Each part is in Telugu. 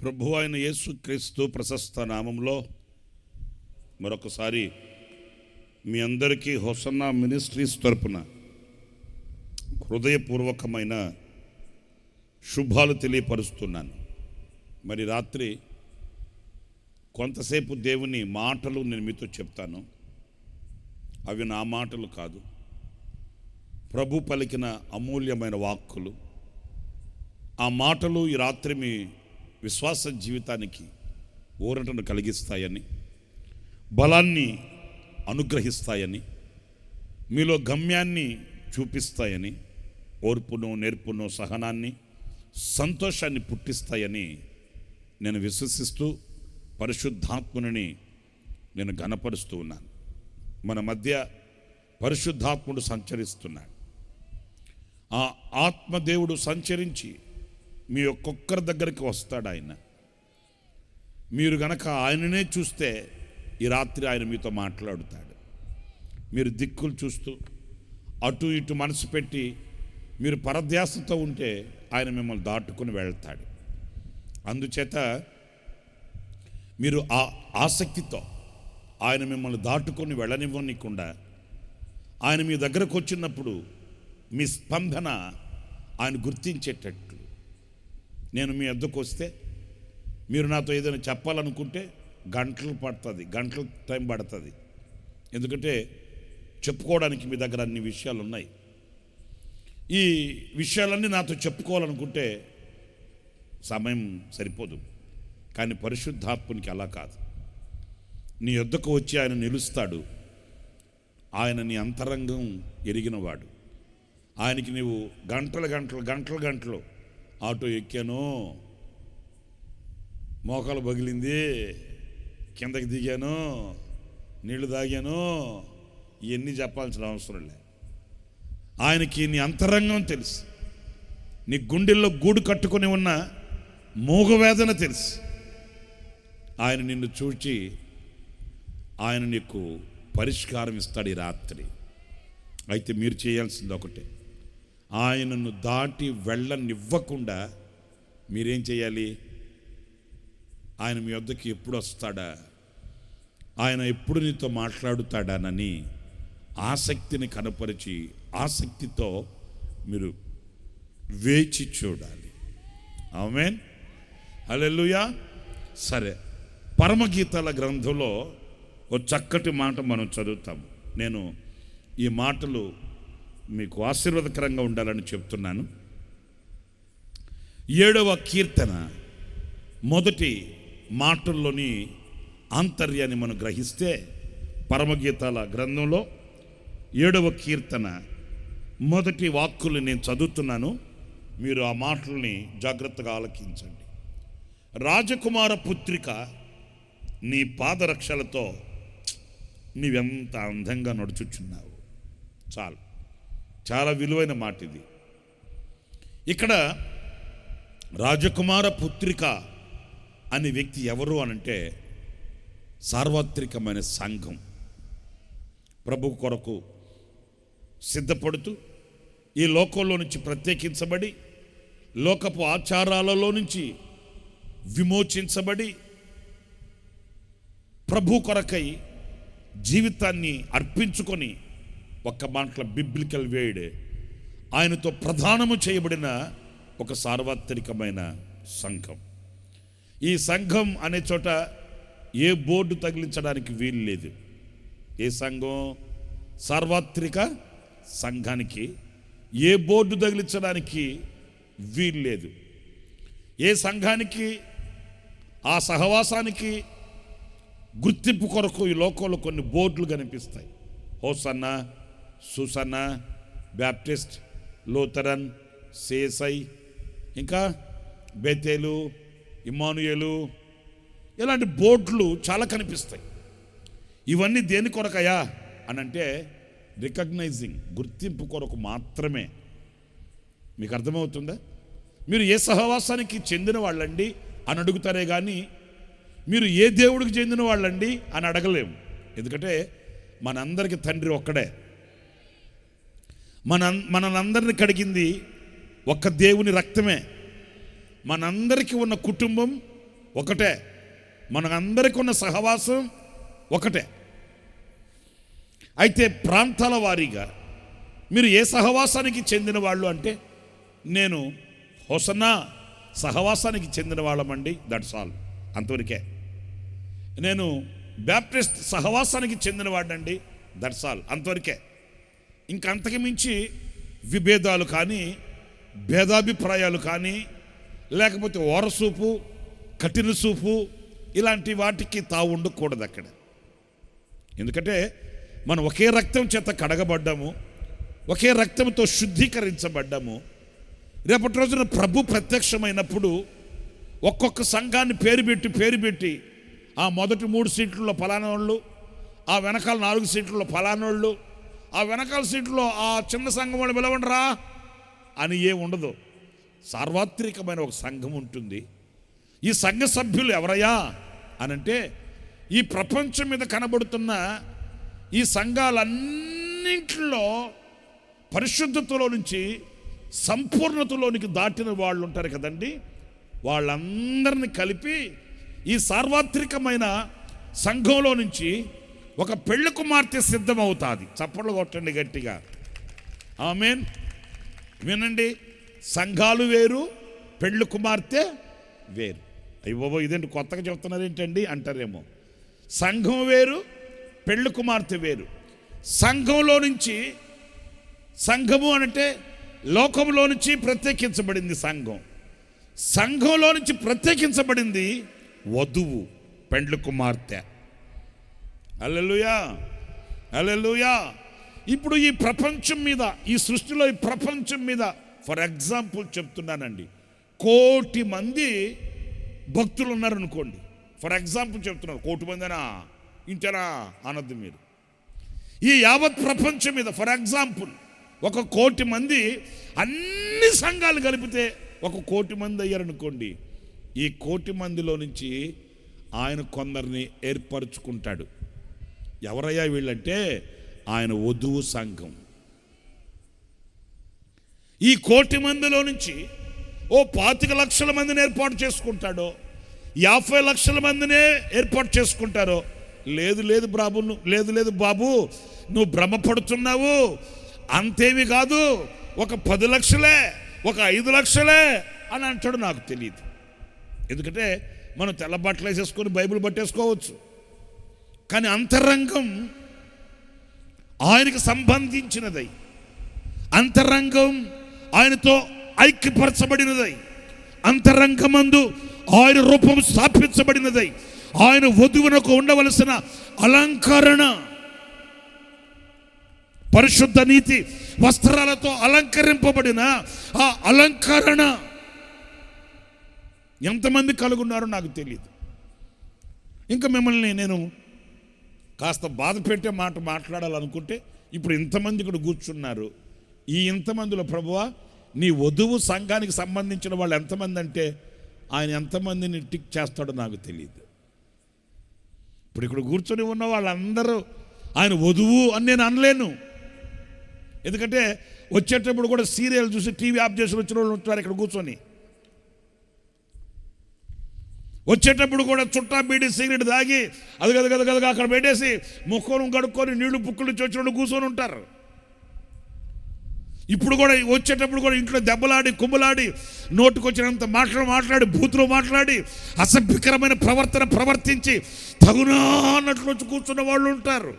ప్రభు అయిన యేసుక్రీస్తు ప్రశస్త నామంలో మరొకసారి మీ అందరికీ హోసన్నా మినిస్ట్రీస్ తరపున హృదయపూర్వకమైన శుభాలు తెలియపరుస్తున్నాను. మరి రాత్రి కొంతసేపు దేవుని మాటలు నేను మీతో చెప్తాను. అవి నా మాటలు కాదు, ప్రభు పలికిన అమూల్యమైన వాక్కులు. ఆ మాటలు ఈ రాత్రి మీ విశ్వాస జీవితానికి ఊరటను కలిగిస్తాయని, బలాన్ని అనుగ్రహిస్తాయని, మీలో గమ్యాన్ని చూపిస్తాయని, ఓర్పును, నేర్పును, సహనాన్ని, సంతోషాన్ని పుట్టిస్తాయని నేను విశ్వసిస్తూ పరిశుద్ధాత్ముని నేను ఘనపరుస్తూ ఉన్నాను. మన మధ్య పరిశుద్ధాత్ముడు సంచరిస్తున్నాడు. ఆ ఆత్మదేవుడు సంచరించి మీ ఒక్కొక్కరి దగ్గరికి వస్తాడు. మీరు గనక ఆయననే చూస్తే ఈ రాత్రి ఆయన మీతో మాట్లాడుతాడు. మీరు దిక్కులు చూస్తూ అటు ఇటు మనసు పెట్టి మీరు పరధ్యాసతో ఉంటే ఆయన మిమ్మల్ని దాటుకుని వెళ్తాడు. అందుచేత మీరు ఆ ఆసక్తితో ఆయన మిమ్మల్ని దాటుకొని వెళ్ళనివ్వనికుండా ఆయన మీ దగ్గరకు వచ్చినప్పుడు మీ స్పందన ఆయన గుర్తించేటట్లు. నేను మీ వద్దకు వస్తే మీరు నాతో ఏదైనా చెప్పాలనుకుంటే గంటల టైం పడుతుంది. ఎందుకంటే చెప్పుకోవడానికి మీ దగ్గర అన్ని విషయాలు ఉన్నాయి. ఈ విషయాలన్నీ నాతో చెప్పుకోవాలనుకుంటే సమయం సరిపోదు. కానీ పరిశుద్ధాత్మునికి అలా కాదు. నీ వద్దకు వచ్చి ఆయన నిలుస్తాడు. ఆయన నీ అంతరంగం ఎరిగినవాడు. ఆయనకి నీవు గంటలు ఆటో ఎక్కాను, మోకాలు పగిలింది, కిందకి దిగాను, నీళ్లు తాగాను, ఇవన్నీ చెప్పాల్సిన అవసరం లేదు. ఆయనకి నీ అంతరంగం తెలుసు. నీ గుండెల్లో గూడు కట్టుకొని ఉన్న మూగవేదన తెలుసు. ఆయన నిన్ను చూచి ఆయన నీకు పరిష్కారం ఇస్తాడు ఈ రాత్రి. అయితే మీరు చేయాల్సింది ఒకటే, ఆయనను దాటి వెళ్ళనివ్వకుండా మీరేం చేయాలి? ఆయన మీ వద్దకు ఎప్పుడు వస్తాడా, ఆయన ఎప్పుడు నీతో మాట్లాడుతాడానని ఆసక్తిని కనపరిచి ఆసక్తితో మీరు వేచి చూడాలి. ఆమేన్, హల్లెలూయా. సరే, పరమగీతాల గ్రంథంలో ఒక చక్కటి మాట మనం చదువుతాము. నేను ఈ మాటలు మీకు ఆశీర్వాదకరంగా ఉండాలని చెప్తున్నాను. 7వ కీర్తన మొదటి మాటల్లోని ఆంతర్యాన్ని మనం గ్రహిస్తే, పరమగీతాల గ్రంథంలో 7వ కీర్తన మొదటి వాక్కులు నేను చదువుతున్నాను. మీరు ఆ మాటల్ని జాగ్రత్తగా ఆలకించండి. రాజకుమార పుత్రిక, నీ పాదరక్షలతో నీవెంత అందంగా నడుచుచున్నావు. చాలా విలువైన మాట ఇది. ఇక్కడ రాజకుమార పుత్రిక అనే వ్యక్తి ఎవరు అనంటే సార్వత్రికమైన సంఘం. ప్రభు కొరకు సిద్ధపడుతూ ఈ లోకంలో నుంచి ప్రత్యేకించబడి, లోకపు ఆచారాలలో నుంచి విమోచించబడి, ప్రభు కొరకై జీవితాన్ని అర్పించుకొని, ఒక్క మాటల బిబ్లికల్ వేడ్, ఆయనతో ప్రధానము చేయబడిన ఒక సార్వత్రికమైన సంఘం. ఈ సంఘం అనే చోట ఏ బోర్డు తగిలించడానికి వీలు లేదు. ఏ సంఘం? సార్వత్రిక సంఘానికి ఏ బోర్డు తగిలించడానికి వీలు లేదు. ఏ సంఘానికి, ఆ సహవాసానికి గుర్తింపు కొరకు ఈ లోకంలో కొన్ని బోర్డులు కనిపిస్తాయి. హోసన్నా, సుసన్నా, బ్యాప్టిస్ట్, లూథరన్, సేసై, ఇంకా బెతేలు, ఇమ్మానుయేలు, ఇలాంటి బోర్డులు చాలా కనిపిస్తాయి. ఇవన్నీ దేని కొరకయా అని అంటే రికగ్నైజింగ్, గుర్తింపు కొరకు మాత్రమే. మీకు అర్థమవుతుందా? మీరు ఏ సహవాసానికి చెందిన వాళ్ళండి అని అడుగుతారే కానీ మీరు ఏ దేవుడికి చెందిన వాళ్ళండి అని అడగలేము. ఎందుకంటే మనందరికీ తండ్రి ఒక్కడే. మనందరిని కడిగింది ఒక్క దేవుని రక్తమే. మనందరికీ ఉన్న కుటుంబం ఒకటే. మనందరికీ ఉన్న సహవాసం ఒకటే. అయితే ప్రాంతాల వారీగా మీరు ఏ సహవాసానికి చెందిన వాళ్ళు అంటే, నేను హోసన్నా సహవాసానికి చెందిన వాళ్ళమండి, దట్స్ ఆల్, అంతవరకే. నేను బ్యాప్టిస్ట్ సహవాసానికి చెందిన వాడండి, దట్స్ ఆల్, అంతవరకే. ఇంకా అంతకు మించి విభేదాలు కానీ, భేదాభిప్రాయాలు కానీ, లేకపోతే ఓరసూపు, కఠిన సూపు, ఇలాంటి వాటికి తావు ఉండకూడదు అక్కడ. ఎందుకంటే మనం ఒకే రక్తం చేత కడగబడ్డాము, ఒకే రక్తంతో శుద్ధీకరించబడ్డాము. రేపటి రోజున ప్రభు ప్రత్యక్షమైనప్పుడు ఒక్కొక్క సంఘాన్ని పేరు పెట్టి ఆ మొదటి 3 సీట్లలో ఫలానోళ్ళు, ఆ వెనకాల 4 సీట్లలో ఫలానోళ్ళు, ఆ వెనకాల సీట్లో ఆ చిన్న సంఘం వాళ్ళు పిలవండిరా అని ఉండదు. సార్వత్రికమైన ఒక సంఘం ఉంటుంది. ఈ సంఘ సభ్యులు ఎవరయ్యా అనంటే, ఈ ప్రపంచం మీద కనబడుతున్న ఈ సంఘాలన్నింటిలో పరిశుద్ధతలో నుంచి సంపూర్ణతలోనికి దాటిన వాళ్ళు ఉంటారు కదండి, వాళ్ళందరినీ కలిపి ఈ సార్వత్రికమైన సంఘంలో నుంచి ఒక పెళ్లి కుమార్తె సిద్ధమవుతుంది. చప్పట్లు కొట్టండి గట్టిగా, ఆమేన్. వినండి, సంఘాలు వేరు, పెళ్లి కుమార్తె వేరు. అయ్యో ఇదేంటి కొత్తగా చెప్తున్నారేంటండి అంటారేమో. సంఘం వేరు, పెళ్లి కుమార్తె వేరు. సంఘంలో నుంచి, సంఘము అంటే లోకంలో నుంచి ప్రత్యేకించబడింది సంఘం. సంఘంలో నుంచి ప్రత్యేకించబడింది వధువు, పెండ్లి కుమార్తె. హల్లెలూయా, హల్లెలూయా. ఇప్పుడు ఈ ప్రపంచం మీద, ఈ సృష్టిలో ఈ ప్రపంచం మీద ఫర్ ఎగ్జాంపుల్ చెప్తున్నానండి, 1 కోటి మంది భక్తులు ఉన్నారనుకోండి. ఫర్ ఎగ్జాంపుల్ చెప్తున్నారు, 1 కోటి మందినా ఇంతనా అనద్దు మీరు. ఈ యావత్ ప్రపంచం మీద ఫర్ ఎగ్జాంపుల్ 1 కోటి మంది, అన్ని సంఘాలు కలిపితే 1 కోటి మంది అయ్యారనుకోండి. ఈ 1 కోటి మందిలో నుంచి ఆయన కొందరిని ఏర్పరచుకుంటాడు. ఎవరయ్యా వీళ్ళంటే ఆయన వధువు సంఘం. ఈ 1 కోటి మందిలో నుంచి 25 లక్షల మందిని ఏర్పాటు చేసుకుంటాడో, 50 లక్షల మందినే ఏర్పాటు చేసుకుంటారో. లేదు బాబు నువ్వు భ్రమపడుతున్నావు, అంతేమి కాదు, 10 లక్షలే, 5 లక్షలే అని అంటాడు. నాకు తెలియదు. ఎందుకంటే మనం తెల్ల బట్టలు వేసేసుకొని బైబిల్ పట్టేసుకోవచ్చు, కానీ అంతరంగం ఆయనకు సంబంధించినదై, అంతరంగం ఆయనతో ఐక్యపరచబడినదై, అంతరంగమందు ఆయన రూపం స్థాపించబడినదై, ఆయన వధువునకు ఉండవలసిన అలంకరణ, పరిశుద్ధ నీతి వస్త్రాలతో అలంకరింపబడిన ఆ అలంకరణ ఎంతమంది కలుగున్నారో నాకు తెలియదు. ఇంకా మిమ్మల్ని నేను కాస్త బాధ పెట్టే మాట మాట్లాడాలనుకుంటే, ఇప్పుడు ఇంతమంది ఇక్కడ కూర్చున్నారు. ఈ ఇంతమందిలో ప్రభువా నీ వధువు సంఘానికి సంబంధించిన వాళ్ళు ఎంతమంది అంటే, ఆయన ఎంతమందిని టిక్ చేస్తాడో నాకు తెలియదు. ఇప్పుడు ఇక్కడ కూర్చొని ఉన్న వాళ్ళందరూ ఆయన వధువు అని నేను అనలేను. ఎందుకంటే వచ్చేటప్పుడు కూడా సీరియల్ చూసి టీవీ ఆఫ్ చేసి వచ్చిన వాళ్ళు ఉంటారు ఇక్కడ కూర్చొని. వచ్చేటప్పుడు కూడా చుట్టా బీడి సిగరెట్ తాగి అది గదగదగదగా అక్కడ పెట్టేసి ముఖం కడుక్కొని నీళ్లు పుక్కులు వచ్చిన వాళ్ళు కూర్చొని ఉంటారు. ఇప్పుడు కూడా వచ్చేటప్పుడు కూడా ఇంట్లో దెబ్బలాడి కుమ్ములాడి నోటుకొచ్చినంత మాట్లాడి బూతులు మాట్లాడి అసభ్యకరమైన ప్రవర్తించి తగునా అన్నట్లు వచ్చి కూర్చున్న వాళ్ళు ఉంటారు.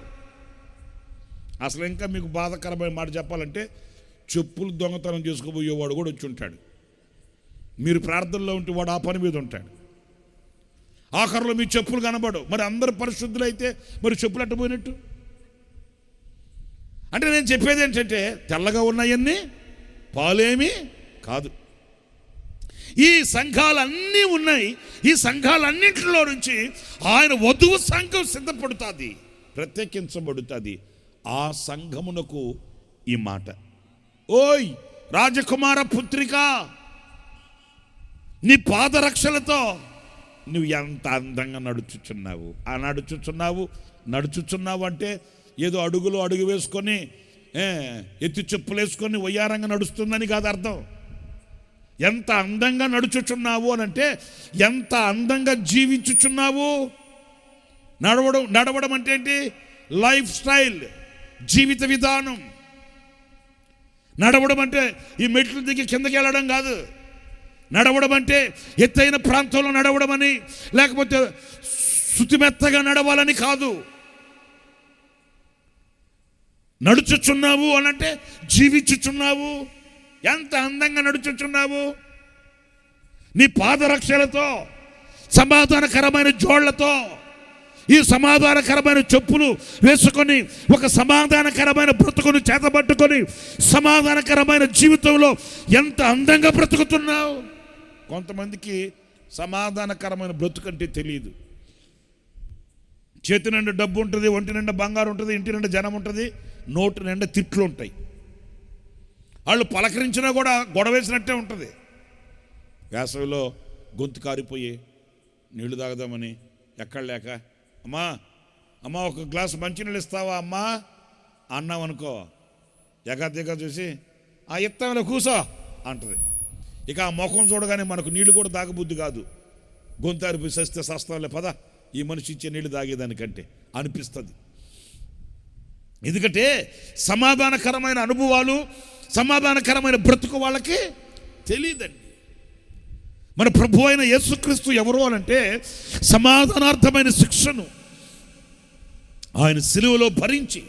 అసలు ఇంకా మీకు బాధాకరమైన మాట చెప్పాలంటే, చెప్పులు దొంగతనం చేసుకుపోయేవాడు కూడా వచ్చి ఉంటాడు. మీరు ప్రార్థనలో ఉంటే వాడు ఆ పని మీద ఉంటాడు. ఆఖరిలో మీ చెప్పులు కనబడవు. మరి అందరు పరిశుద్ధులైతే మరి చెప్పులు అట్టపోయినట్టు. అంటే నేను చెప్పేది ఏంటంటే, తెల్లగా ఉన్నాయన్నీ పాలేమీ కాదు. ఈ సంఘాలన్నీ ఉన్నాయి. ఈ సంఘాలన్నింటిలో నుంచి ఆయన వధువు సంఘం సిద్ధపడుతుంది, ప్రత్యేకించబడుతుంది. ఆ సంఘమునకు ఈ మాట, ఓయ్ రాజకుమార పుత్రిక, నీ పాదరక్షలతో నువ్వు ఎంత అందంగా నడుచుచున్నావు. ఆ నడుచుచున్నావు అంటే ఏదో అడుగులో అడుగు వేసుకొని ఎత్తి చెప్పులు వేసుకొని వయ్యారంగా నడుస్తుందని కాదు అర్థం. ఎంత అందంగా నడుచుచున్నావు అని అంటే ఎంత అందంగా జీవించుచున్నావు. నడవడం అంటే ఏంటి? లైఫ్ స్టైల్, జీవిత విధానం. నడవడం అంటే ఈ మెట్లు దిగి కిందకి వెళ్ళడం కాదు. నడవడం అంటే ఎత్తైన ప్రాంతంలో నడవడం అని, లేకపోతే శుతిమెత్తగా నడవాలని కాదు. నడుచుచున్నావు అని అంటే జీవించుచున్నావు. ఎంత అందంగా నడుచుచున్నావు. నీ పాదరక్షలతో, సమాధానకరమైన జోళ్లతో, ఈ సమాధానకరమైన చెప్పులు వేసుకొని ఒక సమాధానకరమైన బ్రతుకును చేతబట్టుకొని సమాధానకరమైన జీవితంలో ఎంత అందంగా బ్రతుకుతున్నావు. కొంతమందికి సమాధానకరమైన బ్రతుకంటే తెలియదు. చేతి నిండా డబ్బు ఉంటుంది, ఒంటి నిండా బంగారం ఉంటుంది, ఇంటి నిండా జనం ఉంటుంది, నోటి నిండా తిట్లు ఉంటాయి. వాళ్ళు పలకరించినా కూడా గొడవ వేసినట్టే ఉంటుంది. వేసవిలో గొంతు కారిపోయి నీళ్లు తాగదామని ఎక్కడ లేక, అమ్మా ఒక గ్లాసు మంచినీళ్ళు ఇస్తావా అమ్మా అన్నాం అనుకో, ఎగదిగా చూసి ఆ ఇస్తాంలో కూసో అంటది. ఇక ఆ ముఖం చూడగానే మనకు నీళ్లు కూడా తాగబుద్ధి కాదు. గొంతారిపోయి సస్తే సస్తాంలే పద, ఈ మనిషి ఇచ్చే నీళ్లు తాగేదానికంటే అనిపిస్తుంది. ఎందుకంటే సమాధానకరమైన అనుభవాలు, సమాధానకరమైన బ్రతుకు వాళ్ళకి తెలియదండి. మన ప్రభు అయిన యేసుక్రీస్తు ఎవరు అనంటే సమాధానార్థమైన శిక్షను ఆయన సిలువలో భరించి,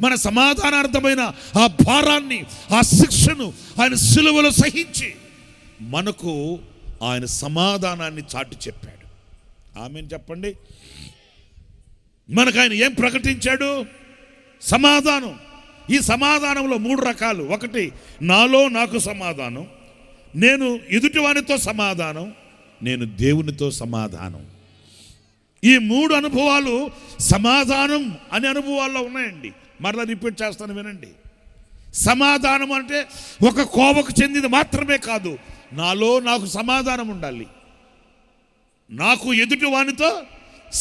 మన సమాధానార్థమైన ఆ భారాన్ని, ఆ శిక్షను ఆయన సిలువలో సహించి మనకు ఆయన సమాధానాన్ని చాటి చెప్పాడు. ఆమేన్ చెప్పండి. మనకు ఆయన ఏం ప్రకటించాడు? సమాధానం. ఈ సమాధానంలో 3 రకాలు. ఒకటి, నాలో నాకు సమాధానం, నేను ఎదుటివానితో సమాధానం, నేను దేవునితో సమాధానం. ఈ 3 అనుభవాలు సమాధానం అనే అనుభవాల్లో ఉన్నాయండి. మరలా రిపీట్ చేస్తాను వినండి. సమాధానం అంటే ఒక కోవకు చెందింది మాత్రమే కాదు. నాలో నాకు సమాధానం ఉండాలి, నాకు ఎదుటి వానితో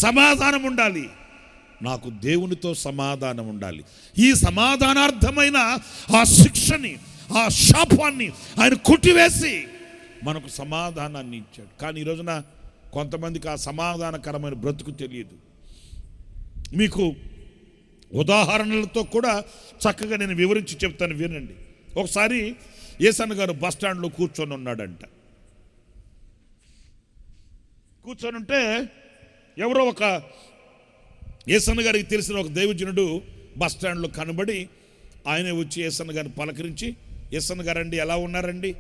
సమాధానం ఉండాలి, నాకు దేవునితో సమాధానం ఉండాలి. ఈ సమాధానార్థమైన ఆ శిక్షని, ఆ శాపాన్ని ఆయన కొట్టివేసి మనకు సమాధానాన్ని ఇచ్చాడు. కానీ ఈ రోజున కొంతమందికి ఆ సమాధానకరమైన బ్రతుకు తెలియదు. మీకు ఉదాహరణలతో కూడా చక్కగా నేను వివరించి చెప్తాను వినండి. ఒకసారి యేసన్న గారు బస్ స్టాండ్లో కూర్చొని ఉన్నాడంట. కూర్చొని ఉంటే ఎవరో ఒక యేసన్న గారికి తెలిసిన ఒక దైవజనుడు బస్ స్టాండ్లో కనబడి ఆయనే వచ్చి యేసన్న గారిని పలకరించి, యేసన్న గారండి ఎలా ఉన్నారండి,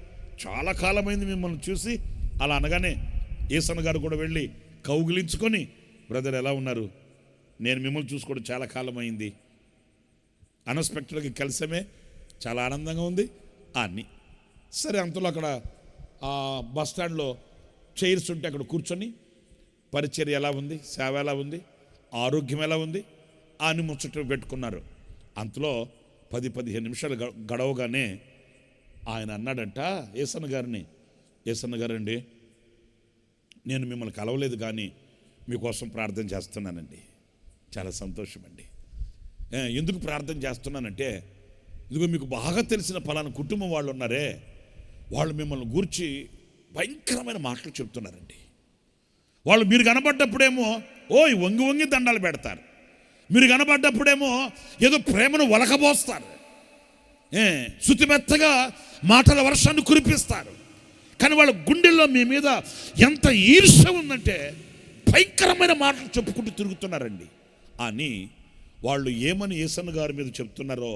చాలా కాలమైంది మిమ్మల్ని చూసి. అలా అనగానే యేసన్న గారు కూడా వెళ్ళి కౌగిలించుకొని, బ్రదర్ ఎలా ఉన్నారు, నేను మిమ్మల్ని చూసుకోవడం చాలా కాలమైంది, అన్ఎక్స్పెక్టెడ్గా కలిసామే, చాలా ఆనందంగా ఉంది అని. సరే, అంతలో అక్కడ ఆ బస్ స్టాండ్లో చైర్స్ ఉంటే అక్కడ కూర్చొని పరిచర్య ఎలా ఉంది, సేవ ఎలా ఉంది, ఆరోగ్యం ఎలా ఉంది అని ముచ్చట పెట్టుకున్నారు. అంతలో 10-15 నిమిషాలు గడవగానే ఆయన అన్నాడంట యేసన్న గారిని, యేసన్న గారండి, నేను మిమ్మల్ని కలవలేదు కానీ మీకోసం ప్రార్థన చేస్తున్నానండి. చాలా సంతోషం అండి. ఎందుకు ప్రార్థన చేస్తున్నానంటే, ఇదిగో మీకు బాగా తెలిసిన పలానా కుటుంబం వాళ్ళు ఉన్నారే, వాళ్ళు మిమ్మల్ని గూర్చి భయంకరమైన మాటలు చెప్తున్నారండి. వాళ్ళు మీరు కనబడ్డప్పుడేమో ఓయ్ వంగి వంగి దండాలు పెడతారు, మీరు కనబడ్డప్పుడేమో ఏదో ప్రేమను ఒలకబోస్తారు, శుతిమెత్తగా మాటల వర్షాన్ని కురిపిస్తారు. కానీ వాళ్ళ గుండెల్లో మీ మీద ఎంత ఈర్ష్య ఉందంటే భయంకరమైన మాటలు చెప్పుకుంటూ తిరుగుతున్నారండి అని వాళ్ళు ఏమని యేసన్న గారి మీద చెప్తున్నారో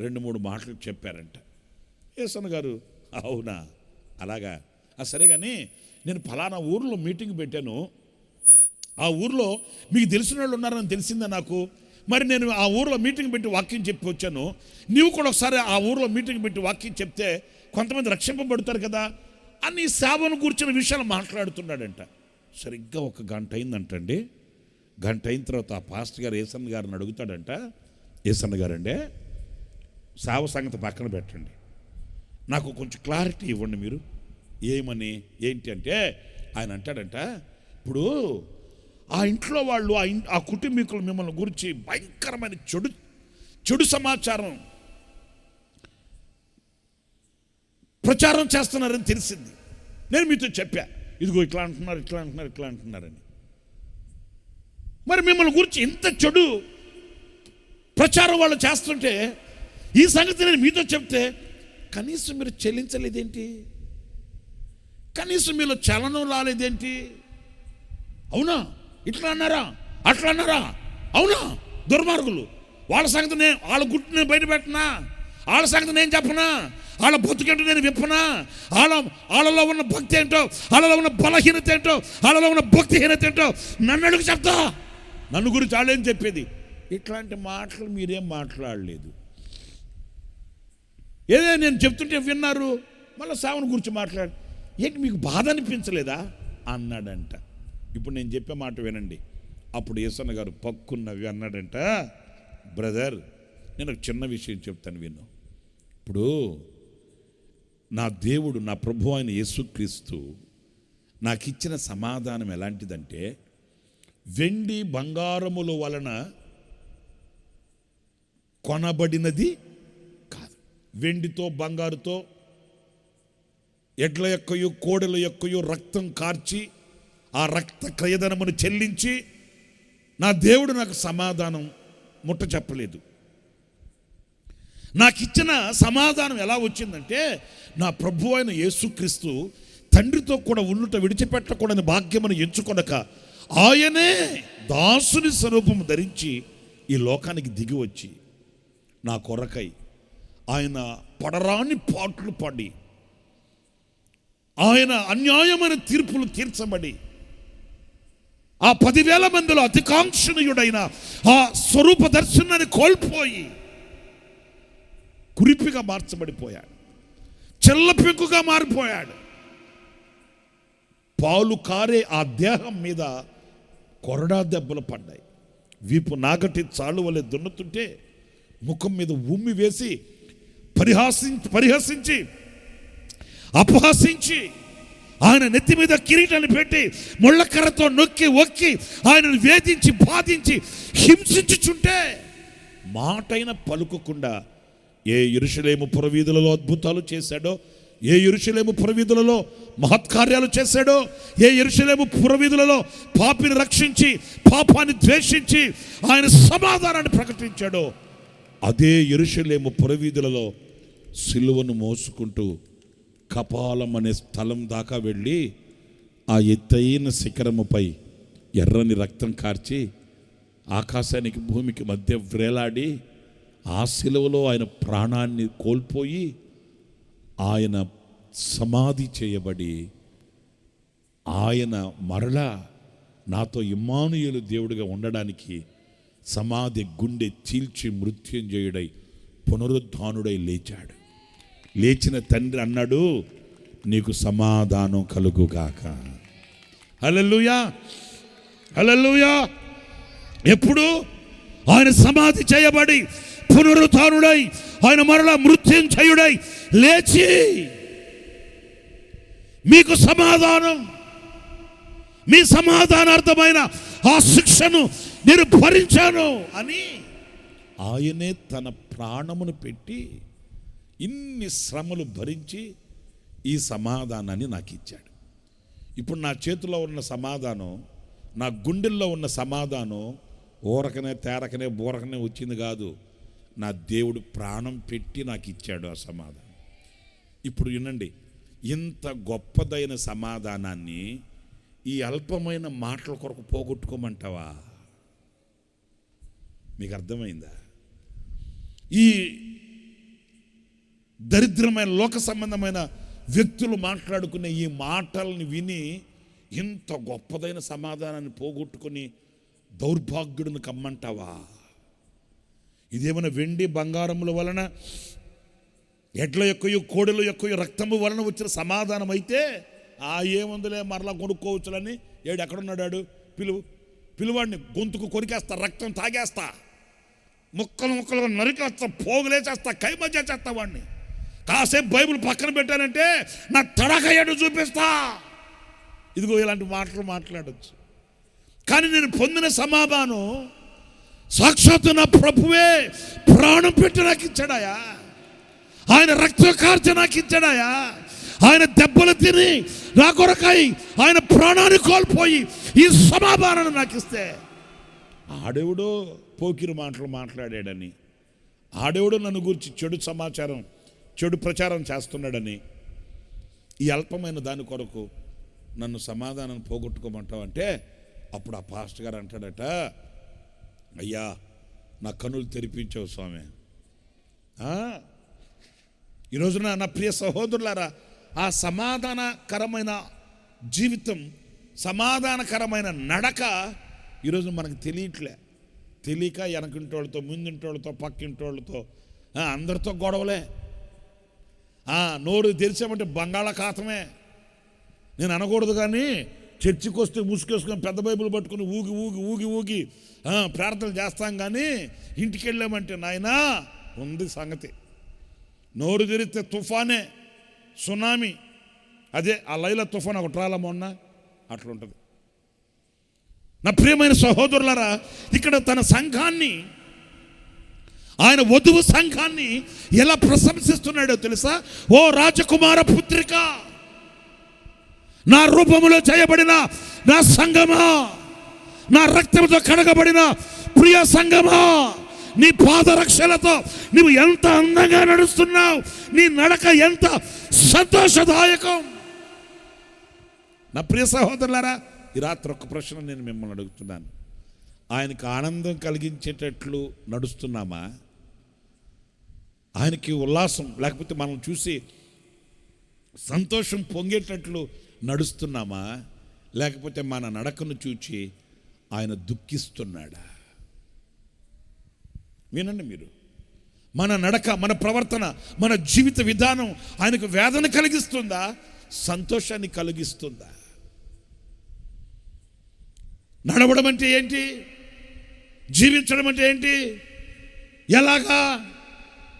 2-3 మాటలు చెప్పారంట. యేసన్న గారు అవునా అలాగా, సరే కానీ నేను ఫలానా ఊర్లో మీటింగ్ పెట్టాను, ఆ ఊర్లో మీకు తెలిసిన వాళ్ళు ఉన్నారని తెలిసిందా నాకు, మరి నేను ఆ ఊర్లో మీటింగ్ పెట్టి వాక్యం చెప్పి వచ్చాను, నీవు కూడా ఒకసారి ఆ ఊర్లో మీటింగ్ పెట్టి వాక్యం చెప్తే కొంతమంది రక్షింపబడతారు కదా అని సేవను కూర్చున్న విషయాలు మాట్లాడుతున్నాడంట. సరిగ్గా 1 గంట అయిందంటండి. గంట అయిన తర్వాత ఆ పాస్టర్ గారు యేసన్న గారిని అడుగుతాడంట, యేసన్న గారండి సేవ సంగతి పక్కన పెట్టండి, నాకు కొంచెం క్లారిటీ ఇవ్వండి మీరు, ఏమని ఏంటి అంటే ఆయన అంటాడంట, ఇప్పుడు ఆ ఇంట్లో వాళ్ళు ఆ కుటుంబీకులు మిమ్మల్ని గురించి భయంకరమైన చెడు సమాచారం ప్రచారం చేస్తున్నారని తెలిసింది. నేను మీతో చెప్పా, ఇదిగో ఇట్లా అంటున్నారు, ఇట్లా అంటున్నారు, ఇట్లా అంటున్నారని. మరి మిమ్మల్ని గురించి ఇంత చెడు ప్రచారం వాళ్ళు చేస్తుంటే ఈ సంగతి నేను మీతో చెప్తే కనీసం మీరు చెల్లించలేదేంటి? కనీసం మీలో చలనం రాలేదేంటి? అవునా, ఇట్లా అన్నారా, అట్లా అన్నారా, అవునా, దుర్మార్గులు, వాళ్ళ సంగతి నేను, వాళ్ళ గుట్టు నేను బయట పెట్టనా, వాళ్ళ సంగతి నేను చెప్పనా, వాళ్ళ బతుకేంటో నేను విప్పనా, వాళ్ళలో ఉన్న భక్తి ఏంటో, వాళ్ళలో ఉన్న బలహీనత ఏంటో, వాళ్ళలో ఉన్న భక్తిహీనత ఏంటో నన్ను అడుగు చెప్తా. నన్ను గురించి వాళ్ళేం చెప్పేది? ఇట్లాంటి మాటలు మీరేం మాట్లాడలేదు. ఏదే నేను చెప్తుంటే విన్నారు, మళ్ళీ సేవను గురించి మాట్లాడు, ఏంటి మీకు బాధ అనిపించలేదా అన్నాడంట. ఇప్పుడు నేను చెప్పే మాట వినండి. అప్పుడు యేసన్న గారు పక్కున్నవి అన్నాడంట, బ్రదర్ నేను ఒక చిన్న విషయం చెప్తాను విను. ఇప్పుడు నా దేవుడు, నా ప్రభు అయిన యేసుక్రీస్తు నాకు ఇచ్చిన సమాధానం ఎలాంటిదంటే, వెండి బంగారముల వలన కొనబడినది కాదు. వెండితో బంగారుతో ఎడ్ల యొక్కయో కోడెల యొక్కయో రక్తం కార్చి ఆ రక్త క్రయధనమును చెల్లించి నా దేవుడు నాకు సమాధానం ముట్ట చెప్పలేదు. నాకు ఇచ్చిన సమాధానం ఎలా వచ్చిందంటే, నా ప్రభు అయిన యేసుక్రీస్తు తండ్రితో కూడా ఉండుట విడిచిపెట్టకూడని భాగ్యమును ఎంచుకొనక ఆయనే దాసుని స్వరూపము ధరించి ఈ లోకానికి దిగి వచ్చి నా కొరకై ఆయన పడరాని పాటలు పడి, ఆయన అన్యాయమైన తీర్పులు తీర్చబడి, ఆ 10,000 మందిలో అతికాంక్షణీయుడైన ఆ స్వరూప దర్శనాన్ని కోల్పోయి కురిపిగా మార్చబడిపోయాడు, చెల్ల పెంకుగా మారిపోయాడు. పాలు కారే ఆ దేహం మీద కొరడా దెబ్బలు పడ్డాయి. వీపు నాగటి చాలు వలె దున్నుతుంటే ముఖం మీద ఉమ్మి వేసి పరిహసించి అపహసించి ఆయన నెత్తి మీద కిరీటాన్ని పెట్టి ముళ్ళకర్రతో నొక్కి ఒక్కి ఆయనను వేధించి బాధించి హింసించుచుంటే మాటైన పలుకకుండా ఏ యెరూషలేము పురవీధులలో అద్భుతాలు చేశాడో, ఏ యెరూషలేము పురవీధులలో మహత్కార్యాలు చేశాడో, ఏ యెరూషలేము పురవీధులలో పాపిని రక్షించి పాపాన్ని ద్వేషించి ఆయన సమాధానాన్ని ప్రకటించాడో, అదే యెరూషలేము పురవీధులలో సిలువను మోసుకుంటూ కపాలం అనే స్థలం దాకా వెళ్ళి ఆ ఎత్తైన శిఖరముపై ఎర్రని రక్తం కార్చి ఆకాశానికి భూమికి మధ్య వ్రేలాడి ఆ సిలువలో ఆయన ప్రాణాన్ని కోల్పోయి ఆయన సమాధి చేయబడి ఆయన మరలా నాతో ఇమ్మానుయేలు దేవుడిగా ఉండడానికి సమాధి గుండె చీల్చి మృత్యుంజయుడై పునరుద్ధానుడై లేచాడు. లేచిన తండ్రి అన్నాడు, నీకు సమాధానం కలుగుగాక. హల్లెలూయా, హల్లెలూయా. ఎప్పుడు? ఆయన సమాధి చేయబడి పునరుద్ధానుడై ఆయన మరలా మృత్యుంజయుడై లేచి మీకు సమాధానం, మీ సమాధానార్థమైన ఆ శిక్షను నేను భరించాను అని ఆయనే తన ప్రాణమును పెట్టి ఇన్ని శ్రమలు భరించి ఈ సమాధానాన్ని నాకు ఇచ్చాడు. ఇప్పుడు నా చేతిలో ఉన్న సమాధానం, నా గుండెల్లో ఉన్న సమాధానం ఊరకనే తేరకనే బూరకనే వచ్చింది కాదు, నా దేవుడు ప్రాణం పెట్టి నాకు ఇచ్చాడు ఆ సమాధానం. ఇప్పుడు వినండి, ఇంత గొప్పదైన సమాధానాన్ని ఈ అల్పమైన మాటల కొరకు పోగొట్టుకోమంటావా? మీకు అర్థమైందా? ఈ దరిద్రమైన లోక సంబంధమైన వ్యక్తులు మాట్లాడుకునే ఈ మాటల్ని విని ఇంత గొప్పదైన సమాధానాన్ని పోగొట్టుకుని దౌర్భాగ్యుడిని కమ్మంటావా? ఇదేమైనా వెండి బంగారముల వలన, ఎడ్ల యొక్కయో కోడెల యొక్కయో రక్తము వలన వచ్చిన సమాధానం అయితే ఏముందులే మరలా కొనుక్కోవచ్చులని ఎక్కడున్నాడు? పిలువాడిని గొంతుకు కొరికేస్తా, రక్తం తాగేస్తా, ముక్కలు నరికేస్తా, పోగులేసేస్తా, కైమజ్జ చేస్తా వాడిని. కాసేపు బైబిల్ పక్కన పెట్టానంటే నా తడకయ్యాడు చూపిస్తా. ఇదిగో ఇలాంటి మాటలు మాట్లాడచ్చు. కానీ నేను పొందిన సమాధానం సాక్షాత్తు నా ప్రభువే ప్రాణం పెట్టి నాకు ఇచ్చాడాయా, ఆయన రక్తం కార్చి నాకు ఇచ్చాడాయా, ఆయన దెబ్బలు తిని నా కొరకై ఆయన ప్రాణాన్ని కోల్పోయి ఈ సమాధానాన్ని నాకు ఇస్తే ఆడెవడో పోకిరి మాటలు మాట్లాడాడని, ఆడెవడో నన్ను గురించి చెడు ప్రచారం చేస్తున్నాడని, ఈ అల్పమైన దాని కొరకు నన్ను సమాధానం పోగొట్టుకోమంటావంటే అప్పుడు ఆ పాస్టర్ గారు అంటాడట, అయ్యా నా కన్నులు తెరిపించావు స్వామి. ఈరోజున నా ప్రియ సహోదరులారా, ఆ సమాధానకరమైన జీవితం, సమాధానకరమైన నడక ఈరోజు మనకు తెలియక వెనకింటోళ్ళతో, ముందింటోళ్ళతో, పక్కింటోళ్ళతో, అందరితో గొడవలే. నోరు తెరిచామంటే బంగాళాఖాతమే. నేను అనకూడదు కానీ చర్చికి వస్తే ముసుకేసుకొని పెద్ద బైబిల్ పట్టుకుని ఊగి ఊగి ఊగి ఊగి ప్రార్థనలు చేస్తాం, కానీ ఇంటికి వెళ్ళామంటే నాయనా ఉంది సంగతి. నోరు తెరిస్తే తుఫానే, సునామీ. అదే ఆ లైలా తుఫాన్ ఒకటి రాలా మొన్న, అట్లుంటుంది. నా ప్రియమైన సహోదరులారా, ఇక్కడ తన సంఘాన్ని, ఆయన వధువు సంఘాన్ని ఎలా ప్రశంసిస్తున్నాడో తెలుసా? ఓ రాజకుమార పుత్రిక, నా రూపములో చేయబడిన నా సంఘమా, నా రక్తంతో కడగబడిన ప్రియ సంఘమా, నీ పాదరక్షలతో నువ్వు ఎంత అందంగా నడుస్తున్నావు, నీ నడక ఎంత సంతోషదాయకం. నా ప్రియ సహోదరులారా, ఈ రాత్రి ఒక ప్రశ్న నేను మిమ్మల్ని అడుగుతున్నాను. ఆయనకు ఆనందం కలిగించేటట్లు నడుస్తున్నామా? ఆయనకి ఉల్లాసం, లేకపోతే మనం చూసి సంతోషం పొంగేటట్లు నడుస్తున్నామా? లేకపోతే మన నడకను చూచి ఆయన దుఃఖిస్తున్నాడా? వినండి మీరు, మన నడక, మన ప్రవర్తన, మన జీవిత విధానం ఆయనకు వేదన కలిగిస్తుందా, సంతోషాన్ని కలిగిస్తుందా? నడవడం అంటే ఏంటి? జీవించడం అంటే ఏంటి? ఎలాగా?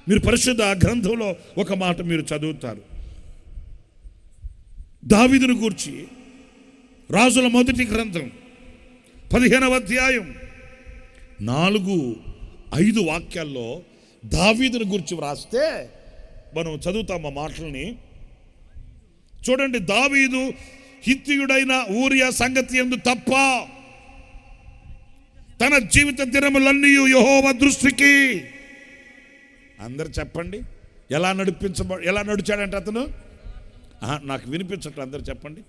మీరు పరిశుద్ధ గ్రంథంలో ఒక మాట మీరు చదువుతారు. దావీదును గూర్చి రాజుల మొదటి గ్రంథం 15వ అధ్యాయం 4-5 వాక్యాల్లో దావీదును గురించి వ్రాస్తే మనం చదువుతాం ఆ మాటల్ని. చూడండి, దావీదు హిత్తీయుడైన ఊరియా సంగతి యందు తప్ప తన జీవిత దినములన్నీ యెహోవా దృష్టికి, అందరు చెప్పండి, ఎలా నడిచాడంటే అతను, నాకు వినిపించట్లేదు, అందరు చెప్పండి.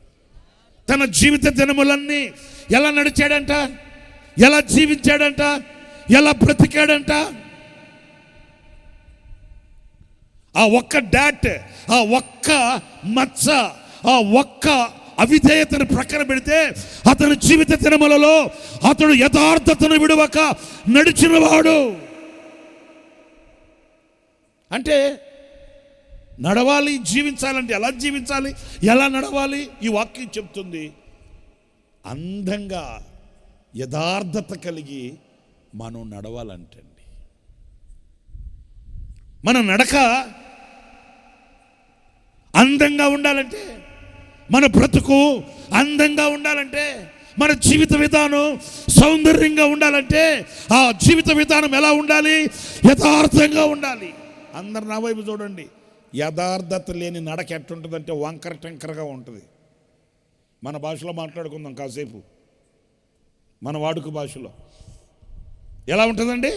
తన జీవిత దినములన్నీ ఎలా నడిచాడంట, ఎలా జీవించాడంట, ఎలా బ్రతికాడంట. ఆ ఒక్క డాట్, ఆ ఒక్క మచ్చ, ఆ ఒక్క అవిధేయతను ప్రక్కన పెడితే అతని జీవిత దినములలో అతడు యథార్థతను విడువక నడిచినవాడు. అంటే నడవాలి, జీవించాలంటే ఎలా జీవించాలి, ఎలా నడవాలి? ఈ వాక్యం చెప్తుంది. అందంగా యథార్థత కలిగి మనం నడవాలంటండి. మన నడక అందంగా ఉండాలంటే, మన బ్రతుకు అందంగా ఉండాలంటే, మన జీవిత విధానం సౌందర్యంగా ఉండాలంటే ఆ జీవిత విధానం ఎలా ఉండాలి? యథార్థంగా ఉండాలి. అందరు నా వైపు చూడండి. యథార్థత లేని నడక ఎట్టుంటుందంటే వంకర టెంకరగా ఉంటుంది. మన భాషలో మాట్లాడుకుందాం కాసేపు, మన వాడుక భాషలో ఎలా ఉంటుందండి?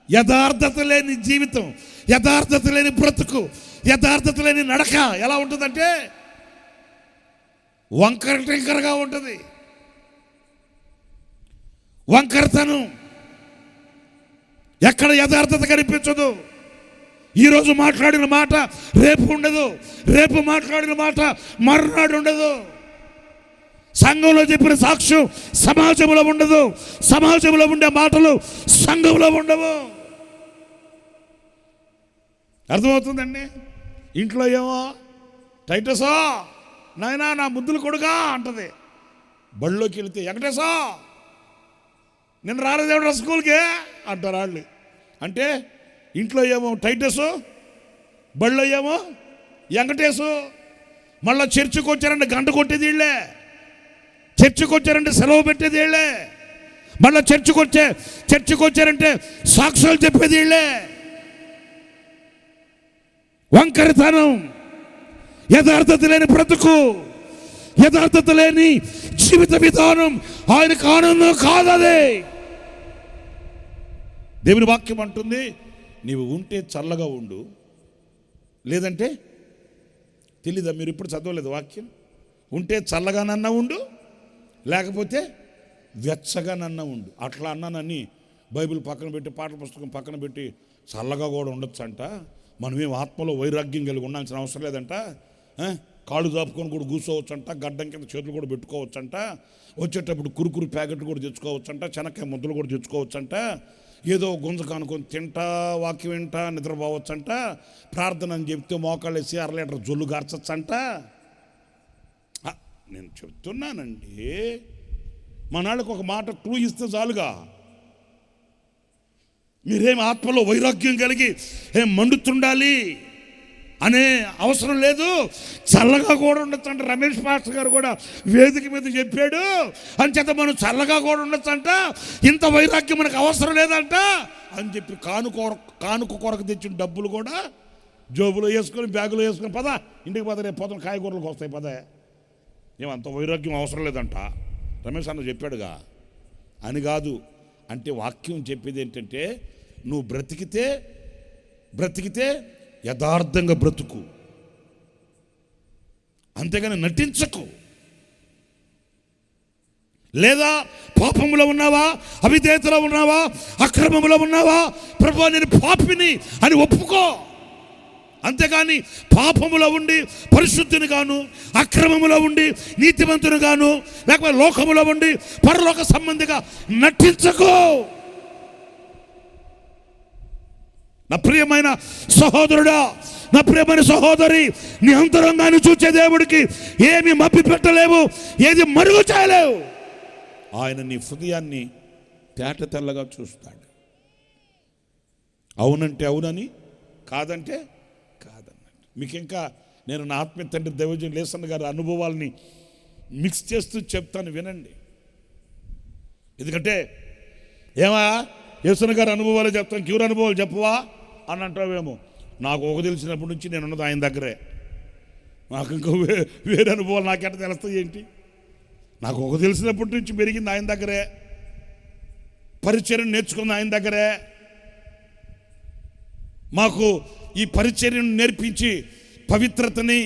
యథార్థత లేని జీవితం, యథార్థత లేని బ్రతుకు, యథార్థత లేని నడక ఎలా ఉంటుందంటే వంకర టెంకరగా ఉంటుంది. వంకరతనం, ఎక్కడ యథార్థత కనిపించదు. ఈరోజు మాట్లాడిన మాట రేపు ఉండదు, రేపు మాట్లాడిన మాట మర్నాడు ఉండదు. సంఘంలో చెప్పిన సాక్ష్యం సమాజంలో ఉండదు, సమాజంలో ఉండే మాటలు సంఘంలో ఉండవు. అర్థమవుతుందండి? ఇంట్లో ఏమో టైటసో నాయనా నా ముద్దులు కొడుగా అంటది, బళ్ళోకి వెళితే వెంకటేశో నేను రాలేదేవిడ స్కూల్కే అంటారు వాళ్ళు. అంటే ఇంట్లో ఏమో టైటసు, బళ్ళో ఏమో వెంకటేశు. మళ్ళీ చర్చికి వచ్చారంటే గంట కొట్టేది వీళ్ళే, చర్చికి వచ్చారంటే సెలవు పెట్టేది వీళ్ళే, మళ్ళీ చర్చికి వచ్చారంటే సాక్ష్యాలు చెప్పేది వీళ్ళే. వంకరితనం, యథార్థత లేని బ్రతుకు, యథార్థత లేని జీవిత విధానం ఆయనకు ఆనందం కాదదే. దేవుని వాక్యం అంటుంది, నీవు ఉంటే చల్లగా ఉండు, లేదంటే తెలీదా? మీరు ఇప్పుడు చదవలేదు వాక్యం? ఉంటే చల్లగానన్నా ఉండు, లేకపోతే వెచ్చగానన్నా ఉండు. అట్లా అన్నానని బైబిల్ పక్కన పెట్టి, పాటల పుస్తకం పక్కన పెట్టి చల్లగా కూడా ఉండొచ్చు అంట. మనమేం ఆత్మలో వైరాగ్యం కలిగి ఉండాల్సిన అవసరం లేదంట. కాళ్ళు దాపుకొని కూడా కూర్చోవచ్చంట, గడ్డం కింద చేతులు కూడా పెట్టుకోవచ్చంట, వచ్చేటప్పుడు కురుకురు ప్యాకెట్లు కూడా తెచ్చుకోవచ్చంట, చెనక్కాయ ముద్దలు కూడా తెచ్చుకోవచ్చంట, ఏదో గుంజ కానుకొని తింటా, వాక్యం వింటా, నిద్రపోవచ్చంట, ప్రార్థన అని చెప్తే మోకాళ్ళు వేసి 1/2 లీటర్ జొల్లు గార్చచ్చంట. నేను చెప్తున్నానండి, మనాళ్ళకి ఒక మాట క్లూ ఇస్తే చాలుగా. మీరేం ఆత్మలో వైరాగ్యం కలిగి ఏం మండుతుండాలి అనే అవసరం లేదు, చల్లగా కూడా ఉండొచ్చు అంట. రమేష్ పాస్టర్ గారు కూడా వేదిక మీద చెప్పాడు, అంచేత మనం చల్లగా కూడా ఉండొచ్చు అంట, ఇంత వైరాగ్యం మనకు అవసరం లేదంట అని చెప్పి కానుక కొరకు తెచ్చిన డబ్బులు కూడా జోబులో వేసుకొని, బ్యాగులో వేసుకొని, పద ఇంటికి పద, రేపు పోతాం కాయగూరలకు వస్తాయి, పద, ఏమంత వైరాగ్యం అవసరం లేదంట రమేష్ అన్న చెప్పాడుగా అని కాదు. అంటే వాక్యం చెప్పేది ఏంటంటే, నువ్వు బ్రతికితే యథార్థంగా బ్రతుకు, అంతేగాని నటించకు. లేదా పాపములో ఉన్నావా, అవిధేయతలో ఉన్నావా, అక్రమములో ఉన్నావా, ప్రభువా నేను పాపిని అని ఒప్పుకో. అంతేగాని పాపములో ఉండి పరిశుద్ధిని గాను, అక్రమములో ఉండి నీతిమంతుని గాను, లేకపోతే లోకములో ఉండి పరలోక సంబంధిగా నటించకు. నా ప్రియమైన సహోదరుడా, నా ప్రియమైన సహోదరి, నీ అంతరంగాన్ని చూచే దేవుడికి ఏమి మప్పి పెట్టలేవు, ఏది మరుగు చేయలేవు. ఆయన నీ హృదయాన్ని తేట తెల్లగా చూస్తాడు. అవునంటే అవునని, కాదంటే కాదన్నట్టు. మీకు ఇంకా నేను నా ఆత్మీయ తండ్రి దైవజన్ లేసన్న గారి అనుభవాల్ని మిక్స్ చేస్తూ చెప్తాను, వినండి. ఎందుకంటే ఏమా యేసన్న గారి అనుభవాలు చెప్తాను, క్యూర్ అనుభవాలు చెప్పవా అని అంటావేమో. నాకు ఒక తెలిసినప్పటి నుంచి నేను ఉన్నది ఆయన దగ్గరే. నాకు ఇంకా వేరే అనుభవాలు నాకెట్ట తెలుస్తాయి ఏంటి? నాకు ఒక తెలిసినప్పటి నుంచి పెరిగింది ఆయన దగ్గరే, పరిచర్యను నేర్చుకుంది ఆయన దగ్గరే. మాకు ఈ పరిచర్యను నేర్పించి పవిత్రతని,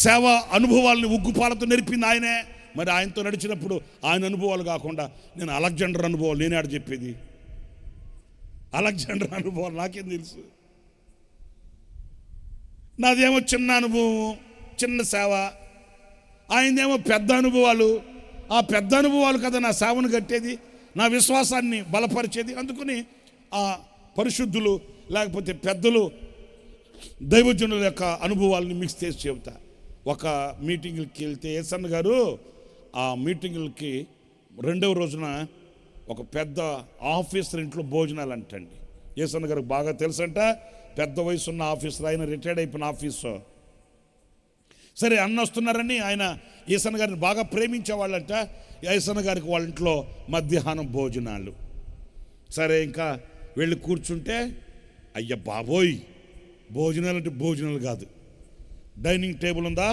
సేవ అనుభవాలని ఉగ్గుపాలతో నేర్పింది ఆయనే. మరి ఆయనతో నడిచినప్పుడు ఆయన అనుభవాలు కాకుండా నేను అలెగ్జాండర్ అనుభవాలు నేనే ఆడ చెప్పేది. అలెగ్జాండర్ అనుభవాలు నాకేం తెలుసు? నాదేమో చిన్న అనుభవం, చిన్న సేవ. ఆయనదేమో పెద్ద అనుభవాలు. ఆ పెద్ద అనుభవాలు కదా నా సేవను కట్టేది, నా విశ్వాసాన్ని బలపరిచేది. అందుకని ఆ పరిశుద్ధులు లేకపోతే పెద్దలు, దైవజనుల యొక్క అనుభవాలని మిక్స్ చేసి చెబుతా. ఒక మీటింగ్కి వెళ్తే యేసన్న గారు ఆ మీటింగులకి 2వ రోజున ఒక పెద్ద ఆఫీసర్ ఇంట్లో భోజనాలు అంటండి. యేసన్న గారికి బాగా తెలుసంట, పెద్ద వయసున్న ఆఫీసర్, ఆయన రిటైర్డ్ అయిపోయిన ఆఫీసర్. సరే అన్న వస్తున్నారని ఆయన యేసన్న గారిని బాగా ప్రేమించేవాళ్ళంట. యేసన్న గారికి వాళ్ళ ఇంట్లో మధ్యాహ్నం భోజనాలు. సరే ఇంకా వెళ్ళి కూర్చుంటే, అయ్య బాబోయ్, భోజనాలు అంటే భోజనాలు కాదు. డైనింగ్ టేబుల్ ఉందా,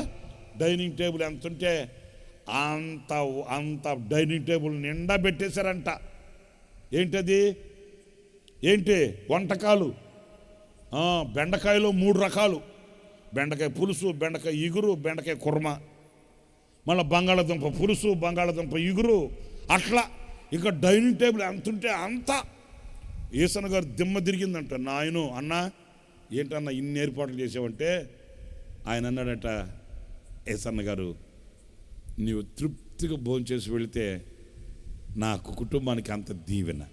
డైనింగ్ టేబుల్ ఎంత ఉంటే అంత డైనింగ్ టేబుల్ నిండా పెట్టేశారంట. ఏంటది? ఏంటి వంటకాలు? బెండకాయలో 3 రకాలు, బెండకాయ పులుసు, బెండకాయ ఇగురు, బెండకాయ కుర్మ, మళ్ళీ బంగాళాదుంప పులుసు, బంగాళాదుంప ఇగురు, అట్లా. ఇంకా డైనింగ్ టేబుల్ ఎంత ఉంటే అంత. యేసన్న గారు దిమ్మ తిరిగిందంట. నాయను అన్నా ఏంటన్నా ఇన్ని ఏర్పాట్లు చేసావంటే ఆయన అన్నాడట, యేసన్న గారు నీవు తృప్తిగా భోంచేసి వెళితే నాకు కుటుంబానికి అంత దీవెన.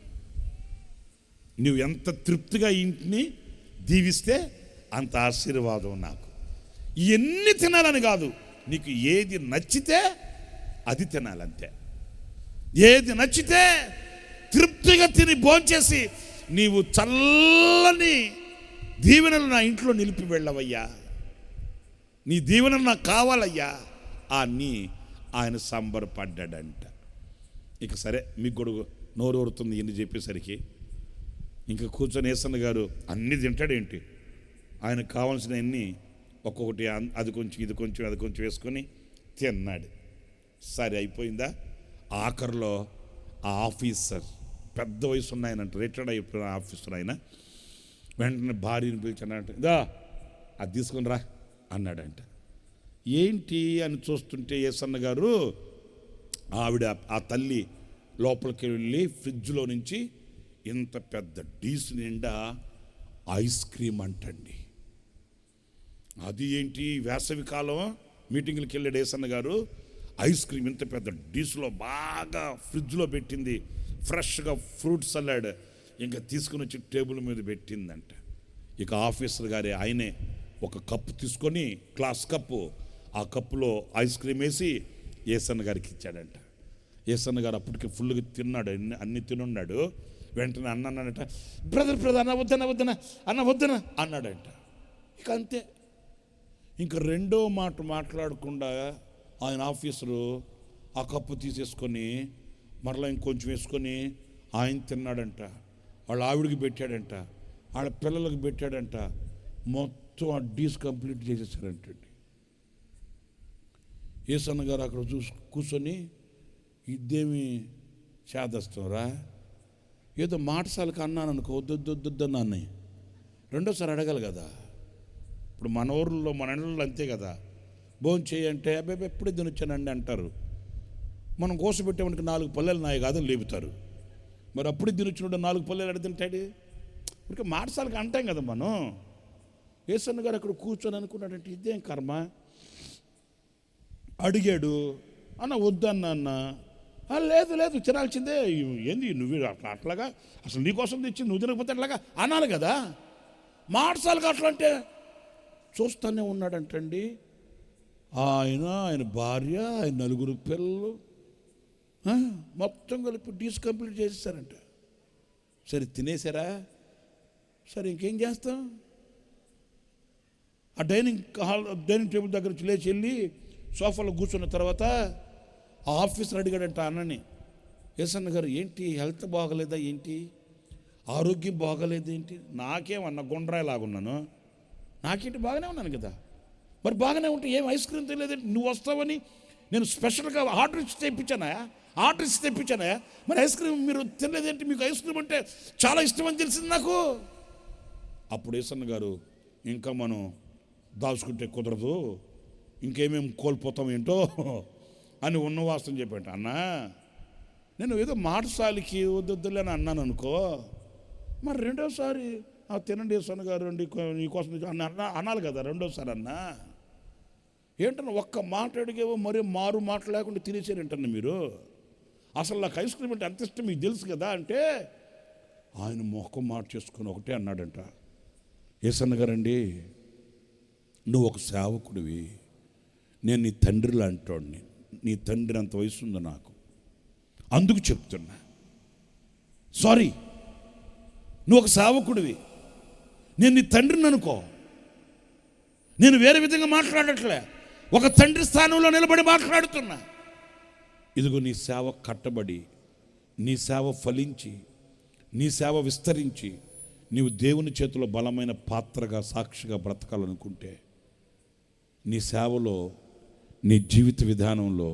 నువ్వు ఎంత తృప్తిగా ఇంటిని దీవిస్తే అంత ఆశీర్వాదం నాకు. ఎన్ని తినాలని కాదు, నీకు ఏది నచ్చితే అది తినాలంతే. ఏది నచ్చితే తృప్తిగా తిని భోంచేసి నీవు చల్లని దీవెనలు నా ఇంట్లో నిలిపి వెళ్ళవయ్యా, నీ దీవెనలు నాకు కావాలయ్యా అని ఆయన సంబరపడ్డాడంట. ఇక సరే మీకు కూడా నోరు ఊరుతుంది ఎన్ని చెప్పేసరికి. ఇంకా కూర్చొని యేసన్న గారు అన్నీ తింటాడేంటి, ఆయనకు కావాల్సినవన్నీ ఒక్కొక్కటి అది కొంచెం ఇది కొంచెం అది కొంచెం వేసుకొని తిన్నాడు. సరే అయిపోయిందా? ఆఖరిలో ఆ ఆఫీసర్, పెద్ద వయసు ఉన్నాయనంట, రిటైర్డ్ అయిపోయిన ఆఫీసర్ ఆయన, వెంటనే భార్యని పిలిచానంట, ఇదా అది తీసుకుని రా అన్నాడంట. ఏంటి అని చూస్తుంటే యేసన్న గారు ఆవిడ ఆ తల్లి లోపలికి వెళ్ళి ఫ్రిడ్జ్లో నుంచి ఇంత పెద్ద డీస్ నిండా ఐస్ క్రీమ్ అంటండి. అది ఏంటి, వేసవి కాలం మీటింగ్లకి వెళ్ళాడు యేసన్న గారు, ఐస్ క్రీమ్ ఇంత పెద్ద డీస్లో బాగా ఫ్రిడ్జ్లో పెట్టింది, ఫ్రెష్గా ఫ్రూట్ సలాడ్ ఇంకా తీసుకుని వచ్చి టేబుల్ మీద పెట్టిందంట. ఇక ఆఫీసర్ గారే ఆయనే ఒక కప్పు తీసుకొని, గ్లాస్ కప్పు, ఆ కప్పులో ఐస్ క్రీమ్ వేసి యేసన్న గారికి ఇచ్చాడంట. యేసన్న గారు అప్పటికి ఫుల్గా తిన్నాడు, అన్ని తినున్నాడు. వెంటనే అన్నాడంట, బ్రదర్ అన్న వద్దన అన్నాడంట. ఇక అంతే, ఇంక రెండో మాట మాట్లాడకుండా ఆయన ఆఫీసరు ఆ కప్పు తీసేసుకొని మరలా ఇంకొంచెం వేసుకొని ఆయన తిన్నాడంట. వాళ్ళ ఆవిడికి పెట్టాడంట, వాళ్ళ పిల్లలకు పెట్టాడంట. మొత్తం ఆ డీస్ కంప్లీట్ చేసేసారంటండి. యేసన్న గారు అక్కడ కూర్చొని, ఇదేమి చేదస్తారా, ఏదో మాటసాలకు అన్నాను అనుకో, వద్దొద్దొద్దని అన్నయ్య రెండోసారి అడగాలి కదా. ఇప్పుడు మన ఊర్లో మన ఇళ్ళలో అంతే కదా, భోజనం చేయంటే అబ్బాయి ఎప్పుడే తినొచ్చానండి అంటారు. మనం కోసపెట్టేవాడికి 4 పల్లెలు నాయ కాదని లేపుతారు. మరి అప్పుడే తినొచ్చినట్టు 4 పల్లెలు అడిగితే ఇప్పుడు మాటసాలకు అంటాం కదా మనం. యేసన్న గారు అక్కడ కూర్చొని అనుకున్నాడంటే ఇదేం కర్మ, అడిగాడు. అన్న వద్దన్న లేదు తినాల్సిందే, ఏంది నువ్వు అట్లాగా, అసలు నీకోసం తెచ్చి నువ్వు తినకపోతే అట్లాగా అనాలి కదా. మాటసాలకు అట్లా అంటే చూస్తూనే ఉన్నాడంటండి. ఆయన భార్య, ఆయన 4 పిల్లలు మొత్తం కలిపి డీస్ కంప్లీట్ చేసేసారంట. సరే తినేసారా, సరే ఇంకేం చేస్తాం. ఆ డైనింగ్ టేబుల్ దగ్గర నుంచి లేచి వెళ్ళి సోఫాలో కూర్చున్న తర్వాత ఆ ఆఫీసర్ అడిగాడంట అన్నని, యేసన్న గారు ఏంటి హెల్త్ బాగలేదా ఏంటి, ఆరోగ్యం బాగలేదేంటి? నాకేమన్నా గుండ్రాయిలాగున్నాను, నాకేంటి బాగానే ఉన్నాను కదా. మరి బాగానే ఉంటే ఏం ఐస్ క్రీమ్ తెలియదేంటి, నువ్వు వస్తావని నేను స్పెషల్గా ఆర్డర్ ఇచ్చి తెప్పించానా, మరి ఐస్ క్రీమ్ మీరు తినలేదేంటి, మీకు ఐస్ క్రీమ్ అంటే చాలా ఇష్టమని తెలిసింది నాకు. అప్పుడు యేసన్న గారు, ఇంకా మనం దాచుకుంటే కుదరదు, ఇంకేమేమి కోల్పోతాం ఏంటో అని ఉన్న వాస్తవం చెప్పాట. అన్నా నేను ఏదో మాటసాలికి వద్దులే అని అన్నాను అనుకో, మరి రెండోసారి తినండి యేసన్న గారు అండి నీకోసం అనాలి కదా రెండోసారి అన్నా. ఏంటన్నా ఒక్క మాట అడిగేవో మరి మారు మాట లేకుండా తినేసారేంటన్నా మీరు, అసలు నాకు ఐస్ క్రీమ్ అంటే అంత ఇష్టం మీకు తెలుసు కదా అంటే ఆయన మొహం మాట చేసుకొని ఒకటే అన్నాడంట, యేసన్న గారండి నువ్వు ఒక సేవకుడివి, నేను నీ తండ్రి లాంటోడిని, నీ తండ్రి అంత వయసు ఉంది నాకు, అందుకు చెప్తున్నా. సారీ, నువ్వు ఒక సేవకుడివి, నేను నీ తండ్రిని అనుకో, నేను వేరే విధంగా మాట్లాడట్లే, ఒక తండ్రి స్థానంలో నిలబడి మాట్లాడుతున్నా. ఇదిగో నీ సేవ కట్టబడి, నీ సేవ ఫలించి, నీ సేవ విస్తరించి, నీవు దేవుని చేతిలో బలమైన పాత్రగా సాక్షిగా బ్రతకాలనుకుంటే, నీ సేవలో నీ జీవిత విధానంలో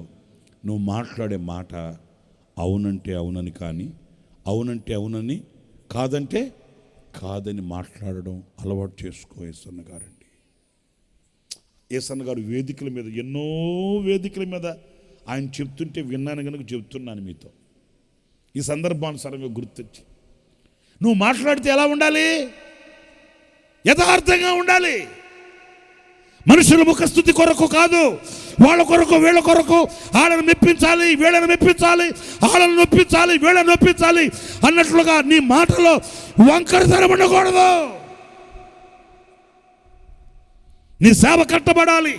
నువ్వు మాట్లాడే మాట అవునంటే అవునని, కానీ అవునంటే అవునని, కాదంటే కాదని మాట్లాడడం అలవాటు చేసుకో. యేసన్న గారండి, యేసన్న గారు వేదికల మీద, ఎన్నో వేదికల మీద ఆయన చెప్తుంటే విన్నాను కనుక చెప్తున్నాను మీతో. ఈ సందర్భానుసారంగా గుర్తొచ్చి, నువ్వు మాట్లాడితే ఎలా ఉండాలి, యథార్థంగా ఉండాలి. మనుషుల ముఖస్థుతి కొరకు కాదు, వాళ్ళ కొరకు వీళ్ళ కొరకు, వాళ్ళని మెప్పించాలి వీళ్ళని మెప్పించాలి, వాళ్ళని నొప్పించాలి వీళ్ళని నొప్పించాలి అన్నట్లుగా నీ మాటలో వంకరతనం ఉండకూడదు. నీ సేవ కట్టబడాలి,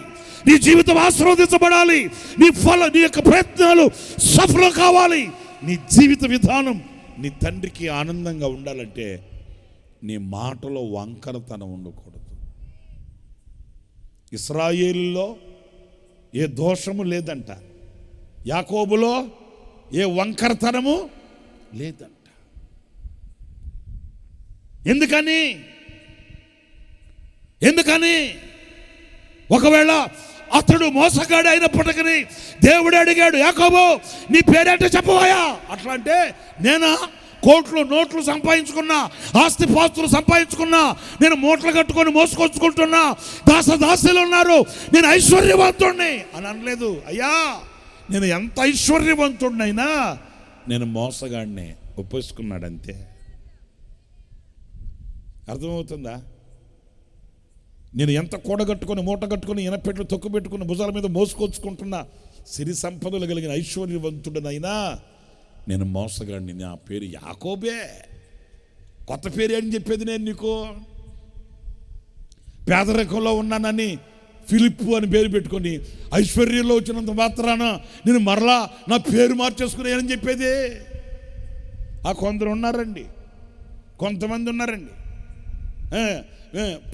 నీ జీవితం ఆశీర్వదించబడాలి, నీ యొక్క ప్రయత్నాలు సఫలం కావాలి, నీ జీవిత విధానం నీ తండ్రికి ఆనందంగా ఉండాలంటే నీ మాటలో వంకరతనం ఉండకూడదు. ఇశ్రాయేలులో ఏ దోషము లేదంట, యాకోబులో ఏ వంకరతనము లేదంట. ఎందుకని? ఎందుకని? ఒకవేళ అతడు మోసగాడు అయినప్పటికీ దేవుడు అడిగాడు, యాకోబు నీ పేరేంటో చెప్పబోయా. అట్లా అంటే నేనా కోట్లు నోట్లు సంపాదించుకున్నా, ఆస్తిపాస్తులు సంపాదించుకున్నా, నేను మూటలు కట్టుకొని మోసుకొచ్చుకుంటున్నా, దాసదాసులు ఉన్నారు, నేను ఐశ్వర్యవంతుడిని అని అనలేదు. అయ్యా నేను ఎంత ఐశ్వర్యవంతుడినైనా నేను మోసగాడిని ఒప్పేసుకున్నాడు అంతే. అర్థమవుతుందా? నేను ఎంత కూడగట్టుకొని మూట కట్టుకొని ఎనపెట్లు తొక్కు పెట్టుకుని భుజాల మీద మోసుకొచ్చుకుంటున్నా, సిరి సంపదలు కలిగిన ఐశ్వర్యవంతుడినైనా నేను మోసగాడిని. నా పేరు యాకోబే. కొత్త పేరు అని చెప్పేది నేను నీకు. పేదరికంలో ఉన్నానని ఫిలిప్పు అని పేరు పెట్టుకొని ఐశ్వర్యంలో వచ్చినంత మాత్రాన నేను మరలా నా పేరు మార్చేసుకున్నానని చెప్పేది. కొందరు ఉన్నారండి, కొంతమంది ఉన్నారండి.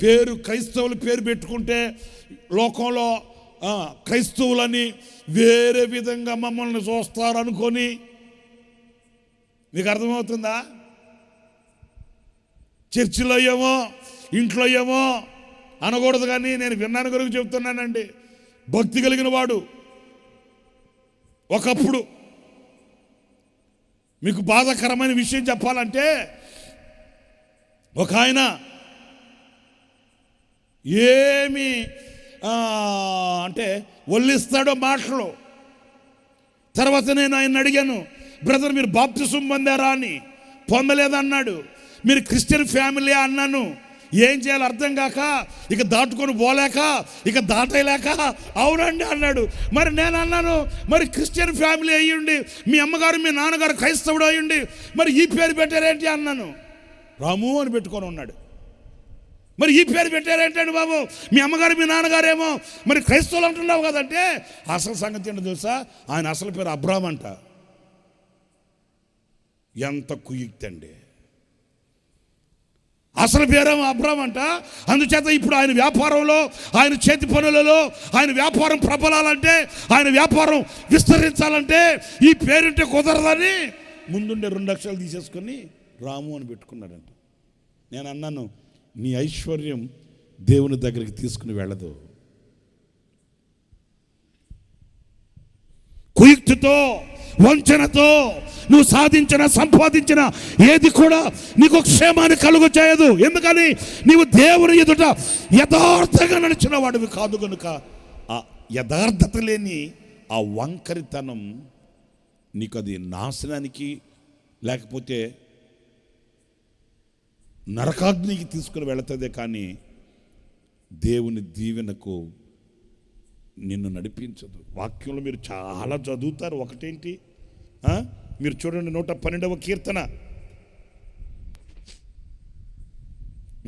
పేరు క్రైస్తవులు పేరు పెట్టుకుంటే లోకంలో క్రైస్తవులని వేరే విధంగా మమ్మల్ని చూస్తారు అనుకొని. మీకు అర్థమవుతుందా? చర్చిలో ఏమో ఇంట్లో ఏమో అనకూడదు, కానీ నేను విన్నాను గురించి చెప్తున్నానండి. భక్తి కలిగిన వాడు ఒకప్పుడు, మీకు బాధాకరమైన విషయం చెప్పాలంటే, ఒక ఆయన ఏమి అంటే ఒల్లిస్తాడో మాటలు. తర్వాత నేను ఆయన అడిగాను, బ్రదర్ మీరు బాప్తిసం పొందారా అని. పొందలేదన్నాడు. మీరు క్రిస్టియన్ ఫ్యామిలీ అన్నాను. ఏం చేయాలో అర్థం కాక, ఇక దాటుకొని పోలేక, ఇక దాటలేక అవునండి అన్నాడు. మరి నేను అన్నాను, మరి క్రిస్టియన్ ఫ్యామిలీ అయ్యుండి మీ అమ్మగారు మీ నాన్నగారు క్రైస్తవుడు అయ్యుండి మరి ఈ పేరు పెట్టారేంటి అన్నాను. రాము అని పెట్టుకొని ఉన్నాడు. మరి ఈ పేరు పెట్టారేంటండి బాబు, మీ అమ్మగారు మీ నాన్నగారేమో మరి క్రైస్తవులు అంటున్నావు కదంటే, అసలు సంగతి ఏంటో తెలుసా? ఆయన అసలు పేరు అబ్రామ్ అంట. ఎంత కుయుక్తి అండి! అసలు పేరేమో అబ్రామ్ అంట. అందుచేత ఇప్పుడు ఆయన వ్యాపారంలో, ఆయన చేతి పనులలో, ఆయన వ్యాపారం ప్రబలాలంటే, ఆయన వ్యాపారం విస్తరించాలంటే ఈ పేరుంటే కుదరదని ముందుండే 2 అక్షరాలు తీసేసుకొని రాము అని పెట్టుకున్నాడంట. నేను అన్నాను, నీ ఐశ్వర్యం దేవుని దగ్గరికి తీసుకుని వెళ్ళదు. కుయుక్తితో వంచనతో నువ్వు సాధించిన సంపాదించిన ఏది కూడా నీకు క్షేమాన్ని కలుగు చేయదు. ఎందుకని? నీవు దేవుని ఎదుట యథార్థంగా నడిచిన వాడివి కాదు కనుక. ఆ యథార్థత లేని ఆ వంకరితనం నీకు అది నాశనానికి లేకపోతే నరకాగ్నికి తీసుకుని వెళుతుందే కానీ దేవుని దీవెనకు నిన్ను నడిపించదు. వాక్యంలో మీరు చాలా చదువుతారు. ఒకటేంటి, మీరు చూడండి 112వ కీర్తన,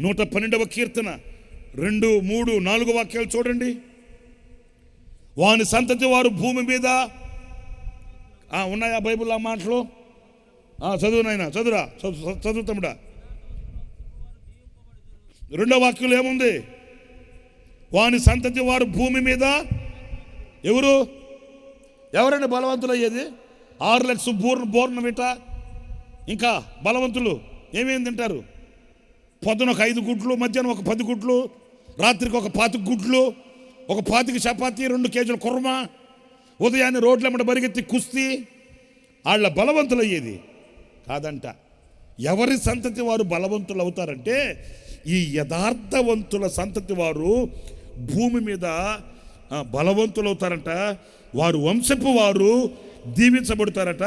112వ కీర్తన 2, 3, 4 వాక్యాలు చూడండి. వాని సంతతి వారు భూమి మీద ఉన్నాయా బైబిల్ ఆ మాటలు? చదువునైనా చదువుతాముడా. 2వ వాక్యంలో ఏముంది? వాని సంతతి వారు భూమి మీద. ఎవరండి బలవంతులు అయ్యేది? 6 లక్షలు బోర్న విట. ఇంకా బలవంతులు ఏమేమి తింటారు? పొద్దున ఒక 5 గుడ్లు, మధ్యాహ్నం ఒక 10 గుడ్లు, రాత్రికి ఒక 25 గుడ్లు, ఒక 25 చపాతీ, 2 కేజీల కుర్మా, ఉదయాన్నే రోడ్ల పరిగెత్తి కుస్తీ. వాళ్ళ బలవంతులు అయ్యేది కాదంట. ఎవరి సంతతి వారు బలవంతులు అవుతారంటే, ఈ యథార్థవంతుల సంతతి వారు భూమి మీద బలవంతులు అవుతారంట. వారు వంశపు వారు దీవించబడతారట.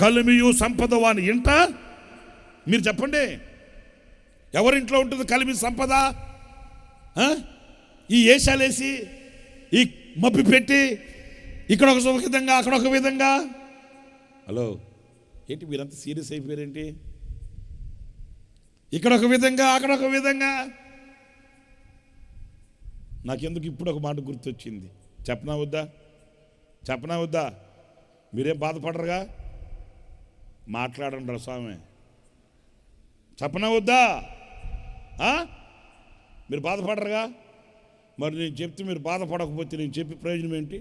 కలిమియు సంపద వాని ఇంట. మీరు చెప్పండి, ఎవరింట్లో ఉంటుంది కలిమి సంపద? ఈ ఏషాలేసి, ఈ మబ్బి పెట్టి, ఇక్కడ ఒక విధంగా అక్కడ ఒక విధంగా. హలో, ఏంటి మీరంతా సీరియస్ అయిపోయారేంటి? ఇక్కడ ఒక విధంగా అక్కడ ఒక విధంగా. నాకెందుకు ఇప్పుడు ఒక మాట గుర్తొచ్చింది, చెప్పనా వద్దా? మీరేం బాధపడరుగా? మాట్లాడండి స్వామి, చెప్పనా వద్దా? మీరు బాధపడరుగా? మరి నేను చెప్తే మీరు బాధపడకపోతే నేను చెప్పి ప్రయోజనం ఏంటి?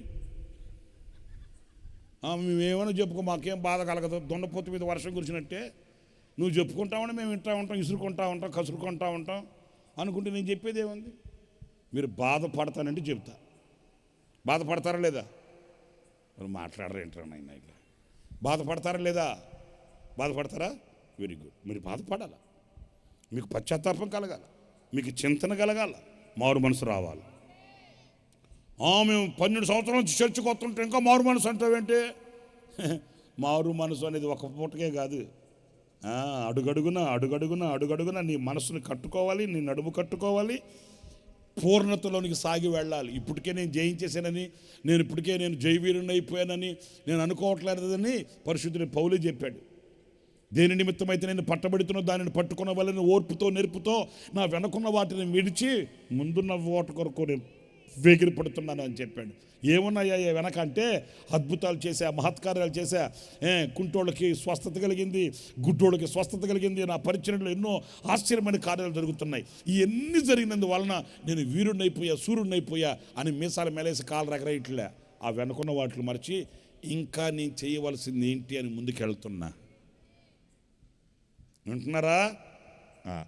మేమేమైనా చెప్పుకో, మాకేం బాధ కలగదు. దొండపోతు మీద వర్షం కురిసినట్టే నువ్వు చెప్పుకుంటా ఉంటా, మేము వింటా ఉంటాం, ఇసురుకుంటా ఉంటాం, కసురుకుంటా ఉంటాం అనుకుంటే నేను చెప్పేది ఏముంది? మీరు బాధపడతానంటే చెబుతా. బాధపడతారా లేదా? మీరు మాట్లాడరు ఏంటారా నాయన? ఇలా బాధపడతారా లేదా? బాధపడతారా? Very good. మీరు బాధపడాలి, మీకు పశ్చాత్తాపం కలగాల, మీకు చింతన కలగాల, మారు మనసు రావాలి. మేము 12 సంవత్సరాల నుంచి చర్చకు వస్తుంటే ఇంకా మారు మనసు అంటావేంటి? మారు మనసు అనేది ఒక పూటకే కాదు. అడుగడుగున నీ మనసుని కట్టుకోవాలి, నీ నడుము కట్టుకోవాలి, పూర్ణతలోనికి సాగి వెళ్ళాలి. ఇప్పటికే నేను జయించేసానని, నేను జయవీరుని అయిపోయానని నేను అనుకోవట్లేదని పరిశుద్ధుని పౌలు చెప్పాడు. దేని నిమిత్తమైతే నేను పట్టబడుతున్నా దానిని పట్టుకున్న వాళ్ళని ఓర్పుతో నెరుపుతో నా వెనకున్న వాటిని విడిచి ముందున్న ఓట కొరకు నేను వేగిరి పడుతున్నాను అని చెప్పాడు. ఏమున్నాయా వెనక అంటే అద్భుతాలు చేశా, మహత్కార్యాలు చేశా, కుంటోళ్ళకి స్వస్థత కలిగింది, గుడ్డోళ్ళకి స్వస్థత కలిగింది, నా పరిచర్యలో ఎన్నో ఆశ్చర్యమైన కార్యాలు జరుగుతున్నాయి. ఇవన్నీ జరిగినందువలన నేను వీరుడినైపోయా, సూర్యుడినైపోయా అని మీసాల మేలేసి కాలు రగరేయట్లే. ఆ వెనకున్న వాటిని మరిచి ఇంకా నేను చేయవలసింది ఏంటి అని ముందుకెళ్తున్నా. వింటున్నారా?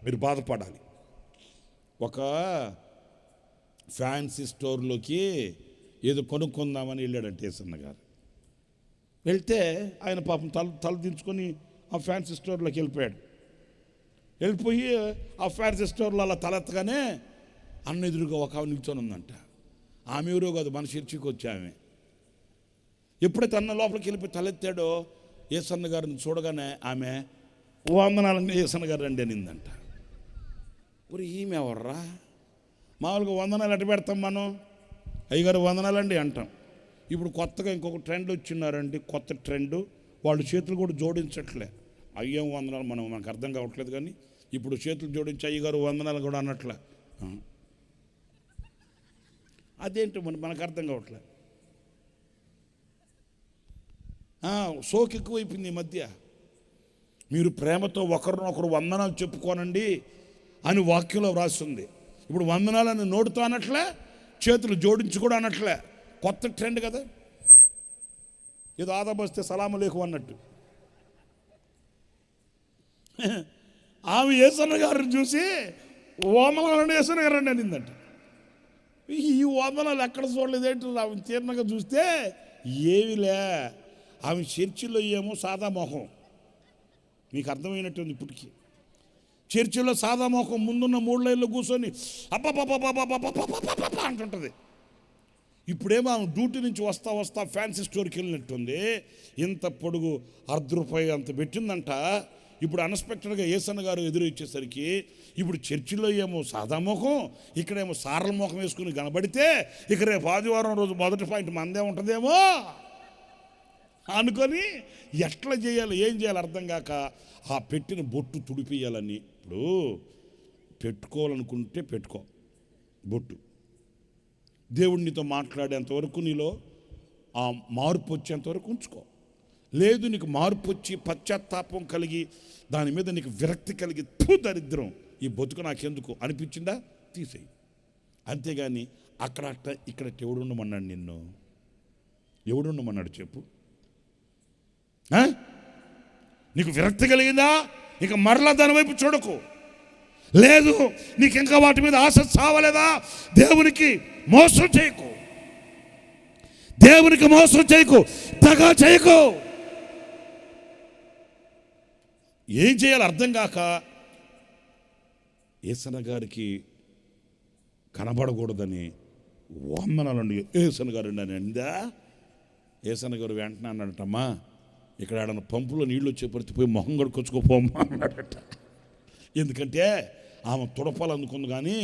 మీరు బాధపడాలి. ఒక ఫ్యాన్సీ స్టోర్లోకి ఏదో కొనుక్కుందామని వెళ్ళాడంటే యేసన్న గారు. వెళ్తే ఆయన పాపం తల దించుకొని ఆ ఫ్యాన్సీ స్టోర్లోకి వెళ్ళిపోయి ఆ ఫ్యాన్సీ స్టోర్లో అలా తలెత్తగానే అన్న ఎదురుగా ఒక ఆమె నిల్చొని ఉందంట. ఆమె ఎవరో కాదు, మన చర్చికి వచ్చి ఆమె. ఎప్పుడైతే అన్న లోపలికి వెళ్ళిపోయి తలెత్తాడో యేసన్న గారిని చూడగానే ఆమె వందనాలండి యేసన్న గారు రండి అనిందంట. మరి ఈమె ఎవర్రా? మామూలుగా వందనాలు ఎట్ట పెడతాం మనం? అయ్యగారు వందనాలండి అంటాం. ఇప్పుడు కొత్తగా ఇంకొక ట్రెండ్ వచ్చిన్నారండి, కొత్త ట్రెండ్. వాళ్ళు చేతులు కూడా జోడించట్లే. అయ్యేం వందనాలు మనకు అర్థం కావట్లేదు, కానీ ఇప్పుడు చేతులు జోడించి అయ్యగారు వందనాలు కూడా అన్నట్లే. అదేంటి మనకు అర్థం కావట్లే. సోకు ఎక్కువైపోయింది ఈ మధ్య. మీరు ప్రేమతో ఒకరినొకరు వందనాలు చెప్పుకోనండి అని వాక్యంలో వ్రాస్తుంది. ఇప్పుడు వందనాలను నోడుతో అనట్లే, చేతులు జోడించి కూడా అనట్లే. కొత్త ట్రెండ్ కదా. ఏదో ఆదాబు వస్తే సలాము లేకు అన్నట్టు. ఆమె యేసన్న గారిని చూసి వందనాలండి యేసన్న గారు అండి అనిందంట. ఈ వందనాలు ఎక్కడ చూడలేదేంటి? ఆమె తీర్ణంగా చూస్తే ఏమిలే. ఆమె చర్చిలో ఏమో సాదా మొహం. మీకు అర్థమైనట్టుంది. ఇప్పటికీ చర్చిలో సాదా మొహం ముందున్న 3 లైన్లో కూర్చొని అబ్బా అంటుంటుంది. ఇప్పుడేమో ఆమె డ్యూటీ నుంచి వస్తా ఫ్యాన్సీ స్టోర్కి వెళ్ళినట్టుంది. ఇంత పొడుగు ₹1 అంత పెట్టిందంట. ఇప్పుడు అన్ఎక్స్పెక్టెడ్గా యేసన్న గారు ఎదురు ఇచ్చేసరికి ఇప్పుడు చర్చిలో ఏమో సాదా మొఖం, ఇక్కడేమో సారల మొఖం వేసుకుని కనబడితే ఇక రేపు ఆదివారం రోజు మొదటి పాయింట్ మందే ఉంటుందేమో అనుకొని ఎట్లా చేయాలి, ఏం చేయాలి అర్థం కాక ఆ పెట్టిన బొట్టు తుడిపియాలని. ఇప్పుడు పెట్టుకోవాలనుకుంటే పెట్టుకో బొట్టు. దేవుడినితో మాట్లాడేంతవరకు నీలో ఆ మార్పు వచ్చేంతవరకు ఉంచుకో. లేదు నీకు మార్పు వచ్చి పశ్చాత్తాపం కలిగి దాని మీద నీకు విరక్తి కలిగి దరిద్రం ఈ బతుకు నాకెందుకు అనిపించిందా తీసేయి. అంతేగాని అక్కడ ఇక్కడ ఎవడుండమన్నాడు నిన్ను? ఎవడుండమన్నాడు చెప్పు? నీకు విరక్తి కలిగిందా? ఇక మరలా దాని వైపు చూడకు. లేదు నీకు ఇంకా వాటి మీద ఆశ చావలేదా? దేవునికి మోసం చేయకు, దేవునికి మోసం చేయకు, దగా చేయకు. ఏం చేయాలి అర్థం కాక యేసన్న గారికి కనబడకూడదని వందనాలండి యేసన్న గారు అని అందా. యేసన్న గారు వెంటనే అన్నాడటమ్మా, ఇక్కడ ఆడన్న పంపులో నీళ్ళు వచ్చే పోయి మొహం కడుకొచ్చుకోపోమ్మా అన్నాడట. ఎందుకంటే ఆమె తుడపాలనుకుంది, కానీ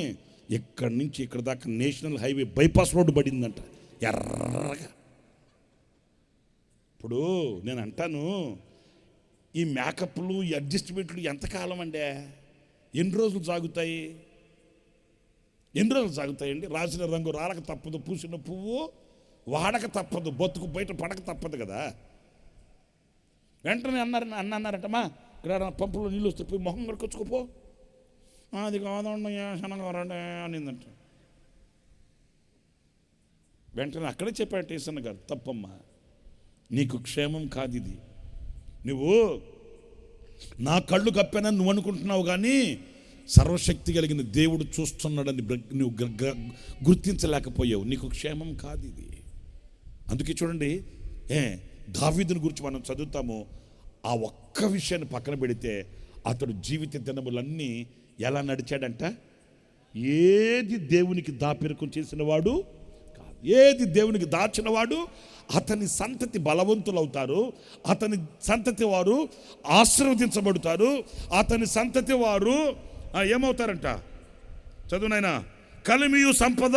ఇక్కడి నుంచి ఇక్కడ దాకా నేషనల్ హైవే బైపాస్ రోడ్డు పడిందంట ఎర్రగా. ఇప్పుడు నేను అంటాను, ఈ మేకప్లు ఈ అడ్జస్ట్మెంట్లు ఎంతకాలం అండి? ఎన్ని రోజులు సాగుతాయి? ఎన్ని రోజులు సాగుతాయండి? రాసిన రంగు రాలక తప్పదు, పూసిన పువ్వు వాడక తప్పదు, బతుకు బయట పడక తప్పదు కదా. వెంటనే అన్నారటమ్మా, ఇక్కడ పంపులో నీళ్ళు వస్తే పోయి మొహం కడుకొచ్చుకోపో. అది కాదండి శనగరండి అనిందంట. వెంటనే అక్కడే చెప్పాడు యేసన్న గారు, తప్పమ్మా, నీకు క్షేమం కాదు ఇది. నువ్వు నా కళ్ళు కప్పానని నువ్వు అనుకుంటున్నావు, కానీ సర్వశక్తి కలిగిన దేవుడు చూస్తున్నాడని నువ్వు గుర్తించలేకపోయావు. నీకు క్షేమం కాదు ఇది. అందుకే చూడండి, దావీదుని గురించి మనం చదువుతాము. ఆ ఒక్క విషయాన్ని పక్కన పెడితే అతడు జీవిత దినములన్నీ ఎలా నడిచాడంట? ఏది దేవునికి దాపెరుకం చేసిన వాడు కాదు, ఏది దేవునికి దాచినవాడు. అతని సంతతి బలవంతులవుతారు, అతని సంతతి వారు ఆశీర్వదించబడతారు, అతని సంతతి వారు ఏమవుతారంట? చదువు నాయనా. కలిమియు సంపద,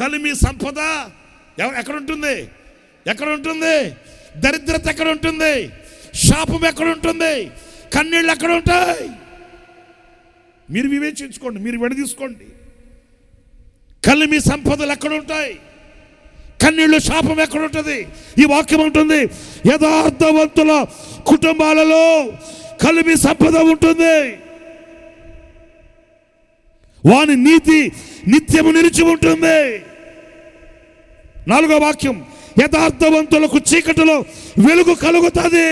కలిమి సంపద ఎక్కడ ఉంటుంది? ఎక్కడ ఉంటుంది? దరిద్రత ఎక్కడ ఉంటుంది? శాపం ఎక్కడ ఉంటుంది? కన్నీళ్ళు ఎక్కడ ఉంటాయి? మీరు వివేచించుకోండి, మీరు విడదీసుకోండి. కలిమి సంపదలు ఎక్కడ ఉంటాయి? కన్నీళ్ళు, శాపం ఎక్కడ ఉంటుంది? ఈ వాక్యం ఉంటుంది, యథార్థవంతుల కుటుంబాలలో కలిమి సంపద ఉంటుంది, వాని నీతి నిత్యము నిలిచి ఉంటుంది. 4వ వాక్యం, యథార్థవంతులకు చీకటిలో వెలుగు కలుగుతుంది,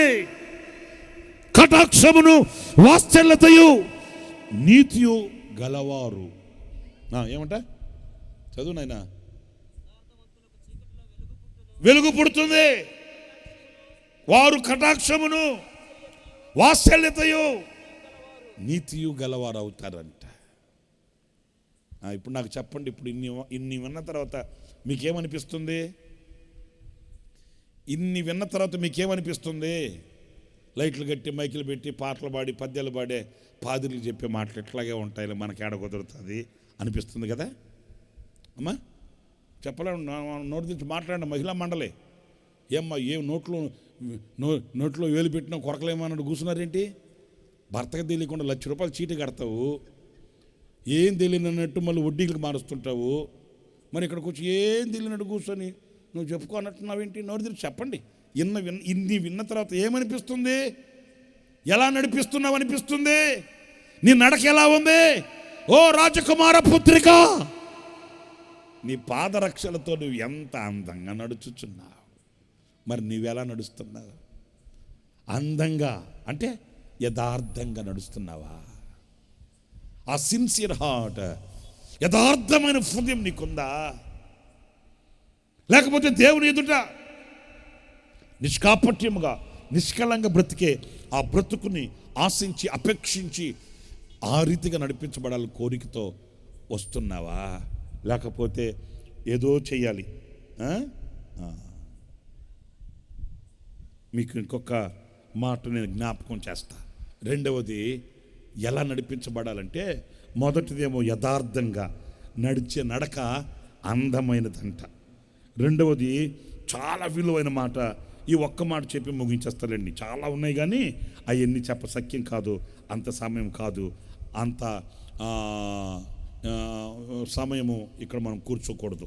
కటాక్షమును వాత్సల్యతయు నీతియు గలవారు. ఏమంట? చదువు నాయనా. వెలుగు పుడుతుంది, వారు కటాక్షమును వాత్సల్యతయు నీతియు గలవారు అవుతారంట. ఇప్పుడు నాకు చెప్పండి, ఇప్పుడు ఇన్ని విన్న తర్వాత మీకేమనిపిస్తుంది? ఇన్ని విన్న తర్వాత మీకేమనిపిస్తుంది? లైట్లు కట్టి, మైకులు పెట్టి, పాటలు పాడి, పద్యాలు పాడే పాదిరులు చెప్పే మాటలు ఎట్లాగే ఉంటాయి, మనకి ఏడ కుదురుతుంది అనిపిస్తుంది కదా అమ్మా? చెప్పలేము, నోటి తెచ్చి మాట్లాడిన మహిళా మండలి ఏమ్మా, ఏం నోట్లో వేలు పెట్టినా కొరకలేమన్నట్టు కూర్చున్నారేంటి? భర్తకి తెలియకుండా ₹1,00,000 చీటీ కడతావు, ఏం తెలియనట్టు మళ్ళీ వడ్డీలకు మారుస్తుంటావు. మరి ఇక్కడికి వచ్చి ఏం తెలియనట్టు కూర్చొని నువ్వు చెప్పుకోనట్టున్నావేంటి? నోరు తెరిచి చెప్పండి. ఇన్ని విన్న తర్వాత ఏమనిపిస్తుంది? ఎలా నడిపిస్తున్నావు అనిపిస్తుంది? నీ నడక ఎలా ఉంది? ఓ రాజకుమార పుత్రిక, నీ పాదరక్షలతో నువ్వు ఎంత అందంగా నడుచుచున్నావు. మరి నువ్వెలా నడుస్తున్నావు? అందంగా అంటే యథార్థంగా నడుస్తున్నావా? ఆ సిన్సియర్ హార్ట్, యథార్థమైన హృదయం నీకుందా? లేకపోతే దేవుని ఎదుట నిష్కాపట్యముగా, నిష్కలంగా బ్రతికే ఆ బ్రతుకుని ఆశించి, అపేక్షించి ఆ రీతిగా నడిపించబడాలి కోరికతో వస్తున్నావా? లేకపోతే ఏదో చెయ్యాలి? మీకు ఇంకొక మాట నేను జ్ఞాపకం చేస్తా. రెండవది ఎలా నడిపించబడాలంటే, మొదటిదేమో యథార్థంగా నడిచే నడక అందమైనదంట. రెండవది చాలా విలువైన మాట, ఈ ఒక్క మాట చెప్పి ముగించేస్తానండి. చాలా ఉన్నాయి కానీ అవన్నీ చెప్పసక్యం కాదు, అంత సమయం కాదు, అంత సమయము ఇక్కడ మనం కూర్చోకూడదు.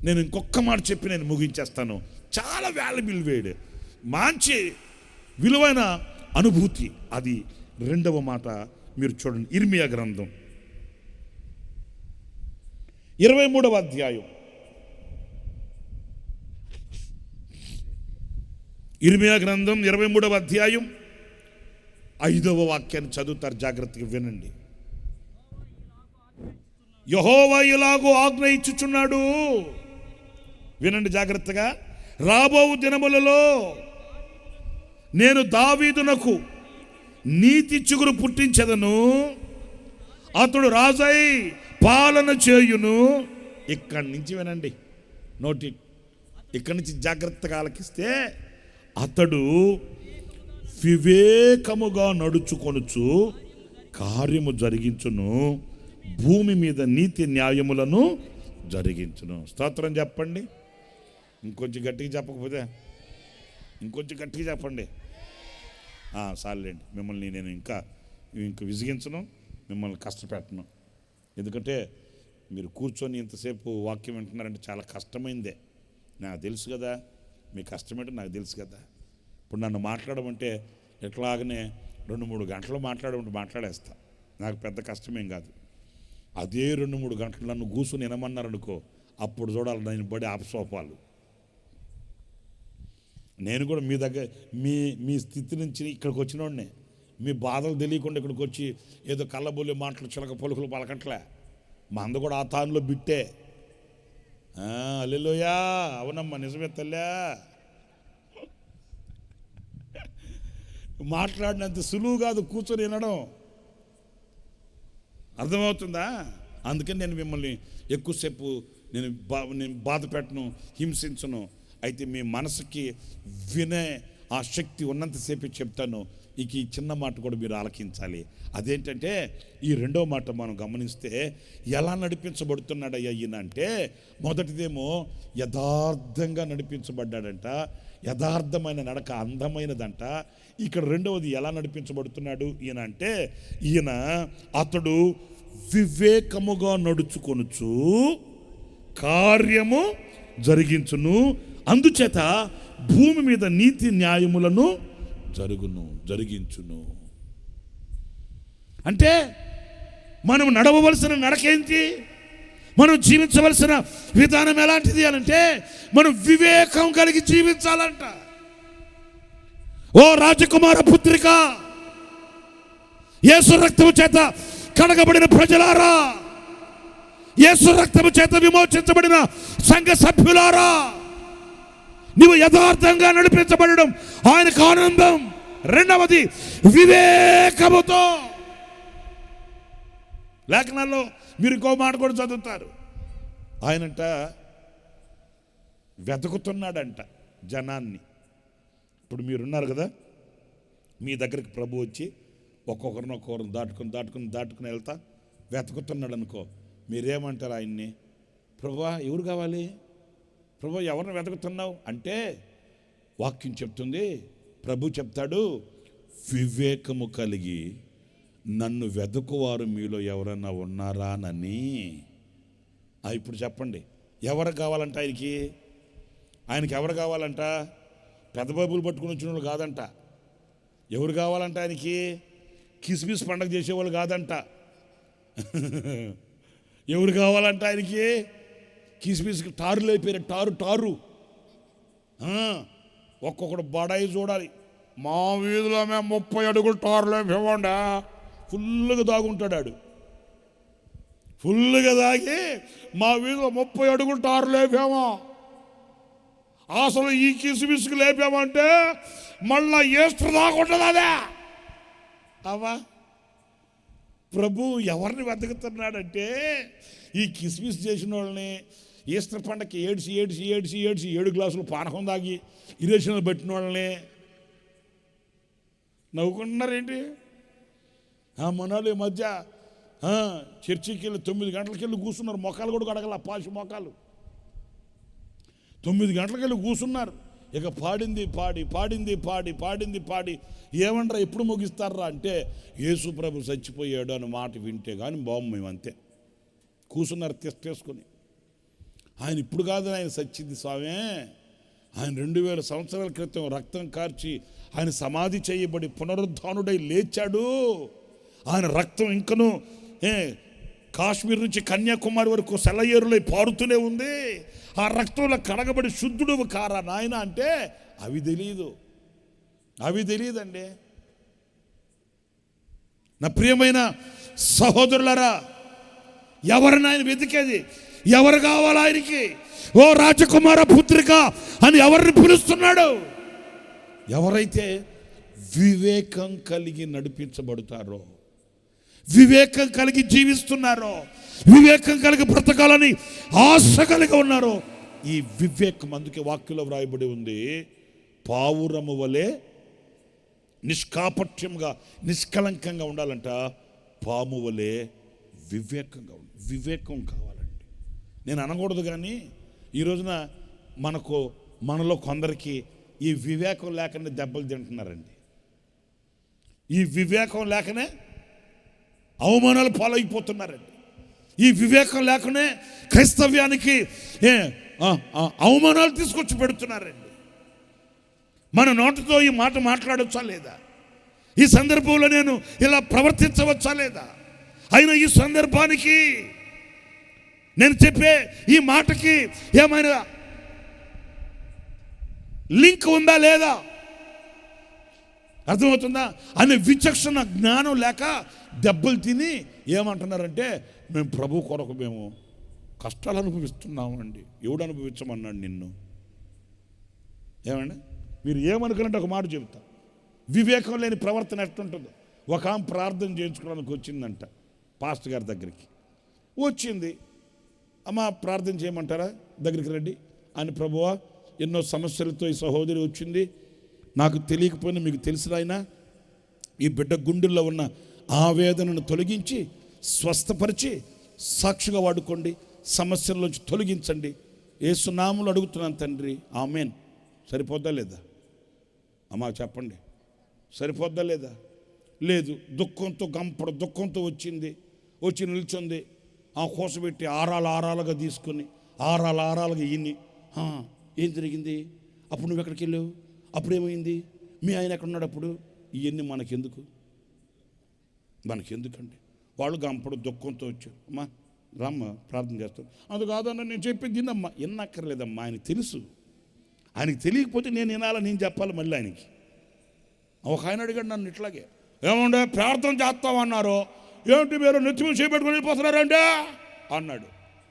నేను ఇంకొక మాట చెప్పి నేను ముగించేస్తాను. చాలా వాల్యుబుల్ వేడ్, మంచి విలువైన అనుభూతి. అది రెండవ మాట. మీరు చూడండి, ఇర్మియా గ్రంథం 23వ అధ్యాయం. ఇర్మియా గ్రంథం 23వ అధ్యాయం 5వ వాక్యాన్ని చదువుతారు, జాగ్రత్తగా వినండి. యెహోవా ఇలాగూ ఆజ్ఞ ఇచ్చుచున్నాడు, వినండి జాగ్రత్తగా. రాబో దినములలో నేను దావీదునకు నీతి చిగురు పుట్టించెదను, అతడు రాజై పాలన చేయును. ఇక్కడి నుంచి వినండి, ఇక్కడి నుంచి జాగ్రత్తగా ఆలకిస్తే, అతడు వివేకముగా నడుచుకొనుచు కార్యము జరిగించును, భూమి మీద నీతి న్యాయములను జరిగించును. స్తోత్రం చెప్పండి. ఇంకొంచెం గట్టిగా చెప్పకపోతే ఇంకొంచెం గట్టిగా చెప్పండి. చాలండి, మిమ్మల్ని నేను ఇంకా విసిగించను, మిమ్మల్ని కష్టపెట్టను. ఎందుకంటే మీరు కూర్చొని ఇంతసేపు వాక్యం వింటున్నారంటే చాలా కష్టమైందే, నాకు తెలుసు కదా. మీ కష్టమేంటో నాకు తెలుసు కదా. ఇప్పుడు నన్ను మాట్లాడమంటే ఎట్లాగనే 2-3 గంటలు మాట్లాడమంటే మాట్లాడేస్తా, నాకు పెద్ద కష్టమేం కాదు. అదే 2-3 గంటలు నన్ను కూర్చొని వినమన్నారనుకో, అప్పుడు చూడాలి నేను పడే ఆపసోపాలు. నేను కూడా మీ దగ్గర మీ స్థితి నుంచి ఇక్కడికి వచ్చినోడినే. మీ బాధలు తెలియకుండా ఇక్కడికి వచ్చి ఏదో కళ్ళబొల్లి మాటలు చిలక పలుకులు పలకట్లే. మా అంద కూడా ఆ తానులో బిట్టే. హల్లెలూయా, అవునమ్మా, నిజమే తల్లా. మాట్లాడినంత సులువు కాదు కూర్చొని వినడం, అర్థమవుతుందా? అందుకని నేను మిమ్మల్ని ఎక్కువసేపు నేను బాధ పెట్టను, హింసించను. అయితే మీ మనసుకి వినే ఆ శక్తి ఉన్నంతసేపు చెప్తాను. ఇక ఈ చిన్న మాట కూడా మీరు ఆలకించాలి. అదేంటంటే ఈ రెండో మాట మనం గమనిస్తే ఎలా నడిపించబడుతున్నాడయ్యా ఈయన అంటే, మొదటిదేమో యథార్థంగా నడిపించబడ్డాడంట. యథార్థమైన నడక అందమైనదంట. ఇక్కడ రెండవది ఎలా నడిపించబడుతున్నాడు ఈయన అంటే, అతడు వివేకముగా నడుచుకొనుచు కార్యము జరిగించును, అందుచేత భూమి మీద నీతి న్యాయములను జరిగించును. అంటే మనం నడవవలసిన నడకేంటి, మనం జీవించవలసిన విధానం ఎలాంటిది అనంటే, మనం వివేకం కలిగి జీవించాలంట. ఓ రాజకుమార పుత్రిక, యేసు రక్తము చేత కడగబడిన ప్రజలారా, యేసు రక్తము చేత విమోచించబడిన సంఘ సభ్యులారా, నీవు యథార్థంగా నడిపించబడడం ఆయనకు ఆనందం. రెండవది వివేకముతో. లేఖనాల్లో మీరు ఇంకో మాట కూడా చదువుతారు. ఆయనంట వెతుకుతున్నాడంట జనాన్ని. ఇప్పుడు మీరున్నారు కదా, మీ దగ్గరికి ప్రభు వచ్చి ఒక్కొక్కరిని దాటుకుని వెళ్తా వెతుకుతున్నాడు అనుకో, మీరేమంటారు ఆయన్ని? ప్రభువా ఎవరు కావాలి? ప్రభు ఎవరిని వెతుకుతున్నావు అంటే వాక్యం చెప్తుంది, ప్రభు చెప్తాడు, వివేకము కలిగి నన్ను వెతుకువారు మీలో ఎవరన్నా ఉన్నారా అని. ఇప్పుడు చెప్పండి, ఎవరు కావాలంట ఆయనకి ఎవరు కావాలంట? పెద్ద బైబుల్ పట్టుకుని వచ్చిన వాళ్ళు కాదంట. ఎవరు కావాలంట ఆయనకి? కిస్మిస్ పండగ చేసేవాళ్ళు కాదంట. ఎవరు కావాలంట ఆయనకి? కిస్మిస్కి టారులు అయిపోయారు, టారు. ఒక్కొక్కడు బడాయి చూడాలి. మా వీధిలో మేము 30 అడుగులు టారులు అయిపోయాడా, ఫుల్గా దాగుంటాడు. ఫుల్గా దాగి మా వీధిలో 30 అడుగులు టారు లేపామా, అసలు ఈ కిసుమిసుకు లేపామంటే మళ్ళా ఏస్టర్ దాకుంటుంది అదే. అవా ప్రభు ఎవరిని వెతుకుతున్నాడంటే, ఈ కిస్మిస్ చేసిన వాళ్ళని, ఈస్టర్ పండగకి ఏడ్చి 7 గ్లాసులు పానకం దాగి ఇరేషన్లు పెట్టిన వాళ్ళని. నవ్వుకుంటున్నారేంటి? మనోళ్ళు ఈ మధ్య చర్చికి వెళ్ళి 9 గంటలకి వెళ్ళి కూర్చున్నారు. మొక్కలు కూడా కడగల, పాసి మొక్కలు 9 గంటలకి వెళ్ళి కూర్చున్నారు. ఇక పాడింది ఏమంటారా ఎప్పుడు ముగిస్తారా అంటే, యేసు ప్రభు చచ్చిపోయాడు అని మాట వింటే కానీ బాబు మేము అంతే కూర్చున్నారు తీసుకొని. ఆయన ఇప్పుడు కాదు ఆయన సచ్చింది స్వామి, ఆయన 2000 సంవత్సరాల క్రితం రక్తం కార్చి ఆయన సమాధి చేయబడి పునరుద్ధానుడై లేచాడు. ఆయన రక్తం ఇంకను కాశ్మీర్ నుంచి కన్యాకుమారి వరకు సెలయేరులై పారుతూనే ఉంది. ఆ రక్తంలో కడగబడి శుద్ధుడు కారా నాయన అంటే అవి తెలియదండి. నా ప్రియమైన సహోదరులారా, ఎవరిని ఆయన వెతికేది? ఎవరు కావాలి ఆయనకి? ఓ రాజకుమార పుత్రిక అని ఎవరిని పిలుస్తున్నాడు? ఎవరైతే వివేకం కలిగి నడిపించబడతారో, వివేకం కలిగి జీవిస్తున్నారో, వివేకం కలిగి బ్రతకాలని ఆశ కలిగి ఉన్నారో, ఈ వివేకం అందుకే వాక్యంలో వ్రాయబడి ఉంది, పావురము వలె నిష్కాపట్యంగా నిష్కలంకంగా ఉండాలంట, పాము వలె వివేకంగా వివేకం కావాలండి. నేను అనకూడదు కానీ ఈ రోజున మనలో కొందరికి ఈ వివేకం లేకనే దెబ్బలు తింటున్నారండి. ఈ వివేకం లేకనే అవమానాలు పాలైపోతున్నారండి. ఈ వివేకం లేకనే క్రైస్తవ్యానికి అవమానాలు తీసుకొచ్చి పెడుతున్నారండి. మన నోటితో ఈ మాట మాట్లాడవచ్చా లేదా? ఈ సందర్భంలో నేను ఇలా ప్రవర్తించవచ్చా లేదా? అయినా ఈ సందర్భానికి నేను చెప్పే ఈ మాటకి ఏమైనా లింక్ ఉందా లేదా? అర్థమవుతుందా? అనే విచక్షణ జ్ఞానం లేక దెబ్బలు తిని ఏమంటున్నారంటే, మేము ప్రభు కొరకు మేము కష్టాలు అనుభవిస్తున్నామండి. ఎవడు అనుభవించమన్నాడు నిన్ను? ఏమండి, మీరు ఏమనుకున్నట్టు ఒక మాట చెబుతా. వివేకం లేని ప్రవర్తన ఎట్టుంటుందో. ఒక ఆమె ప్రార్థన చేయించుకోవడానికి వచ్చిందంట పాస్టర్ గారి దగ్గరికి. వచ్చింది, అమ్మ ప్రార్థన చేయమంటారా, దగ్గరికి రండి అని. ప్రభువా, ఎన్నో సమస్యలతో ఈ సహోదరి వచ్చింది, నాకు తెలియకపోయినా మీకు తెలిసినైనా ఈ బిడ్డ గుండెల్లో ఉన్న ఆవేదనను తొలగించి స్వస్థపరిచి సాక్షిగా వాడుకోండి, సమస్యల్లోంచి తొలగించండి, యేసు నామములో అడుగుతున్నాను తండ్రి, ఆమేన్. సరిపోద్దా లేదా అమ్మా? చెప్పండి, సరిపోద్దా లేదా? లేదు. దుఃఖంతో దుఃఖంతో వచ్చింది, వచ్చి నిల్చుంది. ఆ కోసపెట్టి ఆరాలుగా తీసుకొని ఆరాలుగా ఇన్ని. ఏం జరిగింది? అప్పుడు నువ్వు ఎక్కడికి వెళ్ళావు? అప్పుడేమైంది? మీ ఆయన ఎక్కడున్నాడు? అప్పుడు ఇవన్నీ మనకెందుకండి? వాళ్ళు దుఃఖంతో వచ్చారు. అమ్మా రామ్మ ప్రార్థన చేస్తాను. అది కాదన్న నేను చెప్పేది తిన్నమ్మా. ఎన్నక్కర్లేదమ్మా, ఆయనకి తెలుసు. ఆయనకి తెలియకపోతే నేను వినాలని నేను చెప్పాలి మళ్ళీ ఆయనకి. ఒక ఆయన అడిగాడు నన్ను ఇట్లాగే, ఏమండే ప్రార్థన చేస్తామన్నారు, ఏమిటి మీరు నెత్తి మీద చేపెట్టుకుని వెళ్ళిపోతున్నారంటే అన్నాడు.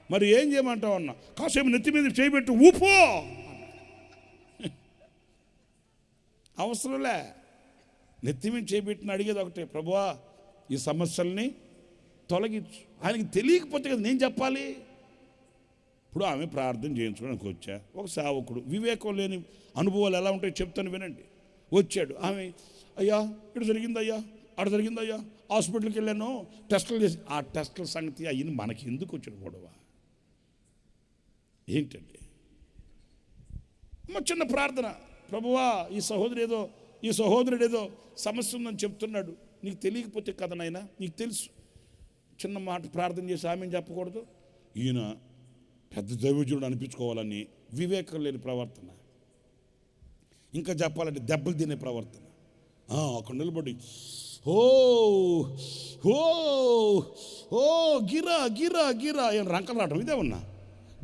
మరి ఏం చేయమంటావు అన్నా. కాసేపు నెత్తి మీద చేయబెట్టి ఊపో. అవసరంలే, నెత్తి మీద చేయబెట్టిన అడిగేది ఒకటే, ప్రభువా ఈ సమస్యల్ని తొలగించు. ఆయనకి తెలియకపోతే కదా నేను చెప్పాలి. ఇప్పుడు ఆమె ప్రార్థన చేయించుకోవడానికి వచ్చా. ఒక సేవకుడు వివేకం లేని అనుభవాలు ఎలా ఉంటాయో చెప్తాను వినండి. వచ్చాడు. ఆమె అయ్యా ఇటు జరిగిందయ్యా, అటు జరిగిందయ్యా, హాస్పిటల్కి వెళ్ళాను, టెస్టులు చేసి. ఆ టెస్టుల సంగతి అయ్యింది మనకి ఎందుకు వచ్చిన గొడవ ఏంటండి? చిన్న ప్రార్థన, ప్రభువా ఈ సహోదరుడు ఏదో సమస్య ఉందని చెప్తున్నాడు, నీకు తెలియకపోతే కదా నాయనా, నీకు తెలుసు. చిన్న మాట ప్రార్థన చేసి ఆమె చెప్పకూడదు. ఈయన పెద్ద దైవజనుడు అనిపించుకోవాలని వివేకం లేని ప్రవర్తన, ఇంకా చెప్పాలంటే దెబ్బలు తినే ప్రవర్తన. అక్కడ నిలబడి ఓ ఓ ఓ గిరా గిరా గిరా ఏం రంకలు రావటం ఇదే ఉన్నా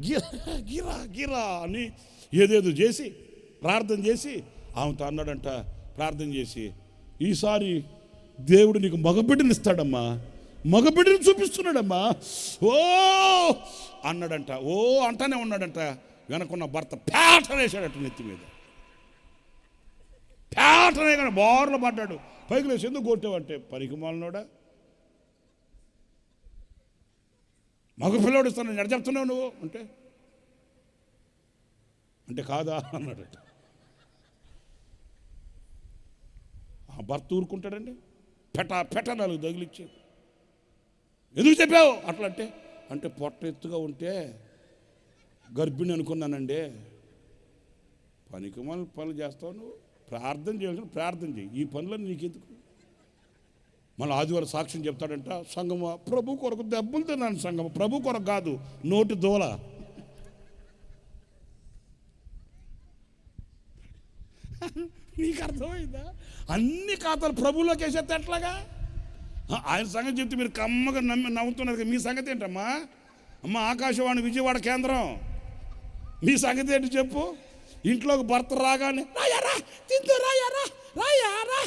గిరా గిరా గిరా అని ఏదేదో చేసి ప్రార్థన చేసి ఆమెతో అన్నాడంట. ప్రార్థన చేసి, ఈసారి దేవుడు నీకు మగబిడ్డని ఇస్తాడమ్మా, మగబిడ్డని చూపిస్తున్నాడమ్మా ఓ అన్నాడంట. ఓ అంటానే ఉన్నాడంట. వెనకున్న భర్త పేటనేసాడట నెత్తి మీద. పేటనే కానీ బోర్లు పడ్డాడు. పైకి లేచి ఎందుకు కొట్టావంటే, పనికి మాలినోడా, మగ పిల్లోడు ఇస్తాను ఎడ చెప్తున్నావు నువ్వు అంటే కాదా అన్నాడట. ఆ భర్త ఊరుకుంటాడండి. పెట నాలుగు తగిలిచ్చాడు. ఎందుకు చెప్పావు అట్లా అంటే పొట్ట ఎత్తుగా ఉంటే గర్భిణి అనుకున్నానండి. పనికి మళ్ళీ పనులు చేస్తావు నువ్వు. ప్రార్థన చేయాల్సిన ప్రార్థన చేయి, ఈ పనులను నీకెందుకు? మళ్ళీ ఆదివారం సాక్ష్యం చెప్తాడంట. సంగమ ప్రభు కొరకు దెబ్బలు తిన్నాను. సంగమ ప్రభు కొరకు కాదు, నోటి దోల. నీకు అర్థమైందా? అన్ని ఖాతాలు ప్రభువులోకి వేసేస్తే ఎట్లాగా? ఆయన సంగతి చెప్తే మీరు కమ్మగా నవ్వుతున్నారు. మీ సంగతి ఏంటమ్మా? అమ్మ ఆకాశవాణి విజయవాడ కేంద్రం, మీ సంగతి ఏంటి చెప్పు? ఇంట్లోకి భర్త రాగానే రాయారా తిందు రాయారా రాయారా,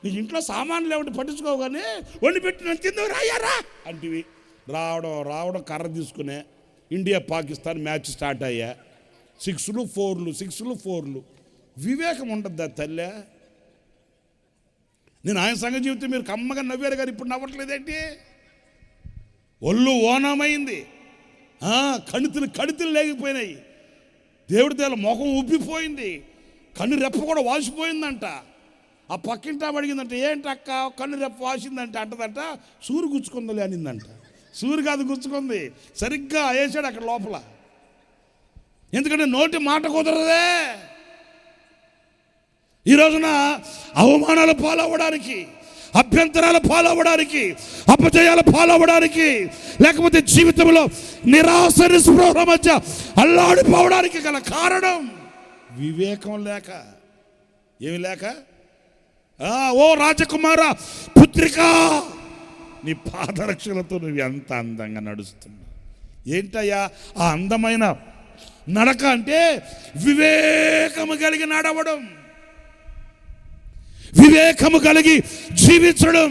నీకు ఇంట్లో సామాన్లు ఏమిటి పట్టించుకోవు కానీ వండి పెట్టిన తిందు రాయారా అంటివి. రావడం కర్ర తీసుకునే ఇండియా పాకిస్తాన్ మ్యాచ్ స్టార్ట్ అయ్యా. 6లు 4లు. వివేకం ఉండద్దా తల్లే? నేను ఆయన సంగతి చెబితే మీరు కమ్మగా నవ్వారు కానీ ఇప్పుడు నవ్వట్లేదేంటి? ఒళ్ళు ఓనమైంది, కణితులు లేకపోయినాయి. దేవుడి దేల ముఖం ఉబ్బిపోయింది, కన్ను రెప్ప కూడా వాసిపోయిందంట. ఆ పక్కింటా అడిగిందంట, ఏంటక్క కన్ను రెప్ప వాసిందంటే అంటదంట, సూరు గుచ్చుకుందని అనిందంట. సూరు కాదు గుచ్చుకుంది, సరిగ్గా వేసాడు అక్కడ లోపల. ఎందుకంటే నోటి మాట కుదరదే. ఈ రోజున అవమానాలు పాలవ్వడానికి, అభ్యంతరాలు పాలవ్వడానికి, అపజయాలు పాలవ్వడానికి, లేకపోతే జీవితంలో నిరాశ నిస్పృహల మధ్య అల్లాడిపోవడానికి గల కారణం వివేకం లేక. ఏమి లేక? ఓ రాజకుమార పుత్రిక, నీ పాదరక్షలతో నువ్వు ఎంత అందంగా నడుస్తున్నావు. ఏంటయ్యా ఆ అందమైన నడక అంటే? వివేకము కలిగి నడవడం. వివేకము కలిగి జీవించడం.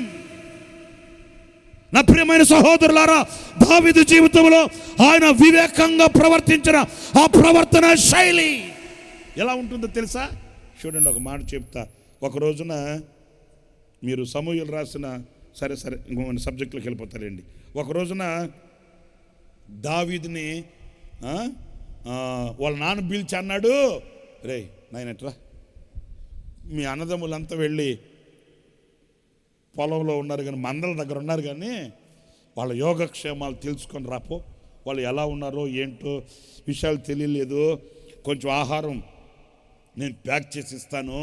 నా ప్రియమైన సహోదరులారా, దావీదు జీవితంలో ఆయన వివేకంగా ప్రవర్తించిన ఆ ప్రవర్తన శైలి ఎలా ఉంటుందో తెలుసా? చూడండి, ఒక మాట చెప్తా. ఒక రోజున మీరు సమూయేలు రాసిన సరే ఇంకొక సబ్జెక్టులోకి వెళ్ళిపోతారండి. ఒక రోజున దావీదుని వాళ్ళ నాన్న పిలిచి అన్నాడు, రే నాయనట్రా, మీ అన్నదమ్ములంతా వెళ్ళి పొలంలో ఉన్నారు కానీ, మందల దగ్గర ఉన్నారు కానీ వాళ్ళ యోగక్షేమాలు తెలుసుకొని రాపో. వాళ్ళు ఎలా ఉన్నారో ఏంటో విషయాలు తెలియలేదు. కొంచెం ఆహారం నేను ప్యాక్ చేసి ఇస్తాను,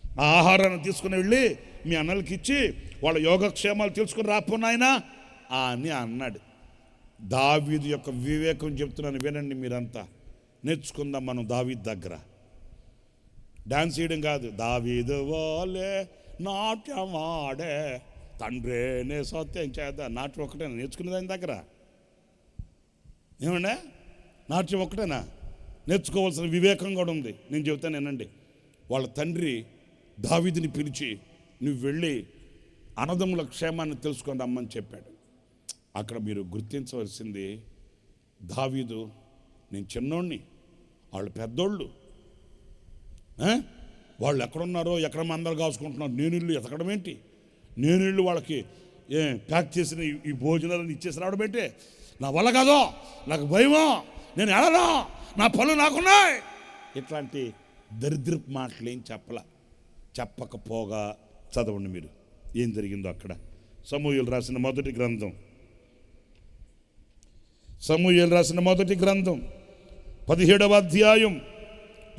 ఆ ఆహారాన్ని తీసుకుని వెళ్ళి మీ అన్నలకి ఇచ్చి వాళ్ళ యోగక్షేమాలు తెలుసుకొని రాపో నాయనా అని అన్నాడు. దావీదు యొక్క వివేకం చెప్తున్నాను, వినండి మీరంతా, నేర్చుకుందాం మనం దావీదు దగ్గర. డాన్స్ చేయడం కాదు, దావీదు వాలే నాట్యమాడే తండ్రేనే సత్యం చేద్దా, నాట్యం ఒక్కటేనా నేర్చుకునేది ఆయన దగ్గర? ఏమండే, నాట్యం ఒక్కటేనా నేర్చుకోవాల్సిన వివేకం కూడా ఉంది. నేను చెబుతాను వినండి. వాళ్ళ తండ్రి దావీదుని పిలిచి, నువ్వు వెళ్ళి అన్నదమ్ముల క్షేమాన్ని తెలుసుకొని రమ్మని చెప్పాడు. అక్కడ మీరు గుర్తించవలసింది, దావీదు నేను చిన్నోడిని, వాళ్ళు పెద్దోళ్ళు, వాళ్ళు ఎక్కడున్నారో ఎక్కడ మందలు కాసుకుంటున్నారు, నేను ఇల్లు ఎతకడం ఏంటి, నేను ఇల్లు వాళ్ళకి ప్యాక్ చేసిన ఈ భోజనాలను ఇచ్చేసి రావడం ఏంటి, నా వల్ల కాదో, నాకు భయమో, నేను ఎడనా, నా పనులు నాకున్నాయి, ఇట్లాంటి దరిద్రపు మాటలు ఏం చెప్పకపోగా చదవండి మీరు ఏం జరిగిందో అక్కడ. సమూయేలు రాసిన మొదటి గ్రంథం 17వ అధ్యాయం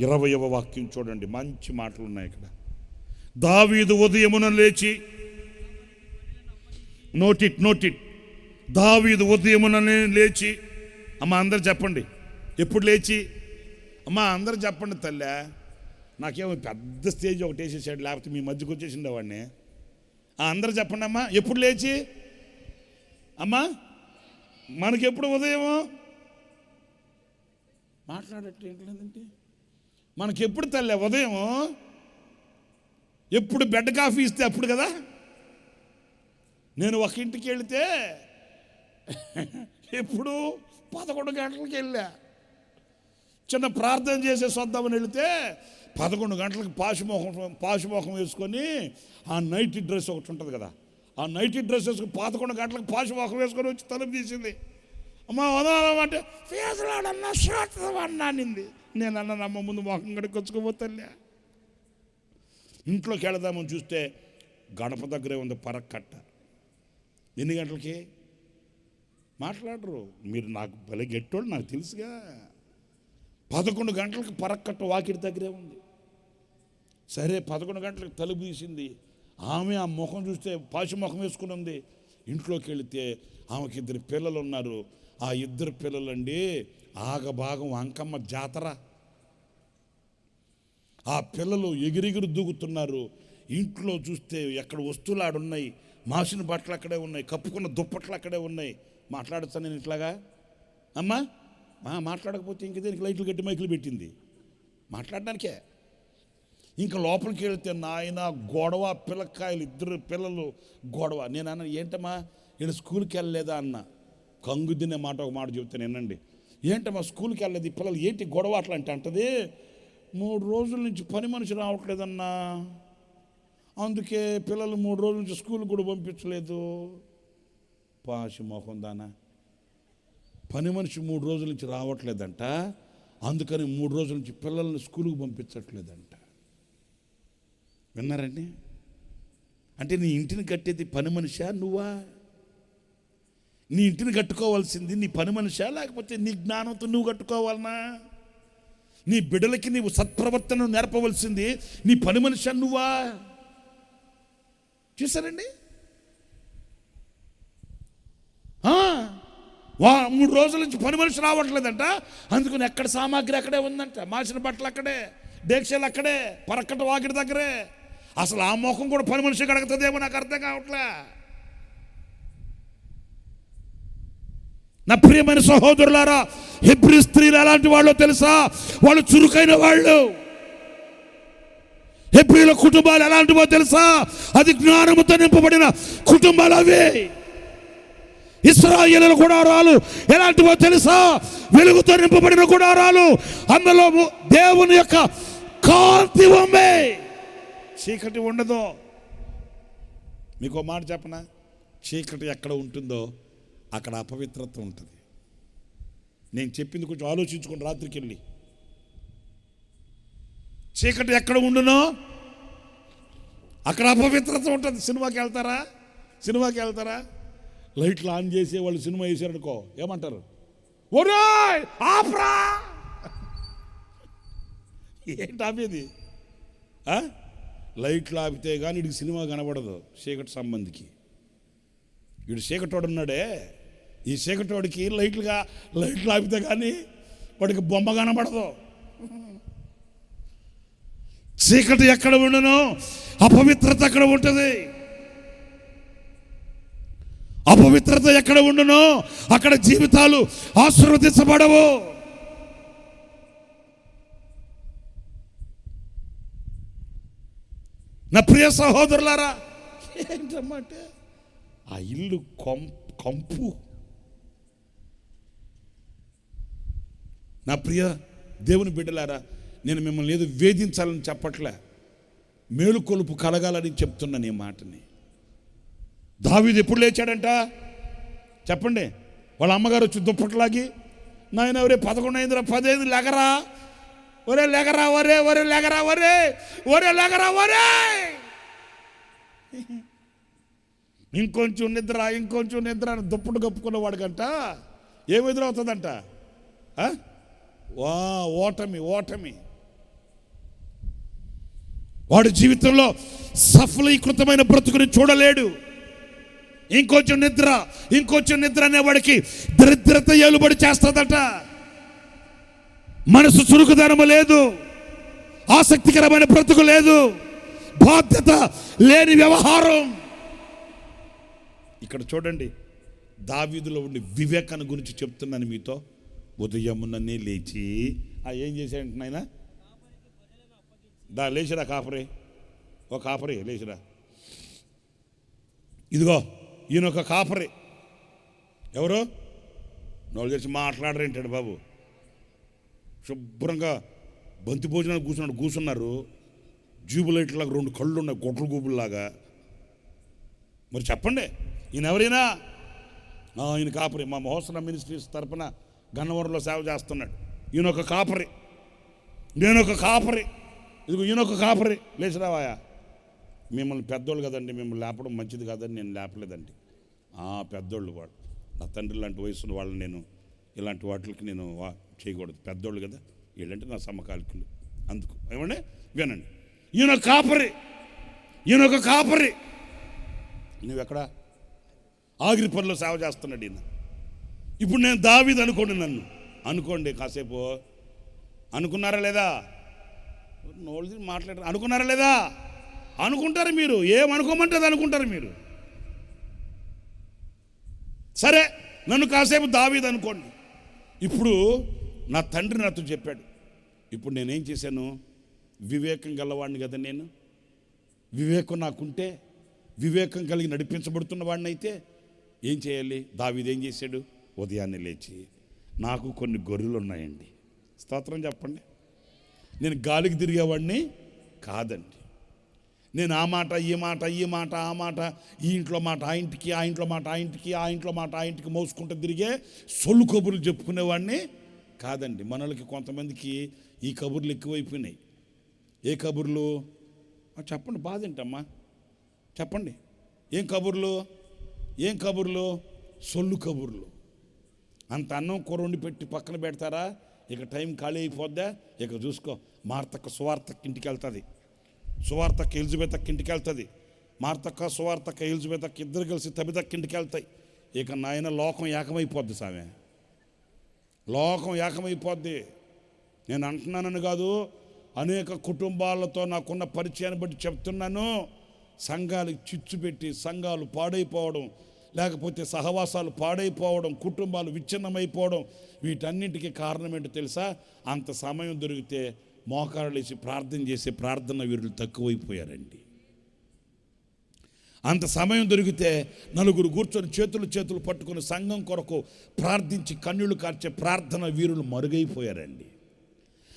20వ వాక్యం చూడండి. మంచి మాటలు ఉన్నాయి ఇక్కడ. దావీదు ఉదయమున లేచి, నోటిట్ దావీదు ఉదయమున లేచి, అమ్మ అందరు చెప్పండి, ఎప్పుడు లేచి, అమ్మ అందరు చెప్పండి తల్లి, నాకేమో పెద్ద స్టేజ్ ఒకటి వేసేసాడు, లేకపోతే మీ మధ్యకు వచ్చేసిండే వాడిని. అందరు చెప్పండి అమ్మా, ఎప్పుడు లేచి, అమ్మా మనకెప్పుడు ఉదయము మాట్లాడట్లేదంటే మనకెప్పుడు తల్లి ఉదయము, ఎప్పుడు బెడ్ కాఫీ ఇస్తే అప్పుడు కదా. నేను ఒక ఇంటికి వెళితే ఎప్పుడు 11 గంటలకు వెళ్ళా, చిన్న ప్రార్థన చేసే సొద్దామని వెళితే 11 గంటలకు పాశుమోహం వేసుకొని, ఆ నైట్ డ్రెస్ ఒకటి ఉంటుంది కదా, ఆ నైట్ డ్రెస్ వేసుకొని 11 గంటలకు పాశుమోహం వేసుకొని వచ్చి తలుపు తీసింది. అమ్మ వదలమంటే ఫేసులాడన్నా శాతమన్నా అనింది. నేను అన్నాను, అమ్మ ముందు మొహం గడికొచ్చుకోబోతలే. ఇంట్లోకి వెళదామని చూస్తే గడప దగ్గరే ఉంది పరక్కట్ట. ఎన్ని గంటలకి మాట్లాడరు మీరు, నాకు భలే గెట్టోళ్ళు నాకు తెలుసుగా. 11 గంటలకు పరక్కట్ట వాకిటి దగ్గరే ఉంది. సరే 11 గంటలకు తలుపు తీసింది. ఆమె ఆ ముఖం చూస్తే పాశు ముఖం వేసుకుని ఉంది. ఇంట్లోకి వెళితే ఆమెకి 2 పిల్లలు ఉన్నారు. ఆ 2 పిల్లలండి ఆగభాగం అంకమ్మ జాతర. ఆ పిల్లలు ఎగిరెగిరి దూకుతున్నారు. ఇంట్లో చూస్తే ఎక్కడ వస్తువులు ఆడున్నాయి, మాసిన బట్టలు అక్కడే ఉన్నాయి, కప్పుకున్న దుప్పట్లు అక్కడే ఉన్నాయి. మాట్లాడతాను నేను ఇట్లాగా, అమ్మా మాట్లాడకపోతే ఇంక దీనికి లైట్లు కట్టి మైకులు పెట్టింది మాట్లాడడానికే. ఇంకా లోపలికి వెళితే నాయన గొడవ, పిల్లకాయలు 2 పిల్లలు గొడవ. నేను అన్న, ఏంటమ్మా వీళ్ళు స్కూల్కి వెళ్ళలేదా అన్న. కంగు తినే మాట ఒక మాట చెప్తాను వినండి. ఏంటమ్మా స్కూల్కి వెళ్ళలేదు ఈ పిల్లలు, ఏంటి గొడవ అట్లా అంటే అంటది, 3 రోజుల నుంచి పని మనిషి రావట్లేదన్నా, అందుకే పిల్లలు 3 రోజుల నుంచి స్కూల్కి కూడా పంపించలేదు. పాసి మొహం దానా, పని మనిషి 3 రోజుల నుంచి రావట్లేదంట, అందుకని 3 రోజుల నుంచి పిల్లల్ని స్కూల్కి పంపించట్లేదంట. విన్నారండి? అంటే నీ ఇంటిని కట్టేది పని మనిషా నువ్వా? నీ ఇంటిని కట్టుకోవాల్సింది నీ పని మనిషా, లేకపోతే నీ జ్ఞానంతో నువ్వు కట్టుకోవాలనా? నీ బిడ్డలకి నీవు సత్ప్రవర్తన నేర్పవలసింది నీ పని మనిషా నువ్వా? చూసారండి? 3 రోజుల నుంచి పని మనిషి రావట్లేదంట, అందుకని ఎక్కడ సామాగ్రి అక్కడే ఉందంట, మాసిన బట్టలు అక్కడే, డేక్షలు అక్కడే, పరక్కట వాకిటి దగ్గరే. అసలు ఆ ముఖం కూడా పని మనిషి కడుగుతుందేమో నాకు అర్థం కావట్లే. నా ప్రియమైన సహోదరులారా, హెబ్రీ స్త్రీలు ఎలాంటి వాళ్ళు తెలుసా? వాళ్ళు చురుకైన వాళ్ళు. హెబ్రీల కుటుంబాలు ఎలాంటివో తెలుసా? అది జ్ఞానముతో నింపబడిన కుటుంబాలు అవే. ఇశ్రాయేలుల గుడారాలు ఎలాంటివో తెలుసా? వెలుగుతో నింపబడిన గుడారాలు. అందులో దేవుని యొక్క కాంతి ఉంది, చీకటి ఉండదు. మీకు మాట చెప్పనా? చీకటి ఎక్కడ ఉంటుందో అక్కడ అపవిత్రత ఉంటుంది. నేను చెప్పింది కొంచెం ఆలోచించుకుని రాత్రికి వెళ్ళి. చీకటి ఎక్కడ ఉండునో అక్కడ అపవిత్రత ఉంటుంది. సినిమాకి వెళ్తారా? లైట్లు ఆన్ చేసి వాళ్ళు సినిమా వేసారనుకో ఏమంటారు? ఒరేయ్ ఆప్రా! ఏంటి ఆపేది? లైట్లు ఆపితే కానీ వీడికి సినిమా కనబడదు. చీకటి సంబంధికి వీడు చీకటోడు ఉన్నాడే, ఈ చీకటోడికి లైట్లు ఆపితే కానీ వాడికి బొమ్మ కనబడదు. చీకటి ఎక్కడ ఉండను అపవిత్రత అక్కడ ఉంటుంది. అపవిత్రత ఎక్కడ ఉండునో అక్కడ జీవితాలు ఆశీర్వదించబడవు. నా ప్రియ సహోదరులారా, ఏంటమ్మంటే ఆ ఇల్లు కంపు. నా ప్రియ దేవుని బిడ్డలారా, నేను మిమ్మల్ని ఏదో వేధించాలని చెప్పట్లే, మేలుకొలుపు కలగాలని చెప్తున్నాను ఈ మాటని. దావీదు ఎప్పుడు లేచాడంట చెప్పండి? వాళ్ళ అమ్మగారు వచ్చి దుప్పట్లాగి, నాయన ఒరే 11 అయిందిరా, 10 అయింది, లేకరా ఒరే, లేకరా ఒరే, ఒరే లేకరా ఒరే, ఒరే లేకరా ఒరే, ఇంకొంచెం నిద్ర అని దుప్పటి కప్పుకున్నవాడికంట ఏం ఎదురవుతుందంట? ఓటమి. వాడి జీవితంలో సఫలీకృతమైన బ్రతుకుని చూడలేడు. ఇంకొంచెం నిద్ర అనేవాడికి దరిద్రత ఏలుబడి చేస్తుందట. మనసు చురుకుదనము లేదు, ఆసక్తికరమైన బ్రతుకు లేదు, బాధ్యత లేని వ్యవహారం. ఇక్కడ చూడండి, దావీదులో ఉండి వివేకాన్ని గురించి చెప్తున్నాను మీతో. ఉదయముననే లేచి ఏం చేశాడంటే నాయన, లేచిరా కాపరి, ఓ కాపరి లేచిరా, ఇదిగో ఈయన ఒక కాపరి. ఎవరు? నోళ్ళు చేసి మాట్లాడరేంటాడు బాబు. శుభ్రంగా బంతి భోజనాలు కూర్చున్నారు. జూబులైట్లాగా 2 కళ్ళు ఉన్నాయి, గొడ్ల గూబుల్లాగా. మరి చెప్పండి, ఈయన ఎవరైనా? ఈయన కాపరి. మా మహోత్సవ మినిస్ట్రీస్ తరఫున గన్నవరంలో సేవ చేస్తున్నాడు. ఈయన ఒక కాపరి, నేనొక కాపరి, ఇదిగో ఈయనొక కాపరి. లేచిరావాయా, మిమ్మల్ని పెద్దోళ్ళు కదండి, మిమ్మల్ని లేపడం మంచిది కాదని నేను లేపలేదండి. పెద్దోళ్ళు వాడు, నా తండ్రి లాంటి వయసున్న వాళ్ళని నేను ఇలాంటి వాటికి నేను చేయకూడదు. పెద్దోళ్ళు కదా వీళ్ళంటే నా సమకాలికులు. అందుకు ఏమండి వినండి, ఈయన ఒక కాపరి. నువ్వెక్కడ? ఆగిరిపల్లిలో సేవ చేస్తున్నాడు ఈయన. ఇప్పుడు నేను దావీదు అనుకోండి కాసేపు. అనుకున్నారా లేదా? నోళ్ళు మాట్లాడారు. అనుకున్నారా లేదా? అనుకుంటారు మీరు. ఏమనుకోమంటే అది అనుకుంటారు మీరు. సరే, నన్ను కాసేపు దావీదు అనుకోండి. ఇప్పుడు నా తండ్రి నాతో చెప్పాడు. ఇప్పుడు నేనేం చేశాను? వివేకం గలవాడిని కదా నేను. వివేకం నాకుంటే, వివేకం కలిగి నడిపించబడుతున్న వాడిని అయితే ఏం చేయాలి? దావీదు ఏం చేశాడు? ఉదయాన్నే లేచి, నాకు కొన్ని గొర్రెలు ఉన్నాయండి. స్తోత్రం చెప్పండి. నేను గాలికి తిరిగేవాడిని కాదండి. నేను ఆ మాట ఈ మాట ఆ మాట, ఈ ఇంట్లో మాట ఆ ఇంటికి, ఆ ఇంట్లో మాట ఆ ఇంటికి, ఆ ఇంట్లో మాట ఆ ఇంటికి మోసుకుంటూ తిరిగే సొల్లు కబుర్లు చెప్పుకునేవాడిని కాదండి. మనలకి కొంతమందికి ఈ కబుర్లు ఎక్కువైపోయినాయి. ఏ కబుర్లు చెప్పండి? బాధ ఏంటమ్మా చెప్పండి? ఏం కబుర్లు? సొల్లు కబుర్లు. అంత అన్నం కూర వండి పెట్టి పక్కన పెడతారా? ఇక టైం ఖాళీ అయిపోద్దా? ఇక చూసుకో, మార్తక్క సువార్తక్క ఇంటికి వెళ్తుంది, సువార్తక్క ఎలిజబెతక్క ఇంటికి వెళ్తుంది, మార్తక్క సువార్తక్క ఎలిజబెతక్క ఇద్దరు కలిసి తబితక్క ఇంటికి వెళ్తాయి. ఇక నాయన లోకం ఏకమైపోద్ది సామె, లోకం ఏకమైపోద్ది. నేను అంటున్నానని కాదు, అనేక కుటుంబాలతో నాకున్న పరిచయాన్ని బట్టి చెప్తున్నాను. సంఘాలకు చిచ్చు పెట్టి సంఘాలు పాడైపోవడం, లేకపోతే సహవాసాలు పాడైపోవడం, కుటుంబాలు విచ్ఛిన్నమైపోవడం, వీటన్నింటికి కారణం ఏంటో తెలుసా? అంత సమయం దొరికితే మోకాళ్ళు వేసి ప్రార్థన చేసే ప్రార్థన వీరులు తక్కువైపోయారండి. అంత సమయం దొరికితే నలుగురు కూర్చొని చేతులు పట్టుకొని సంఘం కొరకు ప్రార్థించి కన్నీళ్లు కార్చే ప్రార్థన వీరులు మరుగైపోయారండి.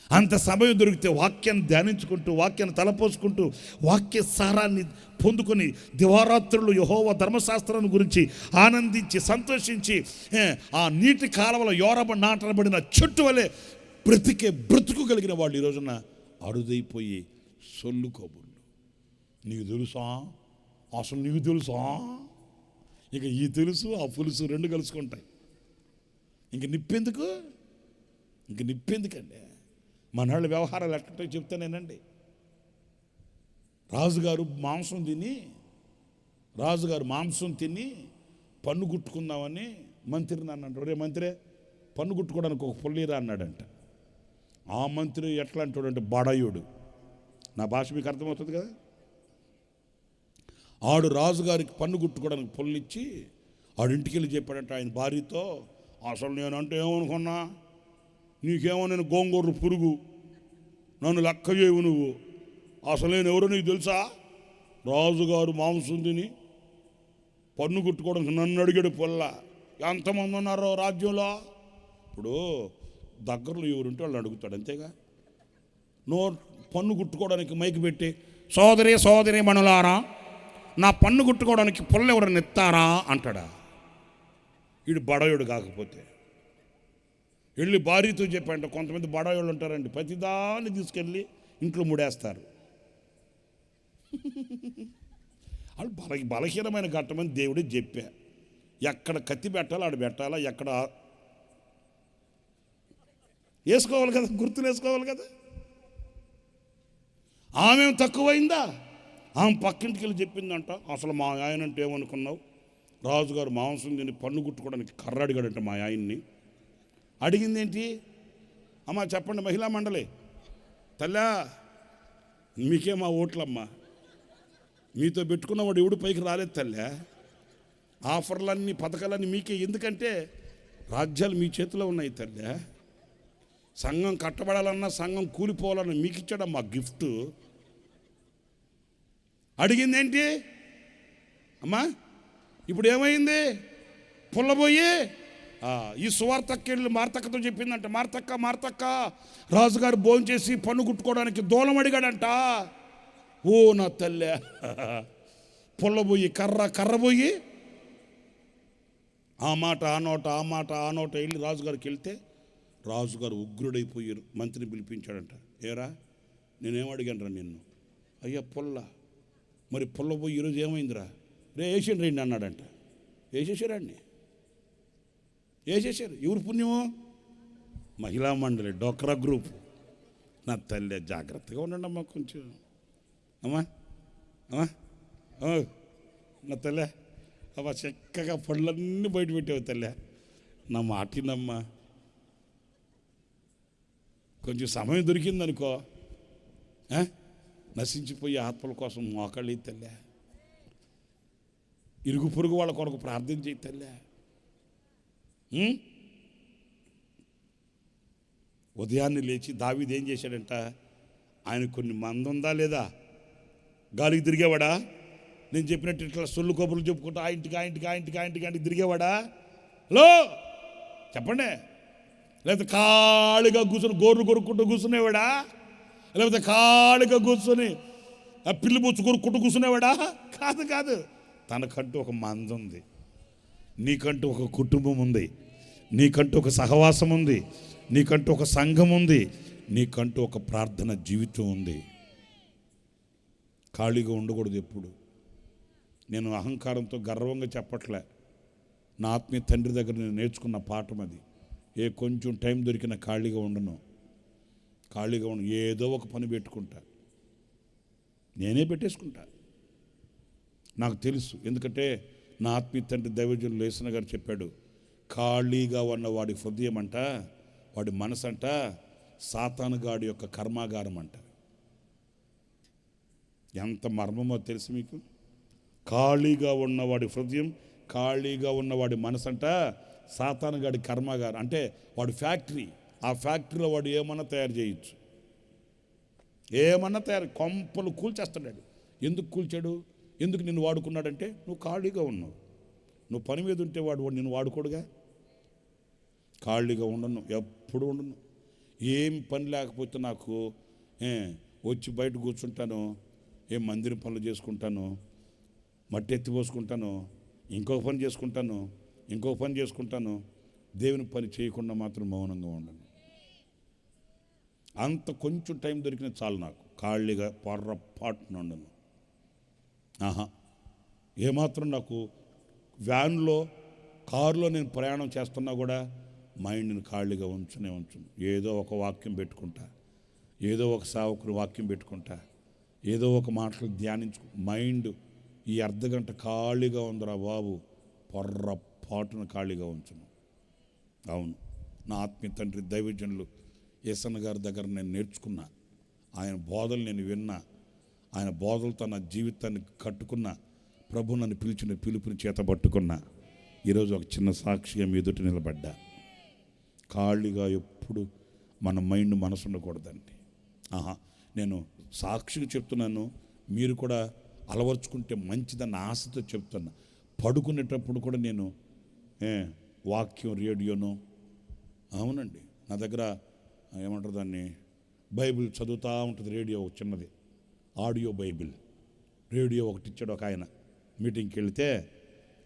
అంత సమయం దొరికితే వాక్యాన్ని ధ్యానించుకుంటూ, వాక్యాన్ని తలపోసుకుంటూ, వాక్య సారాన్ని పొందుకొని దివారాత్రులు యెహోవా ధర్మశాస్త్రాన్ని గురించి ఆనందించి సంతోషించి ఆ నీటి కాలవలో నాటబడిన చెట్టు వలె బ్రతుకు కలిగిన వాళ్ళు ఈ రోజున అరుదైపోయి సొల్లు కబుర్లు. నీకు తెలుసా, అసలు నీకు తెలుసా, ఇక ఈ తెలుసు ఆ పులుసు రెండు కలుసుకుంటాయి. ఇంక నిప్పెందుకండి? మన వ్యవహారాలు ఎట్లా చెప్తానేనండి. రాజుగారు మాంసం తిని పన్ను గుట్టుకుందామని మంత్రిని అన్నాడు. రే మంత్రే, పన్ను గుట్టుకోవడానికి ఒక పుల్లీరా అన్నాడంట. ఆ మంత్రి ఎట్లా అంటాడంటే బడాయుడు. నా భాష మీకు అర్థమవుతుంది కదా. ఆడు రాజుగారికి పన్ను గుట్టుకోవడానికి పుల్లిచ్చి ఆడింటికి వెళ్ళి చెప్పాడంట ఆయన భార్యతో, అసలు నేనంటే ఏమనుకున్నా, నీకేమో నేను గోంగూర పురుగు, నన్ను లెక్క చేయవు నువ్వు. అసలు నేను ఎవరో నీకు తెలుసా? రాజుగారు మాంసం తిని పన్ను గుట్టుకోవడానికి నన్ను అడిగాడు పొల్ల. ఎంతమంది ఉన్నారో రాజ్యంలో? ఇప్పుడు దగ్గరలో ఎవరుంటే వాళ్ళు అడుగుతాడు, అంతేగా. పన్ను గుట్టుకోవడానికి మైకి పెట్టి, సోదరి మనులారా, నా పన్ను గుట్టుకోవడానికి పొల్ల ఎవరైనా ఎత్తారా అంటాడా? వీడు బడాయుడు కాకపోతే. వెళ్ళి భార్యతో చెప్పండి. కొంతమంది బడాయోళ్ళు ఉంటారండి, ప్రతిదాన్ని తీసుకెళ్ళి ఇంట్లో ముడేస్తారు. వాళ్ళు బలహీనమైన ఘట్టమని దేవుడే చెప్పా. ఎక్కడ కత్తి పెట్టాలో ఆడ పెట్టాలా, ఎక్కడ వేసుకోవాలి కదా, గుర్తులు వేసుకోవాలి కదా. ఆమె తక్కువైందా? ఆమె పక్కింటికి వెళ్ళి చెప్పిందంట, అసలు మా ఆయన అంటే ఏమనుకున్నావు, రాజుగారు మాంసం తిని పన్ను గుట్టుకోవడానికి కర్ర అడిగాడంట మా ఆయన్ని. అడిగిందేంటి? అమ్మ చెప్పండి మహిళా మండలి, తల్లా మీకే మా ఓట్లమ్మా, మీతో పెట్టుకున్నవాడు ఎవడు పైకి రాలేదు తల్లా, ఆఫర్లన్నీ పథకాలన్నీ మీకే, ఎందుకంటే రాజ్యాలు మీ చేతిలో ఉన్నాయి తల్లా, సంఘం కట్టబడాలన్నా సంఘం కూలిపోవాలన్నా మీకు ఇచ్చాడమ్మా గిఫ్ట్. అడిగిందేంటి అమ్మా? ఇప్పుడు ఏమైంది? పుల్లబోయి ఈ సువార్తకెళ్ళి మార్తక్కతో చెప్పిందంట, మార్తక్క రాజుగారు భోజనం చేసి పన్ను గుట్టుకోవడానికి దూలం అడిగాడంట. ఓ నా తల్లే, పుల్లబోయి కర్రబోయి ఆ మాట ఆ నోట వెళ్ళి రాజుగారికి వెళ్తే రాజుగారు ఉగ్రుడైపోయారు. మంత్రిని పిలిపించాడంట. ఏరా నేనేం అడిగాను రా నిన్ను? అయ్యా పుల్ల, మరి పుల్లబోయి ఈరోజు ఏమైందిరా? వేసేయండి రండి అన్నాడంట. వేసేసారండి. ఎవరు పుణ్యమో? మహిళా మండలి, డోక్రా గ్రూప్. నా తల్లి జాగ్రత్తగా ఉండండి అమ్మా కొంచెం. అమ్మా నా తల్లే, అమ్మా చక్కగా పళ్ళన్నీ బయట పెట్టావు తల్లే, నా మాటినమ్మా. కొంచెం సమయం దొరికిందనుకో, నశించిపోయే ఆత్మల కోసం మోకాళ్ళు తల్లే, ఇరుగు పొరుగు వాళ్ళ కొరకు ప్రార్థన చేయి తల్లే. ఉదయాన్నే లేచి దావీదు ఏం చేశాడంట? ఆయన కొన్ని మంది ఉందా లేదా? గాలికి తిరిగేవాడా? నేను చెప్పినట్టు ఇట్లా సొల్లు కబుర్లు చెప్పుకుంటూ ఆ ఇంటికి తిరిగేవాడా? లో చెప్పండి. లేకపోతే ఖాళీగా కూర్చొని గోర్లు కొరుక్కుంటూ కూర్చునేవాడా? లేకపోతే ఖాళీగా కూర్చొని ఆ పిల్లి బొచ్చు కొరుక్కుంటూ కూర్చునేవాడా? కాదు. తనకంటూ ఒక మంది ఉంది, నీకంటూ ఒక కుటుంబం ఉంది, నీకంటూ ఒక సహవాసం ఉంది, నీకంటూ ఒక సంఘం ఉంది, నీకంటూ ఒక ప్రార్థన జీవితం ఉంది. ఖాళీగా ఉండకూడదు ఎప్పుడు. నేను అహంకారంతో గర్వంగా చెప్పట్లే, నా ఆత్మీయ తండ్రి దగ్గర నేను నేర్చుకున్న పాఠం అది. కొంచెం టైం దొరికిన ఖాళీగా ఉండను, ఏదో ఒక పని పెట్టుకుంటా, నేనే పెట్టేసుకుంటా. నాకు తెలుసు, ఎందుకంటే నా ఆత్మీయ తండ్రి దైవజనులు లేసిన గారు చెప్పాడు, ఖాళీగా ఉన్న వాడి హృదయం అంట, వాడి మనసు అంట సాతానుగాడి యొక్క కర్మాగారం అంట. ఎంత మర్మమో తెలుసు మీకు? ఖాళీగా ఉన్నవాడి హృదయం, ఖాళీగా ఉన్నవాడి మనసు అంట సాతానుగాడి కర్మాగారం. అంటే వాడి ఫ్యాక్టరీ, ఆ ఫ్యాక్టరీలో వాడు ఏమన్నా తయారు చేయొచ్చు. ఏమన్నా తయారు కొంపలు కూల్చేస్తున్నాడు. ఎందుకు కూల్చాడు? ఎందుకు నిన్ను వాడుకున్నాడంటే నువ్వు ఖాళీగా ఉన్నావు. నువ్వు పని మీద ఉంటే వాడు నిన్ను వాడుకోడుగా. ఖాళీగా ఉండను, ఎప్పుడు ఉండను. ఏం పని లేకపోతే నాకు వచ్చి బయట కూర్చుంటాను, ఏం మందిరం పనులు చేసుకుంటాను, మట్టి ఎత్తి పోసుకుంటాను, ఇంకొక పని చేసుకుంటాను. దేవుని పని చేయకుండా మాత్రం మౌనంగా ఉండను. అంత కొంచెం టైం దొరికిన చాలు నాకు. ఖాళీగా పొర్రపాటున ఉండను. ఏమాత్రం నాకు వ్యాన్లో, కారులో నేను ప్రయాణం చేస్తున్నా కూడా మైండ్ని ఖాళీగా ఉంచును. ఏదో ఒక వాక్యం పెట్టుకుంటా, ఏదో ఒక సేవకుని వాక్యం పెట్టుకుంటా, ఏదో ఒక మాటలు ధ్యానించు. మైండ్ ఈ అర్ధగంట ఖాళీగా ఉందిరా బాబు, పొర్రపాటున ఖాళీగా ఉంచును. అవును, నా ఆత్మీయ తండ్రి దైవజనులు యేసన్న గారి దగ్గర నేను నేర్చుకున్నా. ఆయన బోధలు నేను విన్నా. ఆయన బోధలతో నా జీవితాన్ని కట్టుకున్నా. ప్రభు నన్ను పిలిచిన పిలుపుని చేతబట్టుకున్నా. ఈరోజు ఒక చిన్న సాక్షిగా మీ ఎదుట నిలబడ్డా. ఖాళీగా ఎప్పుడు మన మైండ్ మనసు ఉండకూడదండి. నేను సాక్షిగా చెప్తున్నాను, మీరు కూడా అలవర్చుకుంటే మంచిదన్న ఆశతో చెప్తున్నా. పడుకునేటప్పుడు కూడా నేను వాక్యం రేడియోను, అవునండి, నా దగ్గర ఏమంటారు దాన్ని, బైబిల్ చదువుతూ ఉంటుంది. రేడియో చిన్నది ఆడియో బైబిల్ రేడియో ఒకటి ఇచ్చాడు ఒక ఆయన. మీటింగ్కి వెళితే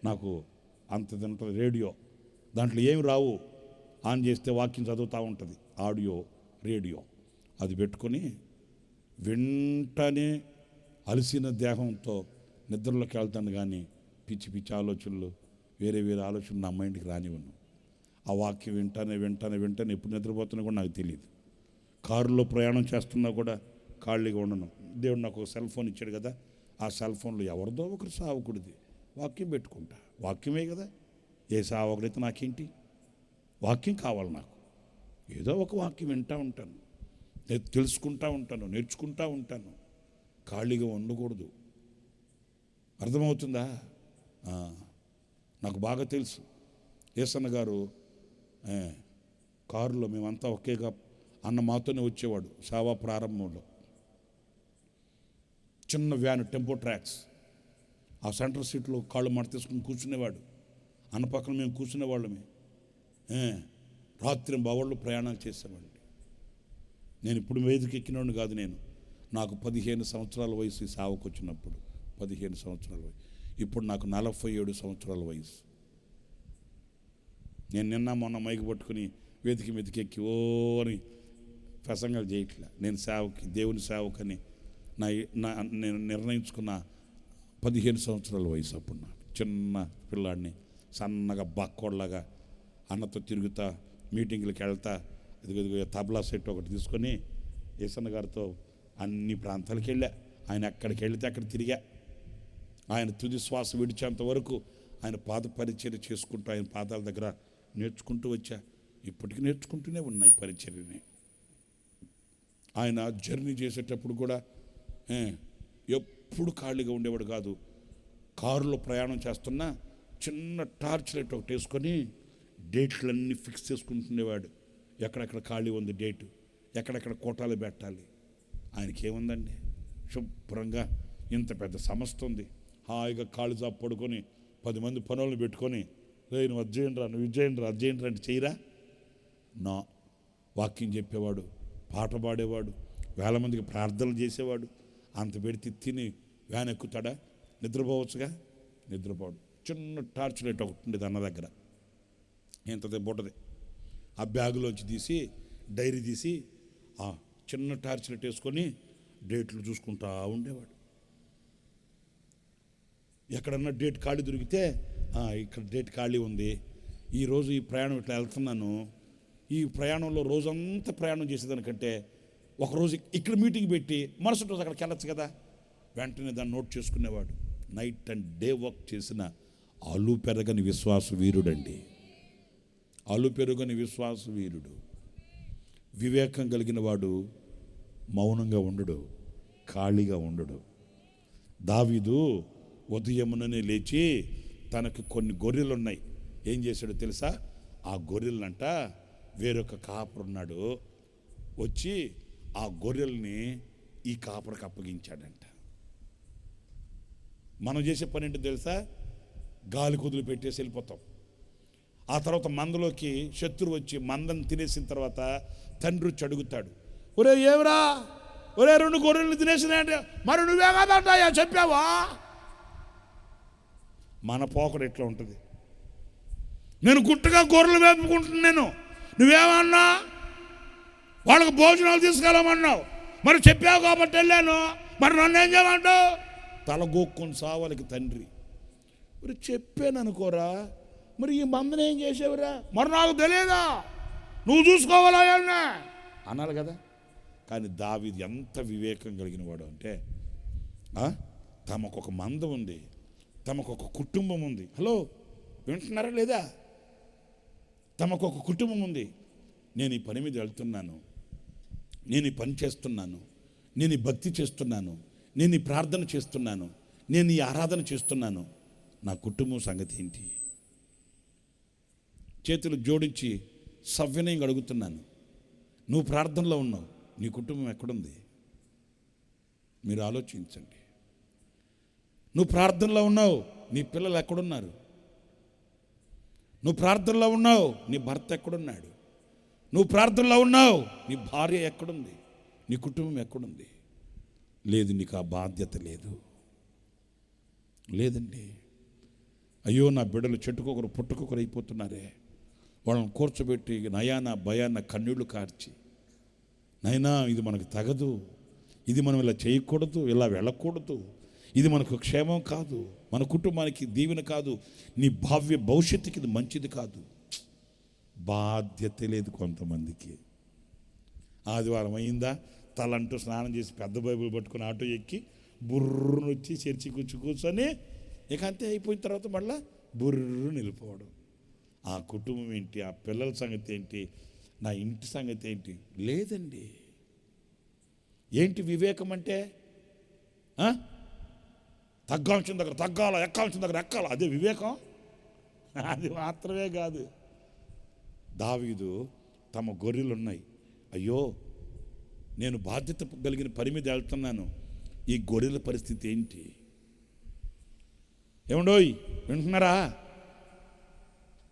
నాకు అంత ఉంటుంది రేడియో. దాంట్లో ఏమి రావు, ఆన్ చేస్తే వాక్యం చదువుతూ ఉంటుంది. ఆడియో రేడియో అది పెట్టుకొని వెంటనే అలసిన దేహంతో నిద్రలోకి వెళ్తాను. కానీ పిచ్చి పిచ్చి ఆలోచనలు, వేరే ఆలోచనలు నా మైండ్కి రానివ్వను. ఆ వాక్యం వెంటనే ఎప్పుడు నిద్రపోతున్నా కూడా నాకు తెలియదు. కారులో ప్రయాణం చేస్తున్నా కూడా ఖాళీగా ఉండను. దేవుడు నాకు ఒక సెల్ ఫోన్ ఇచ్చాడు కదా, ఆ సెల్ ఫోన్లో ఎవరిదో ఒకరు సావకుడిది వాక్యం పెట్టుకుంటా. వాక్యమే కదా, ఏ సావకుడైతే నాకేంటి, వాక్యం కావాలి నాకు. ఏదో ఒక వాక్యం వింటూ ఉంటాను, తెలుసుకుంటూ ఉంటాను, నేర్చుకుంటూ ఉంటాను. ఖాళీగా ఉండకూడదు. అర్థమవుతుందా? నాకు బాగా తెలుసు. యేసన్న గారు కారులో మేమంతా ఒకేగా అన్న మాతోనే వచ్చేవాడు. సేవా ప్రారంభంలో చిన్న వ్యాన్, టెంపో ట్రాక్స్, ఆ సెంటర్ సీట్లో కాళ్ళు మడ తీసుకుని కూర్చునేవాడు. అన్న పక్కన మేము కూర్చునేవాళ్ళమే. రాత్రి బావాళ్ళు ప్రయాణాలు చేసేవాడిని. నేను ఇప్పుడు వేదిక ఎక్కినవాడిని కాదు. నాకు 15 సంవత్సరాల వయసు ఈ సేవకు వచ్చినప్పుడు. 15 సంవత్సరాల వయసు. ఇప్పుడు నాకు 47 సంవత్సరాల వయసు. నేను నిన్న మొన్న మైకి పట్టుకుని వేదిక మీదకి ఎక్కి అని ప్రసంగాలు చేయట్లే. నేను సేవకి, దేవుని సేవకని నేను నిర్ణయించుకున్న 15 సంవత్సరాల వయసు. అప్పుడు నాకు చిన్న పిల్లాడిని, సన్నగా బక్కోడ్లాగా అన్నతో తిరుగుతా, మీటింగ్లకు వెళ్తా, ఇదిగో తబలా సెట్ ఒకటి తీసుకొని యేసన్న గారితో అన్ని ప్రాంతాలకు వెళ్ళా. ఆయన ఎక్కడికి వెళితే అక్కడ తిరిగా. ఆయన తుది శ్వాస విడిచేంత వరకు ఆయన పాద పరిచర్య చేసుకుంటూ ఆయన పాదాల దగ్గర నేర్చుకుంటూ వచ్చా. ఇప్పటికీ నేర్చుకుంటూనే ఉన్నాయి పరిచర్యని. ఆయన జర్నీ చేసేటప్పుడు కూడా ఎప్పుడు ఖాళీగా ఉండేవాడు కాదు. కారులో ప్రయాణం చేస్తున్నా చిన్న టార్చ్ లైట్ ఒకటి వేసుకొని డేట్లన్నీ ఫిక్స్ చేసుకుంటుండేవాడు. ఎక్కడెక్కడ ఖాళీ ఉంది డేటు, ఎక్కడెక్కడ కోటాలు పెట్టాలి. ఆయనకి ఏముందండి, శుభ్రంగా ఇంత పెద్ద సంస్థ ఉంది. హాయిగా కాళ్ళు జాపు పడుకొని 10 మంది పనులను పెట్టుకొని, నువ్వు అజ్జేయండిరా, నువ్వు ఇజ్జేయండిరా, అజ్జేయండిరా అంటే చేయరా? నా వాక్యం చెప్పేవాడు, పాట పాడేవాడు, 1000 మందికి ప్రార్థనలు చేసేవాడు. అంత పెడితే తిని వ్యాన్ ఎక్కుతాడా? నిద్రపోవచ్చుగా, నిద్రపోడు. చిన్న టార్చ్ లైట్ ఒకటి ఉండేది అన్న దగ్గర, ఇంతదే బుట్టది. ఆ బ్యాగులోంచి తీసి డైరీ తీసి ఆ చిన్న టార్చ్ లైట్ వేసుకొని డేట్లు చూసుకుంటా ఉండేవాడు. ఎక్కడన్నా డేట్ ఖాళీ దొరికితే ఇక్కడ డేట్ ఖాళీ ఉంది, ఈరోజు ఈ ప్రయాణం ఇట్లా వెళ్తున్నాను. ఈ ప్రయాణంలో రోజంతా ప్రయాణం చేసేదానికంటే ఒకరోజు ఇక్కడ మీటింగ్ పెట్టి మరుసటి రోజు అక్కడికి వెళ్ళచ్చు కదా, వెంటనే దాన్ని నోట్ చేసుకునేవాడు. నైట్ అండ్ డే వర్క్ చేసిన అలు పెరగని విశ్వాస వీరుడండి. అలు పెరుగని విశ్వాస వీరుడు. వివేకం కలిగిన వాడు మౌనంగా ఉండడు, ఖాళీగా ఉండడు. దావీదు ఉదయముననే లేచి తనకు కొన్ని గొర్రెలు ఉన్నాయి. ఏం చేశాడో తెలుసా? ఆ గొర్రెలనంట వేరొక కాపరున్నాడు వచ్చి ఆ గొర్రెల్ని ఈ కాపరికి అప్పగించాడంట. మనం చేసే పని ఏంటో తెలుసా? గాలి కుదులు పెట్టేసి వెళ్ళిపోతాం. ఆ తర్వాత మందలోకి శత్రువు వచ్చి మందని తినేసిన తర్వాత తండ్రి వచ్చి అడుగుతాడు, ఒరే ఏమిరా, ఒరే 2 గొర్రెలు తినేసినాయంటే, మరి నువ్వే కాదంటాయా చెప్పావా? మన పోకడు ఎట్లా ఉంటుంది? నేను గుట్టుగా గొర్రెలు వేపుకుంటున్నాను, నువ్వేమన్నా వాళ్ళకు భోజనాలు తీసుకెళ్ళమన్నావు, మరి చెప్పావు కాబట్టి వెళ్ళాను, మరి నన్ను ఏం చేయమంటావు? తలగోక్కొని సావాలకి తండ్రి. మరి చెప్పాను అనుకోరా, మరి ఈ మందని ఏం చేసేవరా? మరి నాకు తెలియదా, నువ్వు చూసుకోవాలా అన్నారు కదా. కానీ దావీదు ఎంత వివేకం కలిగిన వాడు అంటే, తమకొక మంద ఉంది, తమకొక కుటుంబం ఉంది. హలో, వింటున్నారా లేదా? తమకొక కుటుంబం ఉంది. నేను ఈ పని మీద వెళ్తున్నాను, నేను ఈ పని చేస్తున్నాను, నేను ఈ భక్తి చేస్తున్నాను, నేను ఈ ప్రార్థన చేస్తున్నాను, నేను ఈ ఆరాధన చేస్తున్నాను, నా కుటుంబం సంగతి ఏంటి? చేతులు జోడించి సవ్యనయంగా అడుగుతున్నాను, నువ్వు ప్రార్థనలో ఉన్నావు, నీ కుటుంబం ఎక్కడుంది? మీరు ఆలోచించండి. నువ్వు ప్రార్థనలో ఉన్నావు, నీ పిల్లలు ఎక్కడున్నారు? నువ్వు ప్రార్థనలో ఉన్నావు, నీ భర్త ఎక్కడున్నాడు? నువ్వు ప్రార్థనలో ఉన్నావు, నీ భార్య ఎక్కడుంది? నీ కుటుంబం ఎక్కడుంది? లేదు, నీకు ఆ బాధ్యత లేదు. లేదండి. అయ్యో, నా బిడ్డలు చెట్టుకొకరు పుట్టుకొకరు అయిపోతున్నారే, వాళ్ళని కూర్చోబెట్టి నయాన భయాన కన్నీళ్లు కార్చి, నైనా ఇది మనకు తగదు, ఇది మనం ఇలా చేయకూడదు, ఇలా వెళ్ళకూడదు, ఇది మనకు క్షేమం కాదు, మన కుటుంబానికి దీవెన కాదు, నీ భావ్య భవిష్యత్తుకి ఇది మంచిది కాదు. బాధ్యత లేదు కొంతమందికి. ఆదివారం అయిందా, తలంటూ స్నానం చేసి పెద్ద బైబిల్ పట్టుకుని ఆటో ఎక్కి బుర్రును వచ్చి చర్చి కూర్చొని ఇక అంతే అయిపోయిన తర్వాత మళ్ళీ బుర్రు నిలిపోవడం. ఆ కుటుంబం ఏంటి, ఆ పిల్లల సంగతి ఏంటి, నా ఇంటి సంగతి ఏంటి? లేదండి. ఏంటి వివేకం అంటే? తగ్గాల్సిన దగ్గర తగ్గాల, ఎక్కాల్సిన దగ్గర ఎక్కాల, అదే వివేకం? అది మాత్రమే కాదు. దావీదు తమ గొర్రెలు ఉన్నాయి, అయ్యో నేను బాధ్యత కలిగిన పని మీద వెళ్తున్నాను, ఈ గొర్రెల పరిస్థితి ఏంటి? ఏమండోయ్, వింటున్నారా?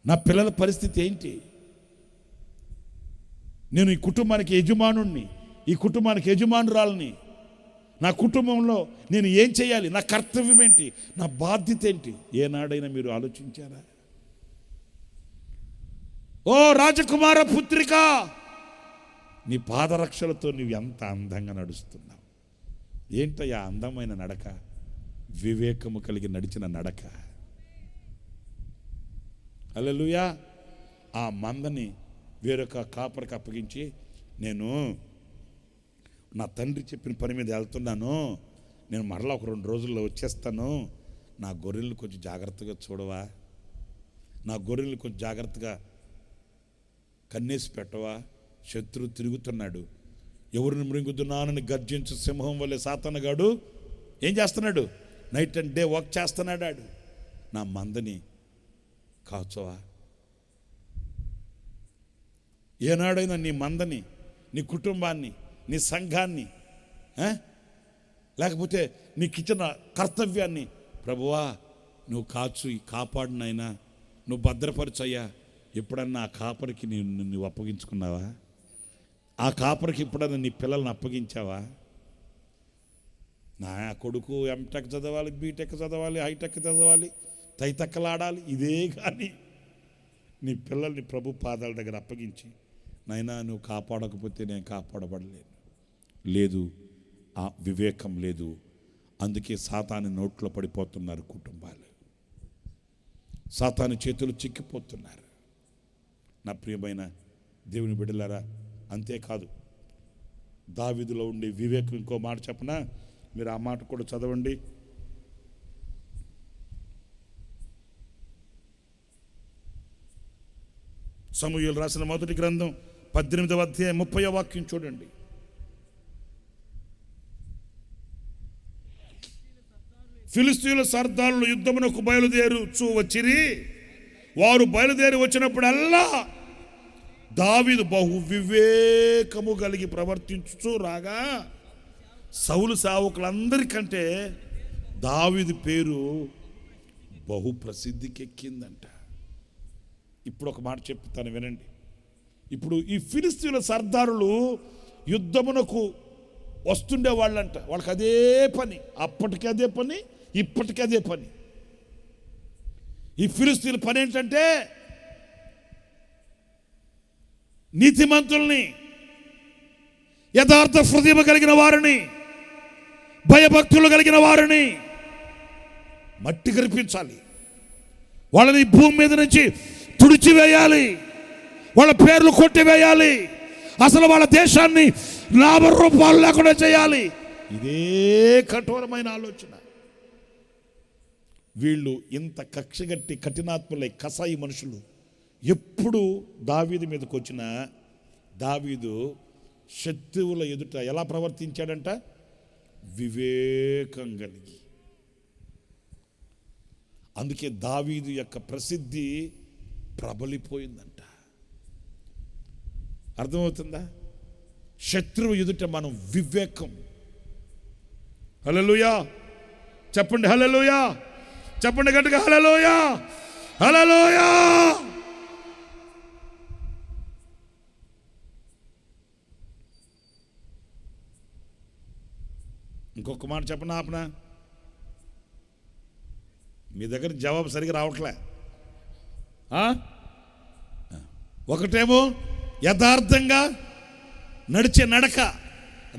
నా పిల్లల పరిస్థితి ఏంటి? నేను ఈ కుటుంబానికి యజమానుణ్ణి, ఈ కుటుంబానికి యజమానురాలని, నా కుటుంబంలో నేను ఏం చేయాలి, నా కర్తవ్యం ఏంటి, నా బాధ్యత ఏంటి? ఏనాడైనా మీరు ఆలోచించారా? ఓ రాజకుమార పుత్రిక, నీ పాదరక్షలతో నువ్వు ఎంత అందంగా నడుస్తున్నావు. ఏంటయ్యా అందమైన నడక? వివేకము కలిగి నడిచిన నడక. హల్లెలూయా. ఆ మందని వేరొక కాపరికి అప్పగించి, నేను నా తండ్రి చెప్పిన పని మీద వెళ్తున్నాను, నేను మరలా ఒక 2 రోజుల్లో వచ్చేస్తాను, నా గొర్రెలు కొంచెం జాగ్రత్తగా చూడవా, నా గొర్రెలు కొంచెం జాగ్రత్తగా కన్నేసి పెట్టవా, శత్రువు తిరుగుతున్నాడు, ఎవరిని మృంగుతున్నానని గర్జించు సింహం వల్లే సాతానుగాడు ఏం చేస్తున్నాడు? నైట్ అండ్ డే వర్క్ చేస్తున్నాడు. నా మందని కాచవా? ఏనాడైనా నీ మందని, నీ కుటుంబాన్ని, నీ సంఘాన్ని, లేకపోతే నీకు ఇచ్చిన కర్తవ్యాన్ని, ప్రభువా నువ్వు కాచు, కాపాడునైనా, నువ్వు భద్రపరచయ్యా, ఎప్పుడన్నా ఆ కాపరికి నువ్వు అప్పగించుకున్నావా? ఆ కాపరికి ఎప్పుడన్నా నీ పిల్లల్ని అప్పగించావా? నా కొడుకు ఎంటెక్ చదవాలి, బీటెక్ చదవాలి, హైటెక్ చదవాలి, తైతక్కలాడాలి, ఇదే కానీ నీ పిల్లల్ని ప్రభు పాదాల దగ్గర అప్పగించి, నైనా నువ్వు కాపాడకపోతే నేను కాపాడబడలేను. లేదు, ఆ వివేకం లేదు. అందుకే సాతాను నోట్లో పడిపోతున్నారు కుటుంబాలు, సాతాను చేతులు చిక్కిపోతున్నారు. నా ప్రియమైన దేవుని బిడ్డలారా, అంతేకాదు దావీదులో ఉండే వివేకం ఇంకో మాట చెప్పనా? మీరు ఆ మాట కూడా చదవండి. సమూయేలు రాసిన మొదటి గ్రంథం 18వ అధ్యాయం 30వ వాక్యం చూడండి. ఫిలిష్తీయుల సర్దారులు యుద్ధమునకు బయలుదేరుచూ వచ్చిరి. వారు బయలుదేరి వచ్చినప్పుడల్లా దావీదు బహు వివేకము కలిగి ప్రవర్తించుచూ రాగా సౌలు సేవకులందరికంటే దావీదు పేరు బహు ప్రసిద్ధికి ఎక్కిందంట. ఇప్పుడు ఒక మాట చెప్తాను వినండి. ఇప్పుడు ఈ ఫిలిస్తీన్ల సర్దారులు యుద్ధమునకు వస్తుండే వాళ్ళంట. వాళ్ళకి అదే పని, అప్పటికి అదే పని, ఇప్పటికీ అదే పని. ఈ ఫిలిస్తీన్ల పని ఏంటంటే నీతిమంతుల్ని, యథార్థ హృదయం కలిగిన వారిని, భయభక్తులు కలిగిన వారిని మట్టి కరిపించాలి. వాళ్ళని భూమి మీద నుంచి తుడిచివేయాలి, వాళ్ళ పేర్లు కొట్టివేయాలి, అసలు వాళ్ళ దేశాన్ని నామరూపాలు లేకుండా చేయాలి. ఇదే కఠోరమైన ఆలోచన. వీళ్ళు ఇంత కక్షగట్టి కఠినాత్ములై కసాయి మనుషులు ఎప్పుడు దావీదు మీదకి వచ్చినా దావీదు శత్రువుల ఎదుట ఎలా ప్రవర్తించాడంట? వివేకం కలిగి. అందుకే దావీదు యొక్క ప్రసిద్ధి ప్రబలిపోయిందంట. అర్థమవుతుందా? శత్రువు ఎదుట మనం వివేకం. హల్లెలూయా చెప్పండి, హల్లెలూయా చెప్పండి గట్టిగా, హల్లెలూయా హల్లెలూయా. ఇంకొక మాట చెప్పనా ఆపనా? మీ దగ్గర జవాబు సరిగా రావట్లే. ఒకటేమో యథార్థంగా నడిచే నడక,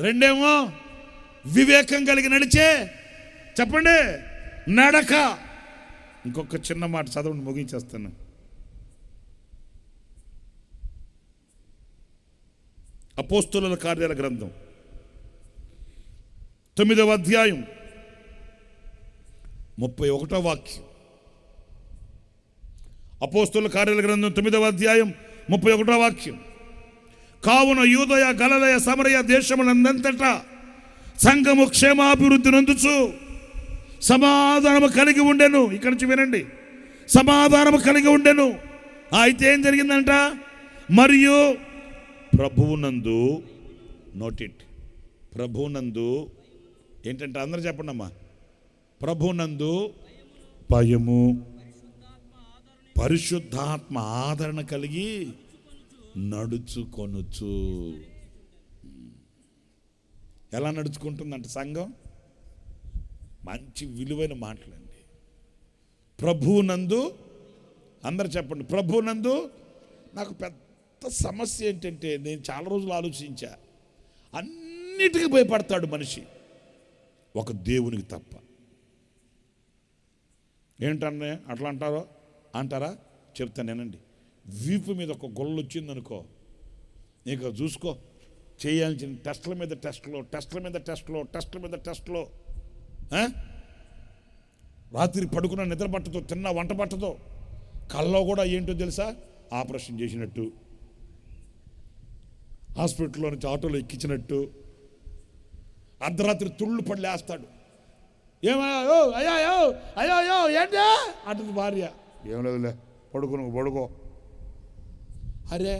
రెండేమో వివేకం కలిగి నడిచే చెప్పండి నడక. ఇంకొక చిన్న మాట చదవండి, ముగించేస్తాను. అపోస్తలుల కార్యాల గ్రంథం 9వ అధ్యాయం 31వ వాక్యం. అపోస్తలుల కార్యాల గ్రంథం 9వ అధ్యాయం 31వ వాక్యం. కావున యూదయ, గలిలయ, సమరయ దేశములందంతటా సంఘము క్షేమాభివృద్ధి నొందుచు సమాధానము కలిగి ఉండెను. ఇక్కడి నుంచి వినండి, సమాధానము కలిగి ఉండెను. అయితే ఏం జరిగిందంట? మరియు ప్రభువునందు, నోటిట్, ప్రభువునందు ఏంటంటే అందరూ చెప్పండి అమ్మా, ప్రభువునందు భయము, పరిశుద్ధాత్మ ఆదరణ కలిగి నడుచుకొనుచు. ఎలా నడుచుకుంటుందంట సంఘం? మంచి విలువైన మాటలండి. ప్రభువునందు, అందరు చెప్పండి ప్రభువునందు. నాకు పెద్ద సమస్య ఏంటంటే నేను చాలా రోజులు ఆలోచించా, అన్నిటికీ భయపడతాడు మనిషి, ఒక దేవునికి తప్ప. ఏంటన్నా అట్లా అంటారా? చెప్తానేనండి. వీపు మీద ఒక గొల్ల వచ్చిందనుకో, నీకు చూసుకో, చేయాల్సిన టెస్టుల మీద టెస్టులు. రాత్రి పడుకున్న నిద్ర పట్టదో, తిన్న వంట పట్టదో, కల్లో కూడా ఏంటో తెలుసా, ఆపరేషన్ చేసినట్టు, హాస్పిటల్లో నుంచి ఆటోలో ఎక్కించినట్టు, అర్ధరాత్రి తుళ్ళు పడి లేస్తాడు. ఏమయ్యో అయ్యో అయ్యో ఏంటి అంటుంది భార్య. ఏం లేదులే, పడుకో. అరే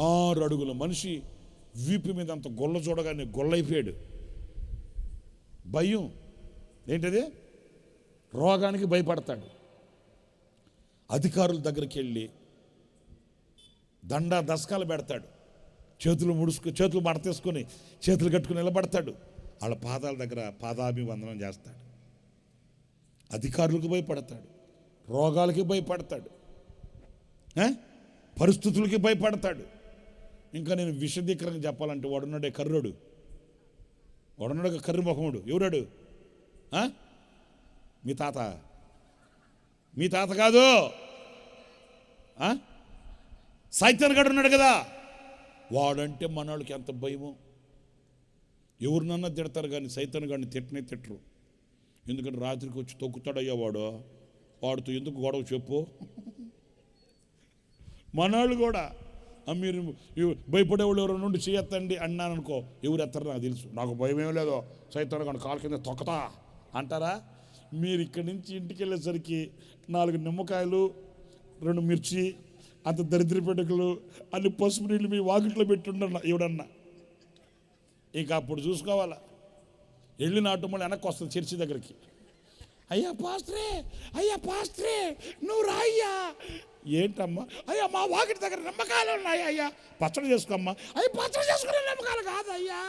6 అడుగుల మనిషి వీపు మీద అంత గొల్ల చూడగానే గొల్లైపోయాడు. భయం ఏంటది? రోగానికి భయపడతాడు. అధికారుల దగ్గరికి వెళ్ళి దశకాలు పెడతాడు. చేతులు మడతేసుకొని చేతులు కట్టుకుని నిలబడతాడు. వాళ్ళ పాదాల దగ్గర పాదాభివందనం చేస్తాడు. అధికారులకు భయపడతాడు, రోగాలకి భయపడతాడు, పరిస్థితులకి భయపడతాడు. ఇంకా నేను విశదీకరంగా చెప్పాలంటే వాడున్నాడే కర్రుడు, వాడున్నాడు కర్రి ముఖముడు. ఎవరాడు? మీ తాత కాదు, సైతాన్ గడు ఉన్నాడు కదా, వాడంటే మనవాళ్ళకి ఎంత భయమో. ఎవరినన్నా తిడతారు కానీ సైతాన్ గాడిని తిట్టరు. ఎందుకంటే రాత్రికి వచ్చి తొక్కుతాడయ్యా వాడితో ఎందుకు గొడవ చెప్పు. మనవాళ్ళు కూడా మీరు భయపడేవాళ్ళు ఎవరు నుండి చేయొద్దండి అన్నాను అనుకో, ఎవరు ఎత్తారో నాకు తెలుసు, నాకు భయం ఏం లేదో, సైతాన్ గాడిని కాలు కింద తొక్కతా అంటారా? మీరు ఇక్కడి నుంచి ఇంటికి వెళ్ళేసరికి 4 నిమ్మకాయలు, 2 మిర్చి, అంత దరిద్ర పెట్టుకలు, అన్ని పసుపు నీళ్ళు మీ వాకిట్లో పెట్టుండన్నా ఎవడన్నా. ఇంకా అప్పుడు చూసుకోవాలా. వెళ్ళిన ఆటోమూలు వెనక్కి వస్తుంది చర్చి దగ్గరికి. అయ్యా పాస్టరే నువ్వు రాయ్యా. ఏంటమ్మా? అయ్యా మా వాకిటి దగ్గర నిమ్మకాయలు ఉన్నాయి అయ్యా, పచ్చడి చేసుకోమ్మా. పచ్చడి చేసుకునే నిమ్మకాయలు కాదయ్యా.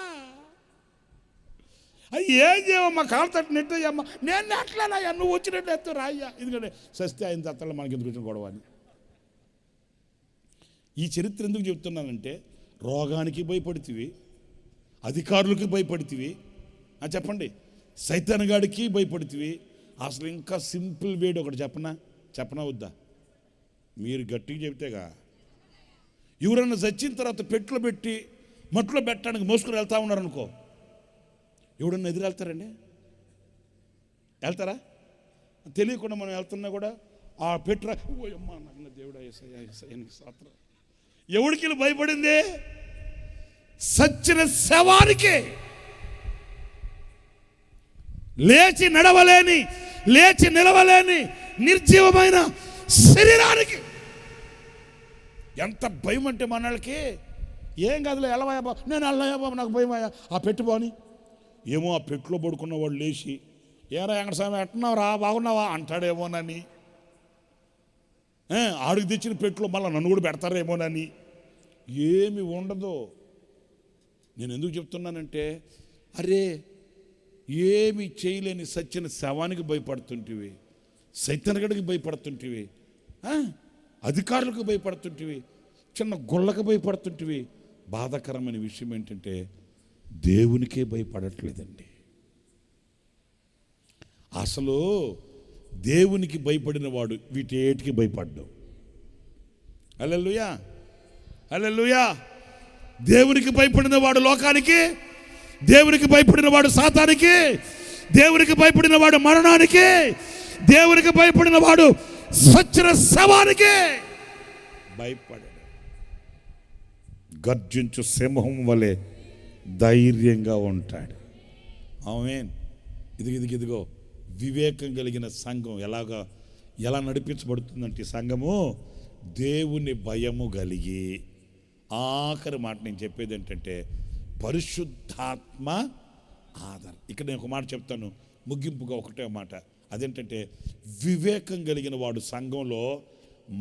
ఏం చేయమ్మా, కాలు తట్టు నెట్టయ్యమ్మా. నేను నెట్టలేనయ్యా, నువ్వు వచ్చినట్టు ఎత్తు రాయ్యా. ఎందుకంటే సస్తే అయిన తత్తలో మనకి ఎందుకు వచ్చిన గొడవ అని. ఈ చరిత్ర ఎందుకు చెప్తున్నానంటే, రోగానికి భయపడితివి, అధికారులకి భయపడితివి, చెప్పండి, సైతాన్గాడికి భయపడితివి. అసలు ఇంకా సింపుల్ వేడి ఒకటి చెప్పనా వద్దా? మీరు గట్టిగా చెబితేగా. ఎవరన్నా చచ్చిన తర్వాత పెట్లో పెట్టి మట్లో పెట్టడానికి మోసుకుని వెళ్తా ఉన్నారనుకో, ఎవడన్నా ఎదురు వెళ్తారా? తెలియకుండా మనం వెళ్తున్నా కూడా ఆ పెట్రా, ఓ అమ్మా నన్న దేవుడా ఏసయ్యానికి స్తోత్రం. ఎవడికి భయపడింది? సచ్చిన శవానికి, లేచి నడవలేని, లేచి నిలవలేని నిర్జీవమైన శరీరానికి ఎంత భయం అంటే మనకి. ఏం కాదులే, ఎలవయ్యా బాబు, నేను వెళ్ళయ్యా బాబు, నాకు భయమయ్యా, ఆ పెట్టు పోని. ఏమో ఆ పెట్టులో పడుకున్న వాడు లేచి, ఏరా వెంకటస్వామి ఎట్టున్నావురా, బాగున్నావా అంటాడేమోనని, ఆడికి తెచ్చిన పెట్టులో మళ్ళీ నన్ను కూడా పెడతారేమోనని. ఏమి ఉండదు. నేను ఎందుకు చెప్తున్నానంటే, అరే ఏమి చేయలేని సచ్చిన శవానికి భయపడుతుంటివి, సైతాన్గాడికి భయపడుతుంటివి, అధికారులకు భయపడుతుంటివి, చిన్న గొళ్ళకు భయపడుతుంటివి. బాధాకరమైన విషయం ఏంటంటే, దేవునికే భయపడట్లేదండి. అసలు దేవునికి భయపడిన వాడు వీటేటికి భయపడ్డావు. హల్లెలూయా, హల్లెలూయా. దేవునికి భయపడిన వాడు లోకానికి, దేవునికి భయపడిన వాడు సాతానికి, దేవునికి భయపడిన వాడు మరణానికి, దేవునికి భయపడిన వాడు సచ్చిన శవానికి భయపడాడు. గర్జించు సింహం వలె ధైర్యంగా ఉంటాడు. ఆమేన్. ఇదిగో వివేకం కలిగిన సంఘం ఎలా నడిపించబడుతుందంటే, సంఘము దేవుని భయము కలిగి, ఆఖరి మాట నేను చెప్పేది ఏంటంటే, పరిశుద్ధాత్మ ఆదరణ. ఇక్కడ నేను ఒక మాట చెప్తాను ముగింపుగా, ఒకటే మాట. అదేంటంటే, వివేకం కలిగిన వాడు సంఘంలో